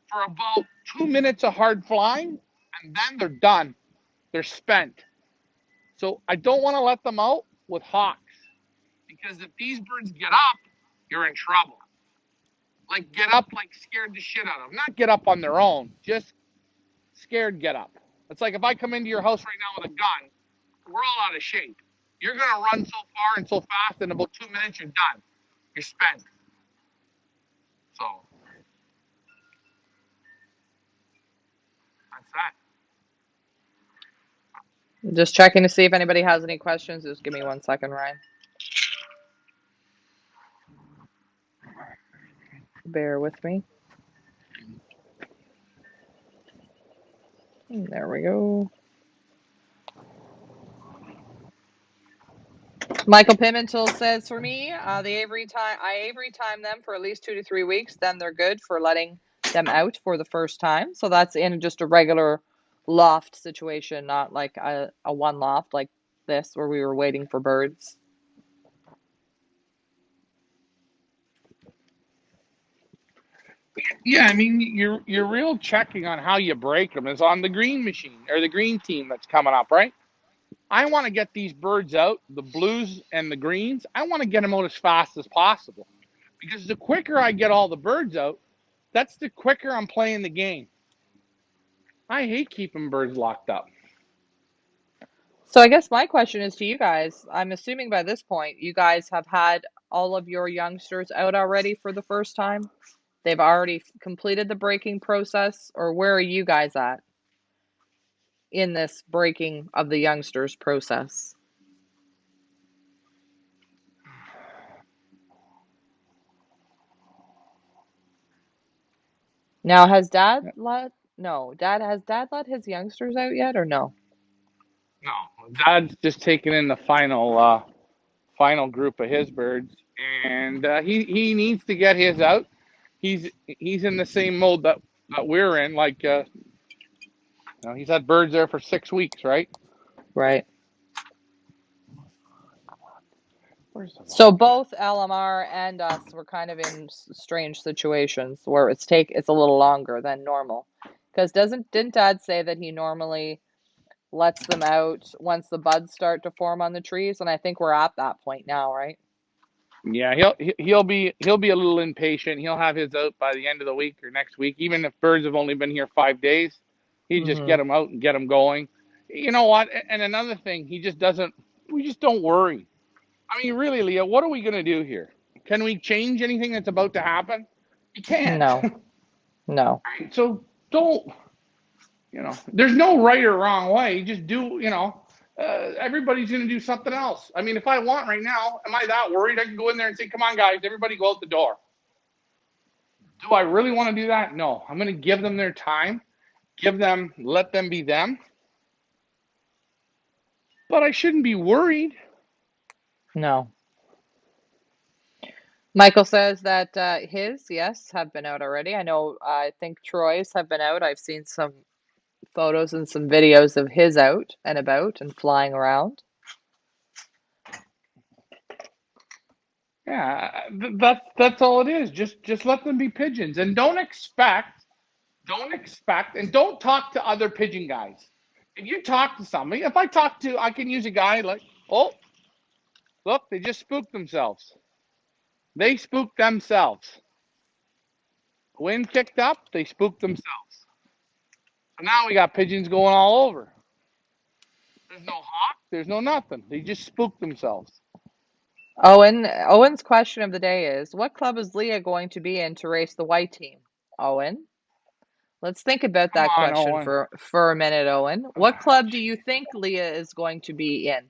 for about 2 minutes of hard flying, and then they're done. They're spent. So I don't want to let them out with hawks because if these birds get up, you're in trouble. Like get up, like scared the shit out of them. Not get up on their own, just scared get up. It's like if I come into your house right now with a gun, we're all out of shape. You're gonna run so far and so fast, in about 2 minutes you're done. You're spent. So that's that. Just checking to see if anybody has any questions. Just give me 1 second, Ryan. Bear with me. There we go. Michael Pimentel says for me, I Avery time them for at least 2 to 3 weeks. Then they're good for letting them out for the first time. So that's in just a regular loft situation, not like a one loft like this where we were waiting for birds. Yeah, I mean your real checking on how you break them is on the green machine or the green team that's coming up, right? I want to get these birds out, the blues and the greens. I want to get them out as fast as possible because the quicker I get all the birds out, that's the quicker I'm playing the game. I hate keeping birds locked up. So I guess my question is to you guys. I'm assuming by this point you guys have had all of your youngsters out already for the first time. They've already completed the breaking process, or where are you guys at in this breaking of the youngsters process? Now, has Dad let no, Dad has Dad let his youngsters out yet or no? No, Dad's just taking in the final group of his birds, and he needs to get his out. He's in the same mode that we're in. Like he's had birds there for 6 weeks, right? Right. Where's the So log? both LMR and us were kind of in strange situations where it's a little longer than normal. Because didn't Dad say that he normally lets them out once the buds start to form on the trees? And I think we're at that point now, right? Yeah, he'll be a little impatient. He'll have his out by the end of the week or next week. Even if birds have only been here 5 days, he just Mm-hmm. get them out and get them going. You know what? And another thing, he just doesn't. We just don't worry. I mean, really, Leah, what are we gonna do here? Can we change anything that's about to happen? You can't. No, no. So don't. There's no right or wrong way. Just do. Everybody's going to do something else. I mean, if I want right now, am I that worried? I can go in there and say, come on, guys, everybody go out the door. Do I really want to do that? No. I'm going to give them their time, let them be them. But I shouldn't be worried. No. Michael says that yes, have been out already. I think Troy's have been out. I've seen some photos and some videos of his out and about and flying around. Yeah, that's all it is. Just let them be pigeons and don't expect, and don't talk to other pigeon guys. If you talk to somebody, I can use a guy like, oh, look, they just spooked themselves. They spooked themselves. Wind kicked up, they spooked themselves. So now we got pigeons going all over. There's no hawk, there's no nothing. They just spooked themselves. Owen's question of the day is, what club is Leah going to be in to race the white team? Owen, Let's think about Come that on, question Owen. for a minute, Owen. What club do you think Leah is going to be in?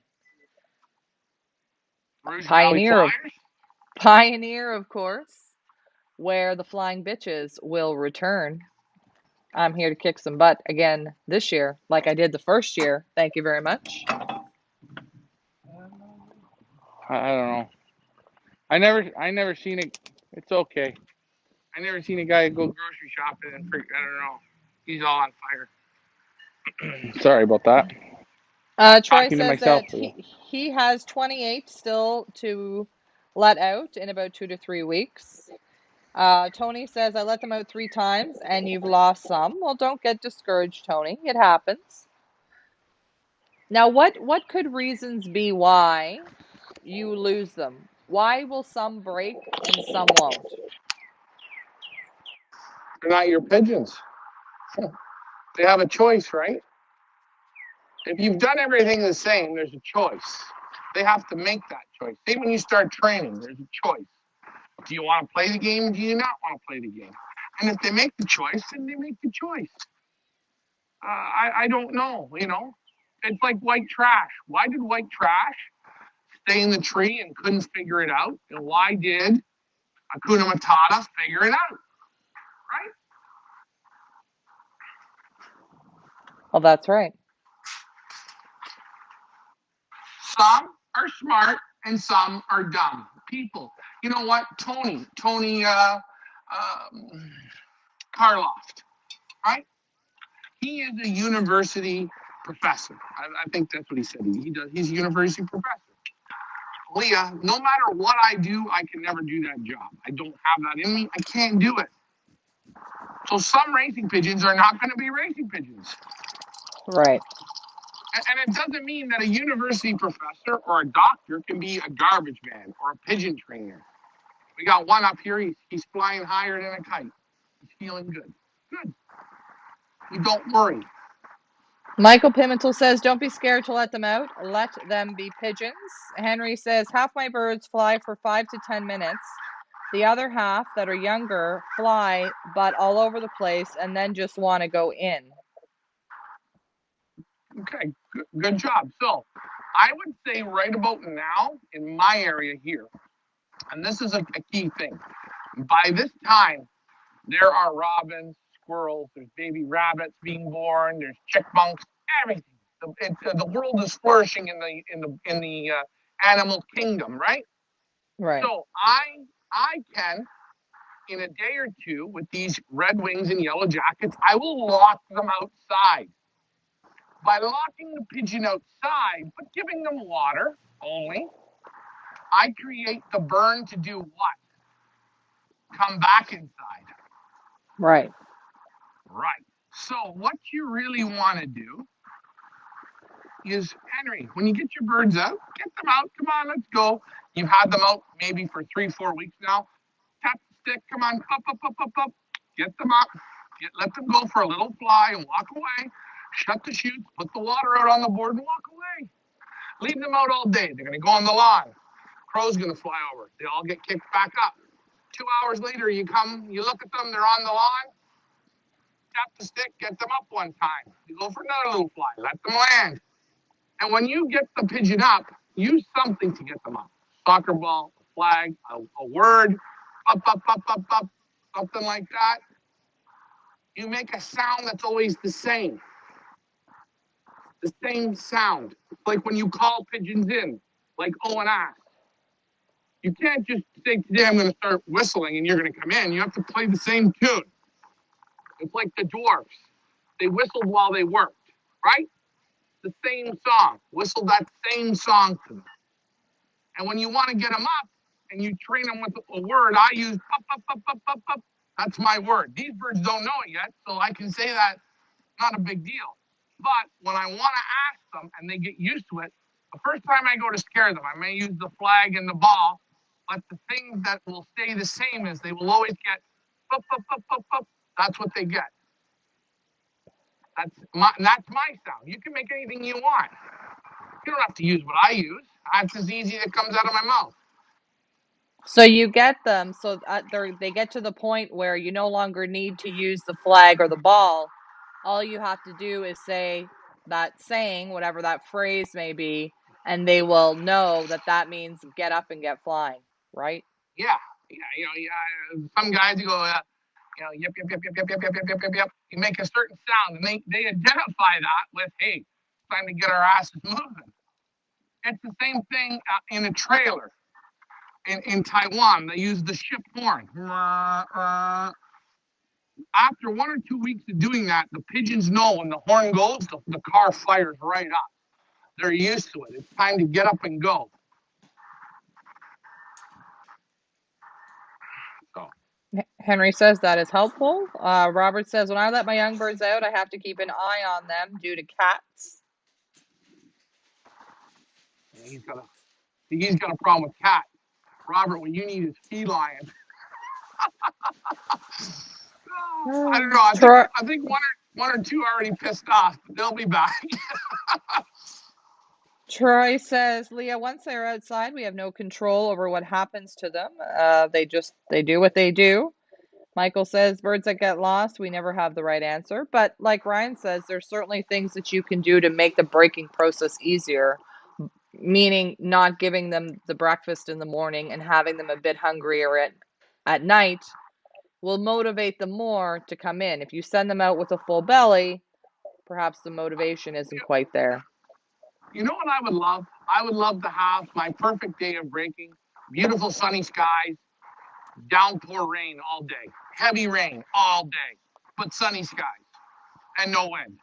Rouge Valley Pioneer, Flyers? Pioneer, of course, where the Flying Bitches will return. I'm here to kick some butt again this year, like I did the first year. Thank you very much. I don't know. I never seen it. It's okay. I never seen a guy go grocery shopping and freak. I don't know. He's all on fire. Sorry about that. Troy Talking to says myself. that he has 28 still to let out in about 2 to 3 weeks. Tony says, I let them out 3 times and you've lost some. Well, don't get discouraged, Tony. It happens. Now, what could reasons be why you lose them? Why will some break and some won't? They're not your pigeons. They have a choice, right? If you've done everything the same, there's a choice. They have to make that choice. Same when you start training, there's a choice. Do you want to play the game or do you not want to play the game? And if they make the choice, then they make the choice. I don't know, you know. It's like white trash. Why did white trash stay in the tree and couldn't figure it out? And why did Hakuna Matata figure it out? Right? Well, that's right. Some are smart and some are dumb people. You know what? Tony Karloff, right? He is a university professor. I think that's what he said. He does. He's a university professor. Leah, no matter what I do, I can never do that job. I don't have that in me. I can't do it. So some racing pigeons are not going to be racing pigeons. Right. And it doesn't mean that a university professor or a doctor can be a garbage man or a pigeon trainer. We got one up here. He's flying higher than a kite. He's feeling good. Good. You don't worry. Michael Pimentel says, don't be scared to let them out. Let them be pigeons. Henry says, half my birds fly for 5 to 10 minutes. The other half that are younger fly, but all over the place and then just want to go in. Okay, good job. So I would say right about now in my area here, and this is a key thing, by this time, there are robins, squirrels, there's baby rabbits being born, there's chipmunks, everything. The world is flourishing in the animal kingdom, right? Right. So I can in a day or two with these red wings and yellow jackets, I will lock them outside. By locking the pigeon outside, but giving them water only, I create the burn to do what? Come back inside. Right. Right. So what you really want to do is, Henry, when you get your birds out, get them out. Come on, let's go. You've had them out maybe for 3, 4 weeks now. Tap the stick. Come on, up. Get them up. Let them go for a little fly and walk away. Shut the chutes. Put the water out on the board and walk away. Leave them out all day. They're going to go on the lawn. Crow's going to fly over. They all get kicked back up. 2 hours later, you come, you look at them, they're on the lawn. Tap the stick, get them up one time. You go for another little fly, let them land. And when you get the pigeon up, use something to get them up. Soccer ball, a flag, a word, up, something like that. You make a sound that's always the same sound. Like when you call pigeons in, like Owen asked. You can't just say, today I'm going to start whistling and you're going to come in. You have to play the same tune. It's like the dwarfs. They whistled while they worked, right? The same song. Whistle that same song to them. And when you want to get them up and you train them with a word, I use up. That's my word. These birds don't know it yet, so I can say that, not a big deal. But when I want to ask them and they get used to it, the first time I go to scare them, I may use the flag and the ball, but the thing that will stay the same is they will always get up. That's what they get. That's my sound. You can make anything you want. You don't have to use what I use. That's as easy that comes out of my mouth. So you get them so they get to the point where you no longer need to use the flag or the ball. All you have to do is say that saying, whatever that phrase may be, and they will know that that means get up and get flying, right? Yeah, some guys you go, yep, yep, yep, yep, yep, yep, yep, yep, yep, yep, yep. You make a certain sound, and they identify that with, hey, it's time to get our asses moving. It's the same thing in a trailer. In Taiwan, they use the ship horn. After 1 or 2 weeks of doing that, the pigeons know when the horn goes, the car fires right up. They're used to it. It's time to get up and go. So, Henry says that is helpful. Robert says, when I let my young birds out, I have to keep an eye on them due to cats. he's got a problem with cats. Robert, what you need is feline. I don't know. Troy, I think one or two already pissed off, but they'll be back. Troy says, Leah, once they're outside, we have no control over what happens to them. They do what they do. Michael says, birds that get lost, we never have the right answer. But like Ryan says, there's certainly things that you can do to make the breaking process easier, meaning not giving them the breakfast in the morning and having them a bit hungrier at night will motivate them more to come in. If you send them out with a full belly, perhaps the motivation isn't quite there. You know what I would love? I would love to have my perfect day of breaking. Beautiful sunny skies, downpour rain all day, heavy rain all day, but sunny skies and no wind.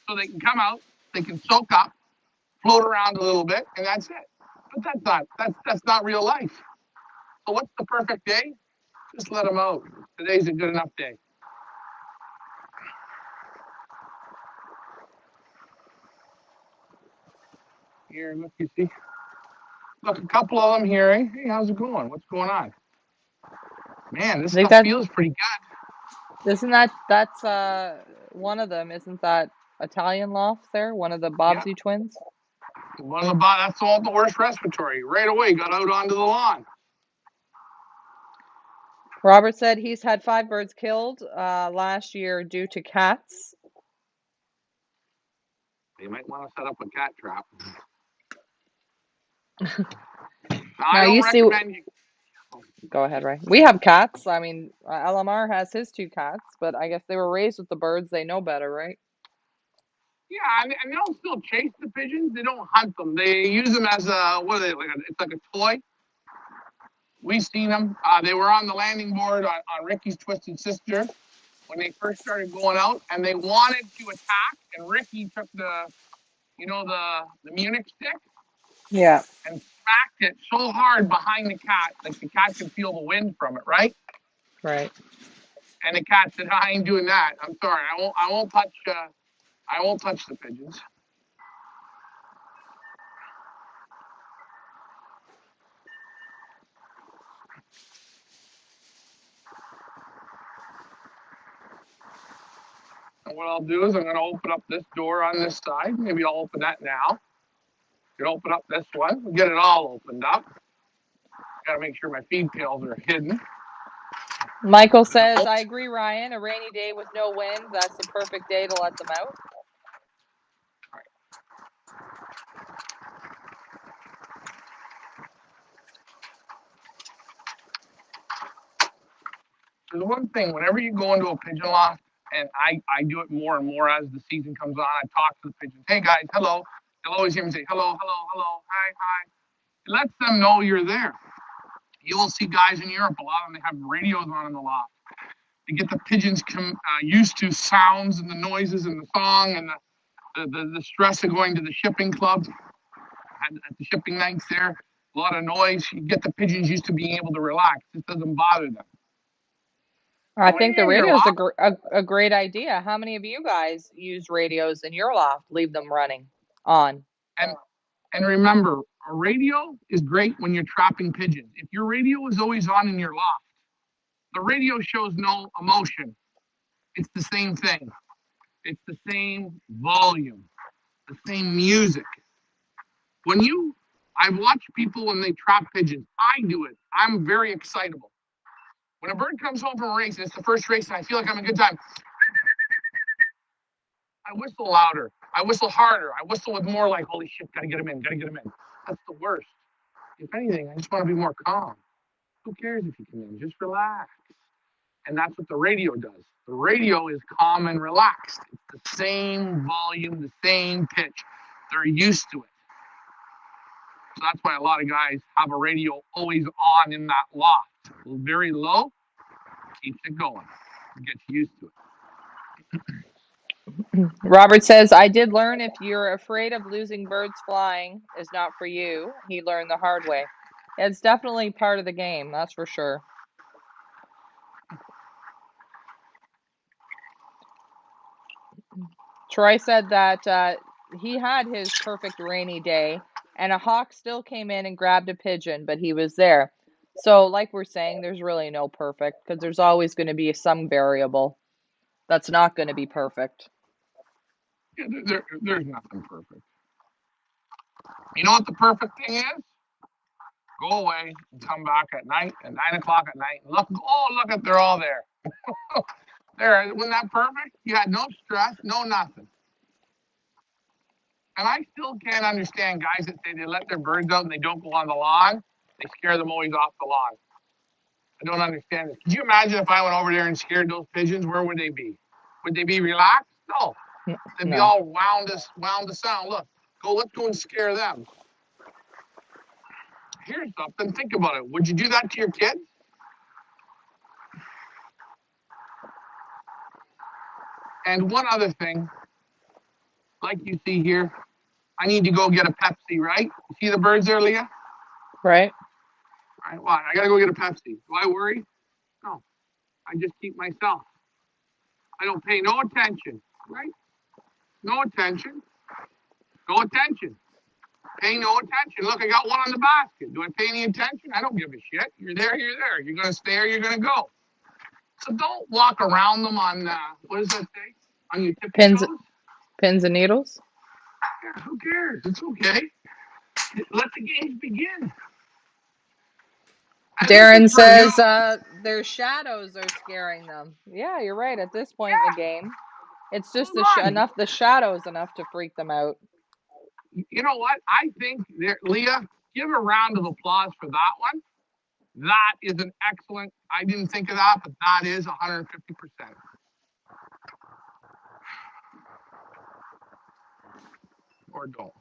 So they can come out, they can soak up, float around a little bit, and that's it. But that's not real life. So what's the perfect day? Just let them out. Today's a good enough day. Here, look, you see. Look, a couple of them here. Eh? Hey, how's it going? What's going on? Man, this I think stuff feels pretty good. isn't that's one of them, isn't that Italian Loft there? One of the Yeah. Bobbsey twins? One of the that's all the worst respiratory. Right away, got out onto the lawn. Robert said he's had 5 birds killed last year due to cats. They might want to set up a cat trap. Now I you don't see, recommend you. go ahead, Ray. We have cats. I mean, LMR has his 2 cats, but I guess they were raised with the birds. They know better, right? Yeah, and they don't still chase the pigeons. They don't hunt them. They use them as a what are they like? It's like a toy. We've seen them. They were on the landing board on Ricky's Twisted Sister when they first started going out, and they wanted to attack. And Ricky took the Munich stick Yeah. and smacked it so hard behind the cat, like the cat could feel the wind from it, right? Right. And the cat said, "I ain't doing that. I'm sorry. I won't touch. I won't touch the pigeons." And what I'll do is I'm going to open up this door on this side. Maybe I'll open that now. You open up this one. We'll get it all opened up. Got to make sure my feed pails are hidden. Michael says, I agree, Ryan. A rainy day with no wind, that's the perfect day to let them out. There's one thing, whenever you go into a pigeon loft, and I do it more and more as the season comes on, I talk to the pigeons. Hey guys, hello. They'll always hear me say, hello, hello, hello, hi, hi. It lets them know you're there. You will see guys in Europe, a lot of them, they have radios on in the loft. To get the pigeons used to sounds and the noises and the song and the stress of going to the shipping club at the shipping nights there. A lot of noise. You get the pigeons used to being able to relax. It doesn't bother them. I So when think the you're in your radio is loft, a great idea. How many of you guys use radios in your loft? Leave them running on. and and remember, a radio is great when you're trapping pigeons. If your radio is always on in your loft, the radio shows no emotion. It's the same thing. It's the same volume, the same music. When you I've watched people when they trap pigeons. I do it. I'm very excitable. When a bird comes home from a race and it's the first race and I feel like I'm in a good time, I whistle louder. I whistle harder. I whistle with more like, holy shit, gotta get him in, gotta get him in. That's the worst. If anything, I just want to be more calm. Who cares if you come in? Just relax. And that's what the radio does. The radio is calm and relaxed. It's the same volume, the same pitch. They're used to it. So that's why a lot of guys have a radio always on in that loft. Very low, keeps it going. Gets used to it. Robert says, I did learn if you're afraid of losing birds flying is not for you. He learned the hard way. It's definitely part of the game, that's for sure. Troy said that he had his perfect rainy day and a hawk still came in and grabbed a pigeon, but he was there. So, like we're saying, there's really no perfect because there's always going to be some variable that's not going to be perfect. Yeah, there's nothing perfect. You know what the perfect thing is? Go away and come back at night at 9 o'clock at night. And look, oh, look at they're all there. There, wasn't that perfect? You had no stress, no nothing. And I still can't understand guys that say they let their birds out and they don't go on the lawn. They scare them always off the lawn. I don't understand it. Could you imagine if I went over there and scared those pigeons? Where would they be? Would they be relaxed? No. They'd be all wound to sound. Look, let's go and scare them. Here's something. Think about it. Would you do that to your kids? And one other thing, like you see here, I need to go get a Pepsi, right? You see the birds there, Leah? Right. All right, what? I got to go get a Pepsi. Do I worry? No. I just keep myself. I don't pay no attention, right? No attention. No attention. Pay no attention. Look, I got one on the basket. Do I pay any attention? I don't give a shit. You're there, you're there. You're going to stay or you're going to go. So don't walk around them on, what does that say? On your tippy toes? Pins and needles? Yeah, who cares? It's okay. Let the games begin. Darren says their shadows are scaring them. Yeah, you're right. At this point in the game, it's just the shadows enough to freak them out. You know what? I think, Leah, give a round of applause for that one. That is an excellent, I didn't think of that, but that is 150%. Or don't.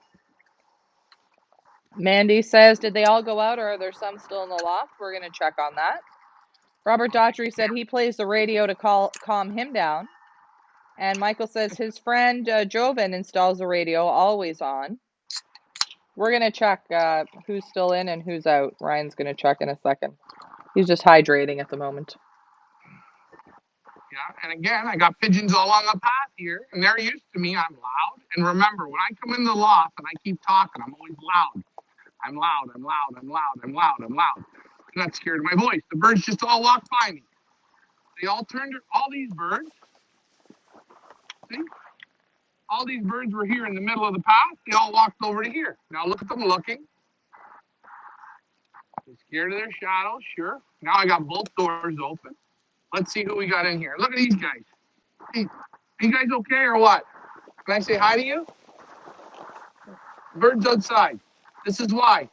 Mandy says, did they all go out or are there some still in the loft? We're going to check on that. Robert Daughtry said he plays the radio to calm him down. And Michael says his friend Joven installs the radio always on. We're going to check who's still in and who's out. Ryan's going to check in a second. He's just hydrating at the moment. Yeah, and again, I got pigeons all on the path here, and they're used to me. I'm loud. And remember, when I come in the loft and I keep talking, I'm always loud. I'm loud, I'm loud, I'm loud, I'm loud, I'm loud. I'm not scared of my voice. The birds just all walk by me. They all turned, all these birds, see? All these birds were here in the middle of the path. They all walked over to here. Now look at them looking. They're scared of their shadows, sure. Now I got both doors open. Let's see who we got in here. Look at these guys. Hey, you guys okay or what? Can I say hi to you? Birds outside. This is why.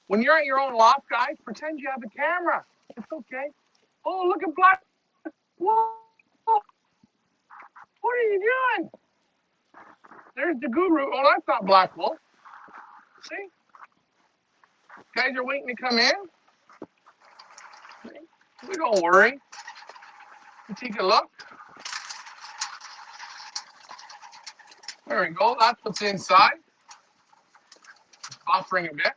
When you're at your own loft, guys, pretend you have a camera. It's okay. Oh, look at Black. Whoa. What are you doing? There's the guru. Oh, that's not Black Wolf. See? Guys are waiting to come in. We don't worry. Take a look. There we go. That's what's inside. Buffering a bit.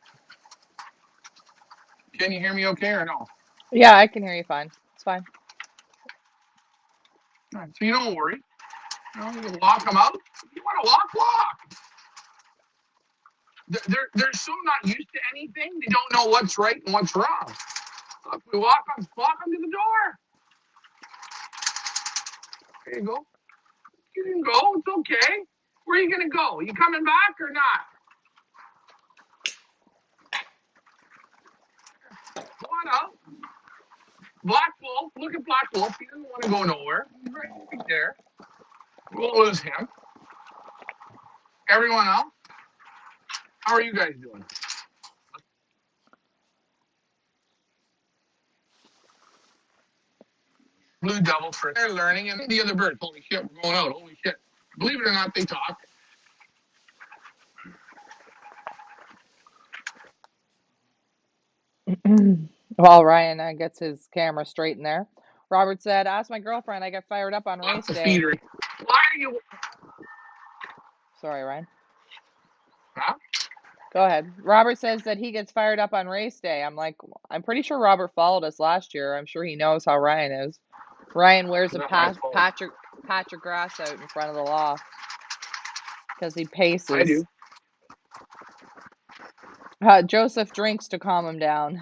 Can you hear me okay or no? Yeah, I can hear you fine. It's fine. All right, so you don't worry. You can walk them out. You want to walk. They're so not used to anything, they don't know what's right and what's wrong. Look, we walk them to the door. There you go. You can go. It's okay. Where are you going to go? You coming back or not? Come on out. Black Wolf, look at Black Wolf. He doesn't want to go nowhere. He's right there. We won't lose him. Everyone else, how are you guys doing? Blue devil for they're learning, and the other birds. Holy shit, we're going out. Holy shit. Believe it or not, they talk. While Ryan gets his camera straight in there. Robert said, ask my girlfriend, I get fired up on race Lots of day. feeder. Why are you? Sorry, Ryan. Huh? Go ahead. Robert says that he gets fired up on race day. I'm like, I'm pretty sure Robert followed us last year. I'm sure he knows how Ryan is. Ryan wears a Not my fault. patch of grass out in front of the loft because he paces. I do. Joseph drinks to calm him down.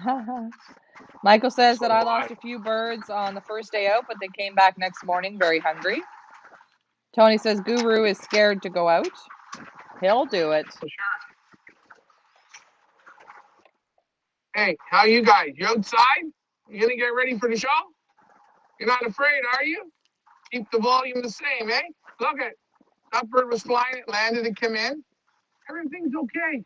Michael says So that I do I. lost a few birds on the first day out, but they came back next morning very hungry. Tony says Guru is scared to go out. He'll do it. For sure. Hey, how you guys? You outside? You gonna get ready for the show? You're not afraid, are you? Keep the volume the same, eh? Look at that bird was flying, it landed and came in. Everything's okay.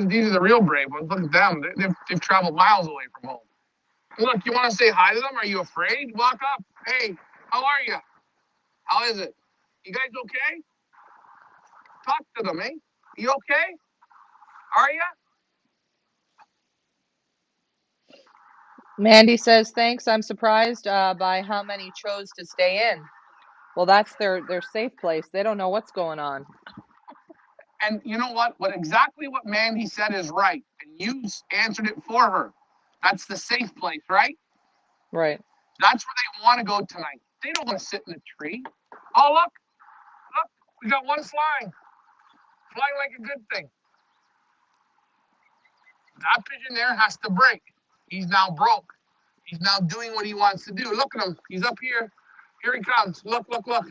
These are the real brave ones. Look at them. They've traveled miles away from home. Look, you want to say hi to them? Are you afraid? Walk up. Hey, how are you? How is it? You guys okay? Talk to them, eh? You okay? Are you? Mandy says, thanks. I'm surprised by how many chose to stay in. Well, that's their safe place. They don't know what's going on. And you know what? Exactly what Mandy said is right. And you answered it for her. That's the safe place, right? Right. That's where they want to go tonight. They don't want to sit in a tree. Oh, look. Look. We got one flying. Flying like a good thing. That pigeon there has to break. He's now broke. He's now doing what he wants to do. Look at him. He's up here. Here he comes. Look, look, look.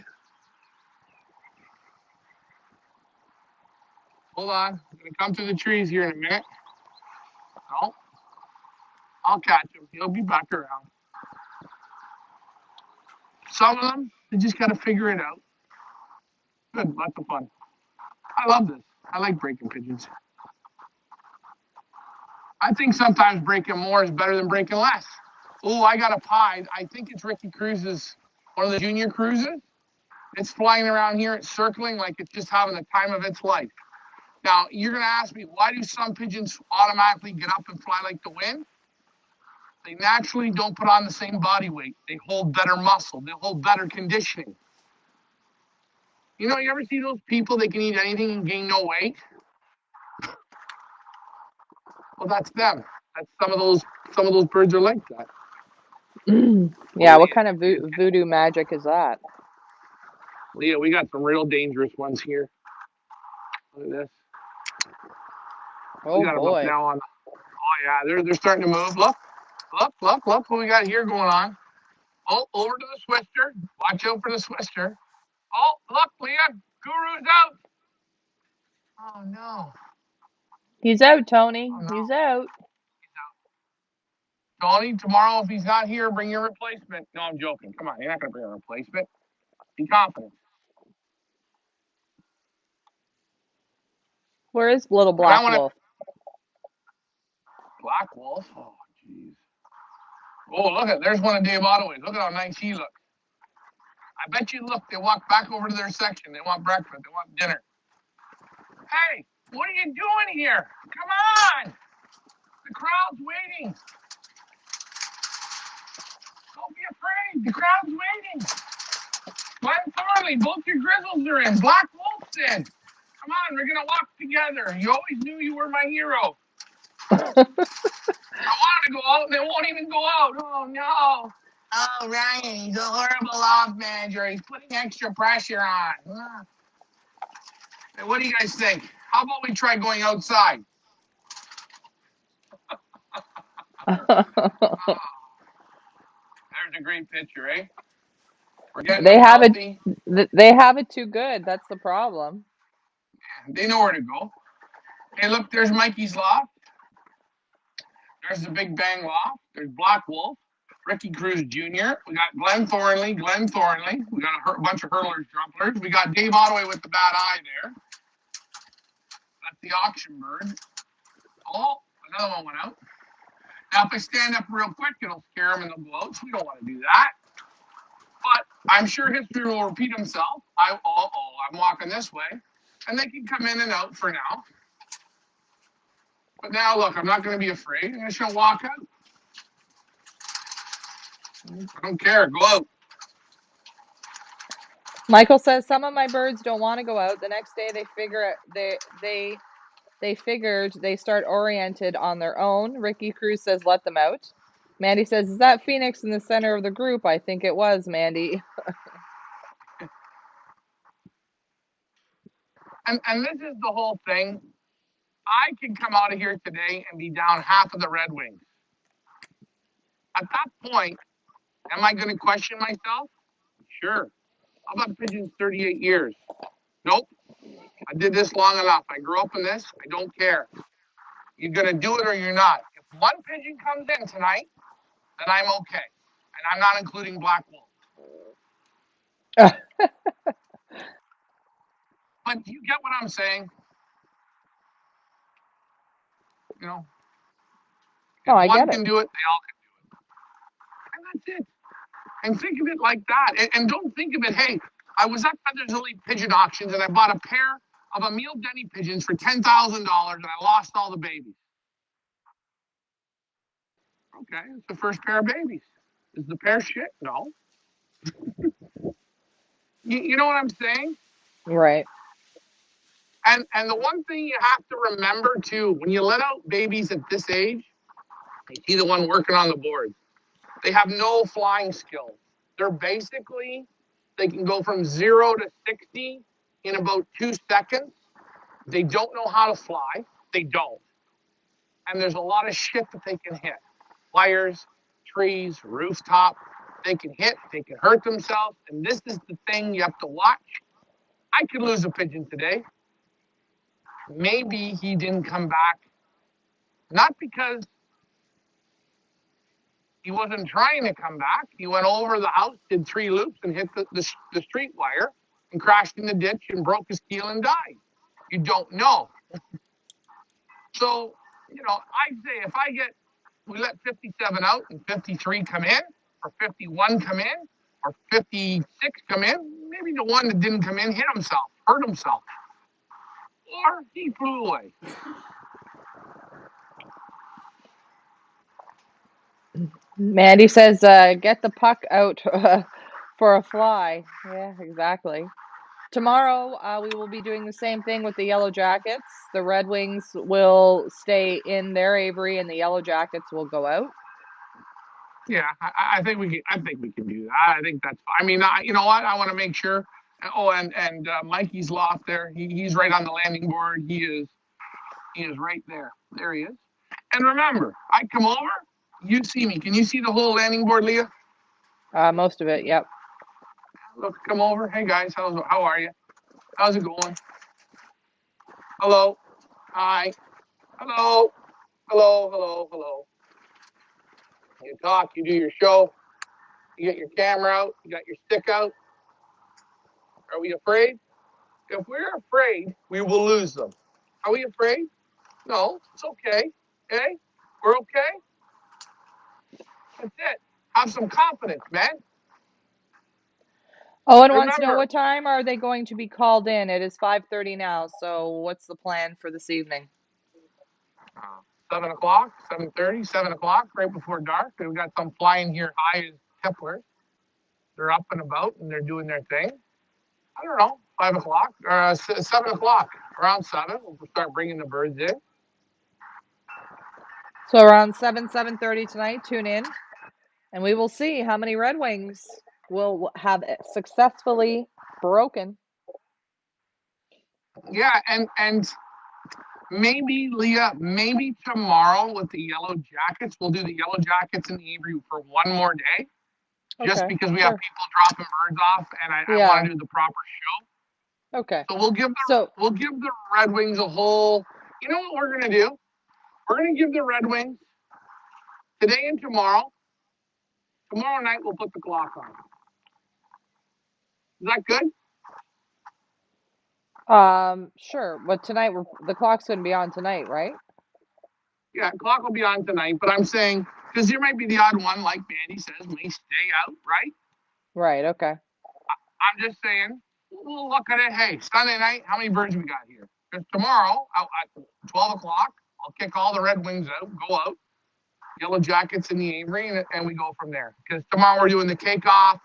Hold on. I'm going to come through the trees here in a minute. No. I'll catch him. He'll be back around. Some of them, they just got to figure it out. Good. Lots of fun. I love this. I like breaking pigeons. I think sometimes breaking more is better than breaking less. Oh, I got a pie. I think it's Ricky Cruz's, one of the junior cruises. It's flying around here. It's circling like it's just having the time of its life. Now, you're going to ask me, why do some pigeons automatically get up and fly like the wind? They naturally don't put on the same body weight. They hold better muscle. They hold better conditioning. You know, you ever see those people that can eat anything and gain no weight? Well, that's them. That's some of those birds are like that. Yeah, what kind of voodoo magic is that? Leah, we got some real dangerous ones here. Look at this. Oh, we got them up boy. now on. Oh yeah, they're starting to move. Look, look, look, look what we got here going on. Oh, over to the Swister. Watch out for the Swister. Oh, look, Leah, Guru's out. Oh no. He's out, Tony. Oh, no. He's out. Tony, tomorrow if he's not here, bring your replacement. No, I'm joking. Come on, you're not gonna bring a replacement. Be confident. Where is little Black Wolf? Black Wolf? Oh, jeez. Oh, look at there's one of Dave Ottaway's. Look at how nice he looks. I bet you look, they walk back over to their section. They want breakfast. They want dinner. Hey, what are you doing here? Come on! The crowd's waiting. Don't be afraid. The crowd's waiting. Glenn Thorley, both your grizzles are in. Black Wolf's in. Come on, we're gonna walk together. You always knew you were my hero. I wanted to go out, and they won't even go out. Oh no! Oh Ryan, he's a horrible loft manager. He's putting extra pressure on. Hey, what do you guys think? How about we try going outside? There's a great picture, eh? We're getting They have healthy. They have it too good. That's the problem. They know where to go. Hey, look, there's Mikey's loft. There's the Big Bang Loft. There's Black Wolf, Ricky Cruz Jr. We got Glenn Thornley. We got a bunch of hurlers, jumplers. We got Dave Ottaway with the bad eye there. That's the auction bird. Oh, another one went out. Now, if I stand up real quick, it'll scare them and they'll go out. So we don't want to do that. But I'm sure history will repeat himself. I'm walking this way. And they can come in and out for now. But now, look, I'm not going to be afraid. I'm just going to walk out. I don't care. Go out. Michael says some of my birds don't want to go out. The next day they figured they start oriented on their own. Ricky Cruz says let them out. Mandy says, is that Phoenix in the center of the group? I think it was, Mandy. And this is the whole thing. I can come out of here today and be down half of the Red Wings. At that point, am I going to question myself? Sure. How about Pigeon's 38 years? Nope. I did this long enough. I grew up in this. I don't care. You're going to do it or you're not. If one pigeon comes in tonight, then I'm okay. And I'm not including Black Wolf. But do you get what I'm saying? You know, if I one get can it. do it, they all can do it. And that's it. And think of it like that. And don't think of it, hey, I was at Feathers Elite Pigeon Auctions and I bought a pair of Emile Denny pigeons for $10,000 and I lost all the babies. Okay, it's the first pair of babies. Is the pair shit? No. You know what I'm saying? Right. And the one thing you have to remember too, when you let out babies at this age, you see the one working on the board. They have no flying skills. They're basically, they can go from 0 to 60 in about 2 seconds. They don't know how to fly. They don't. And there's a lot of shit that they can hit. Wires, trees, rooftop. They can hit, they can hurt themselves. And this is the thing you have to watch. I could lose a pigeon today. Maybe he didn't come back. Not because he wasn't trying to come back. He went over the house, did 3 loops, and hit the street wire and crashed in the ditch and broke his keel and died. You don't know. So, you know, I'd say we let 57 out and 53 come in, or 51 come in, or 56 come in, maybe the one that didn't come in hit himself, hurt himself, or he flew away. Mandy says, get the puck out for a fly. Yeah, exactly. Tomorrow, we will be doing the same thing with the Yellow Jackets. The Red Wings will stay in their aviary, and the Yellow Jackets will go out. Yeah, I think we can. I think we can do that. I think that's. I mean, you know what? I want to make sure. Oh, and Mikey's Loft there. He's right on the landing board. He is right there. There he is. And remember, I come over. You see me. Can you see the whole landing board, Leah? Most of it, yep. Look, come over. Hey guys, how are you? How's it going? Hello. Hi. Hello. Hello. Hello. Hello. You talk. You do your show. You get your camera out. You got your stick out. Are we afraid? If we're afraid, we will lose them. Are we afraid? No, it's okay. Okay? We're okay? That's it. Have some confidence, man. Owen wants to know Remember, what time are they going to be called in? It is 5:30 now, so what's the plan for this evening? 7 o'clock, 7:30, 7 o'clock, right before dark. We've got some flying here high as Kepler. They're up and about and they're doing their thing. I don't know, 5 o'clock, or 7 o'clock, around 7. We'll start bringing the birds in. So around 7:30 tonight, tune in, and we will see how many Red Wings will have successfully broken. Yeah, and maybe, Leah, maybe tomorrow with the Yellow Jackets, we'll do the Yellow Jackets in the Avery for one more day. Just because we have people dropping birds off, and I want to do the proper show. Okay. So we'll give the Red Wings a whole. You know what we're gonna do? We're gonna give the Red Wings today and tomorrow. Tomorrow night we'll put the clock on. Is that good? Sure. But tonight the clock's gonna be on tonight, right? Yeah, clock will be on tonight, but I'm saying, because there might be the odd one, like Mandy says, may stay out, right? Right, okay. I'm just saying, we'll look at it. Hey, Sunday night, how many birds we got here? Because tomorrow, at 12 o'clock, I'll kick all the Red Wings out, go out, Yellow Jackets in the Avery, and we go from there. Because tomorrow we're doing the cake off,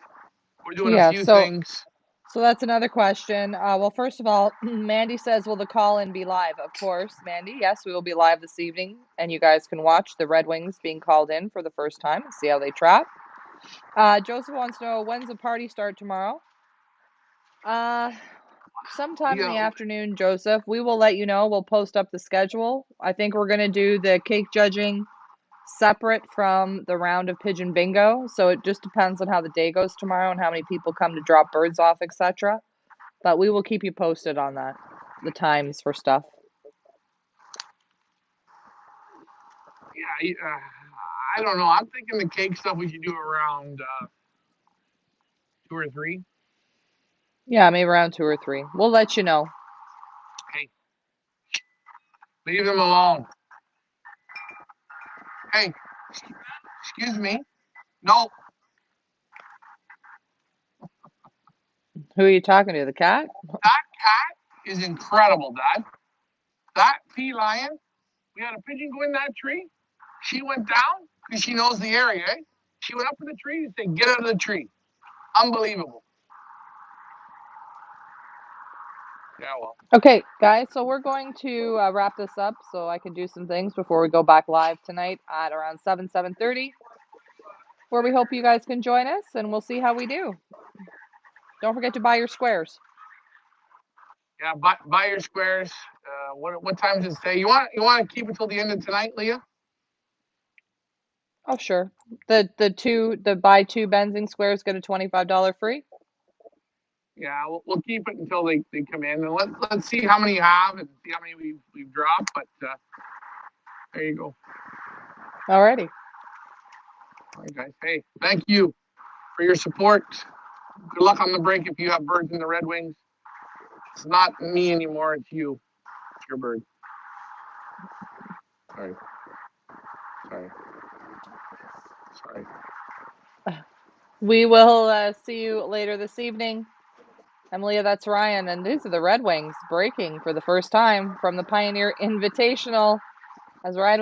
we're doing a Yeah, few things. so that's another question. Well, first of all, Mandy says, will the call-in be live? Of course, Mandy. Yes, we will be live this evening, and you guys can watch the Red Wings being called in for the first time and see how they trap. Joseph wants to know, when's the party start tomorrow? Sometime in the afternoon, Joseph. We will let you know. We'll post up the schedule. I think we're going to do the cake judging separate from the round of Pigeon Bingo. So it just depends on how the day goes tomorrow and how many people come to drop birds off, etc. But we will keep you posted on that, the times for stuff. Yeah, I don't know. I'm thinking the cake stuff we should do around 2 or 3. Yeah, maybe around 2 or 3. We'll let you know. Hey, leave them alone. Hey, excuse me. No, Who are you talking to? The cat? that cat is incredible, Dad. That feline, we had a pigeon go in that tree. She went down because she knows the area. Eh? She went up in the tree and said, "Get out of the tree." Unbelievable. Yeah, well. Okay, guys, so we're going to wrap this up so I can do some things before we go back live tonight at around 7:30, where we hope you guys can join us, and we'll see how we do. Don't forget to buy your squares. Yeah, buy your squares. What time does it say? You want to keep it till the end of tonight, Leah? Oh, sure. The buy 2 Benzing squares get a $25 free. Yeah, we'll keep it until they come in, and let's see how many you have and see how many we've dropped. But there you go. Alrighty. All right, guys. Hey, thank you for your support. Good luck on the break if you have birds in the Red Wings. It's not me anymore. It's you. It's your bird. Sorry. We will see you later this evening. Emilia, that's Ryan, and these are the Red Wings breaking for the first time from the Pioneer Invitational as Ryan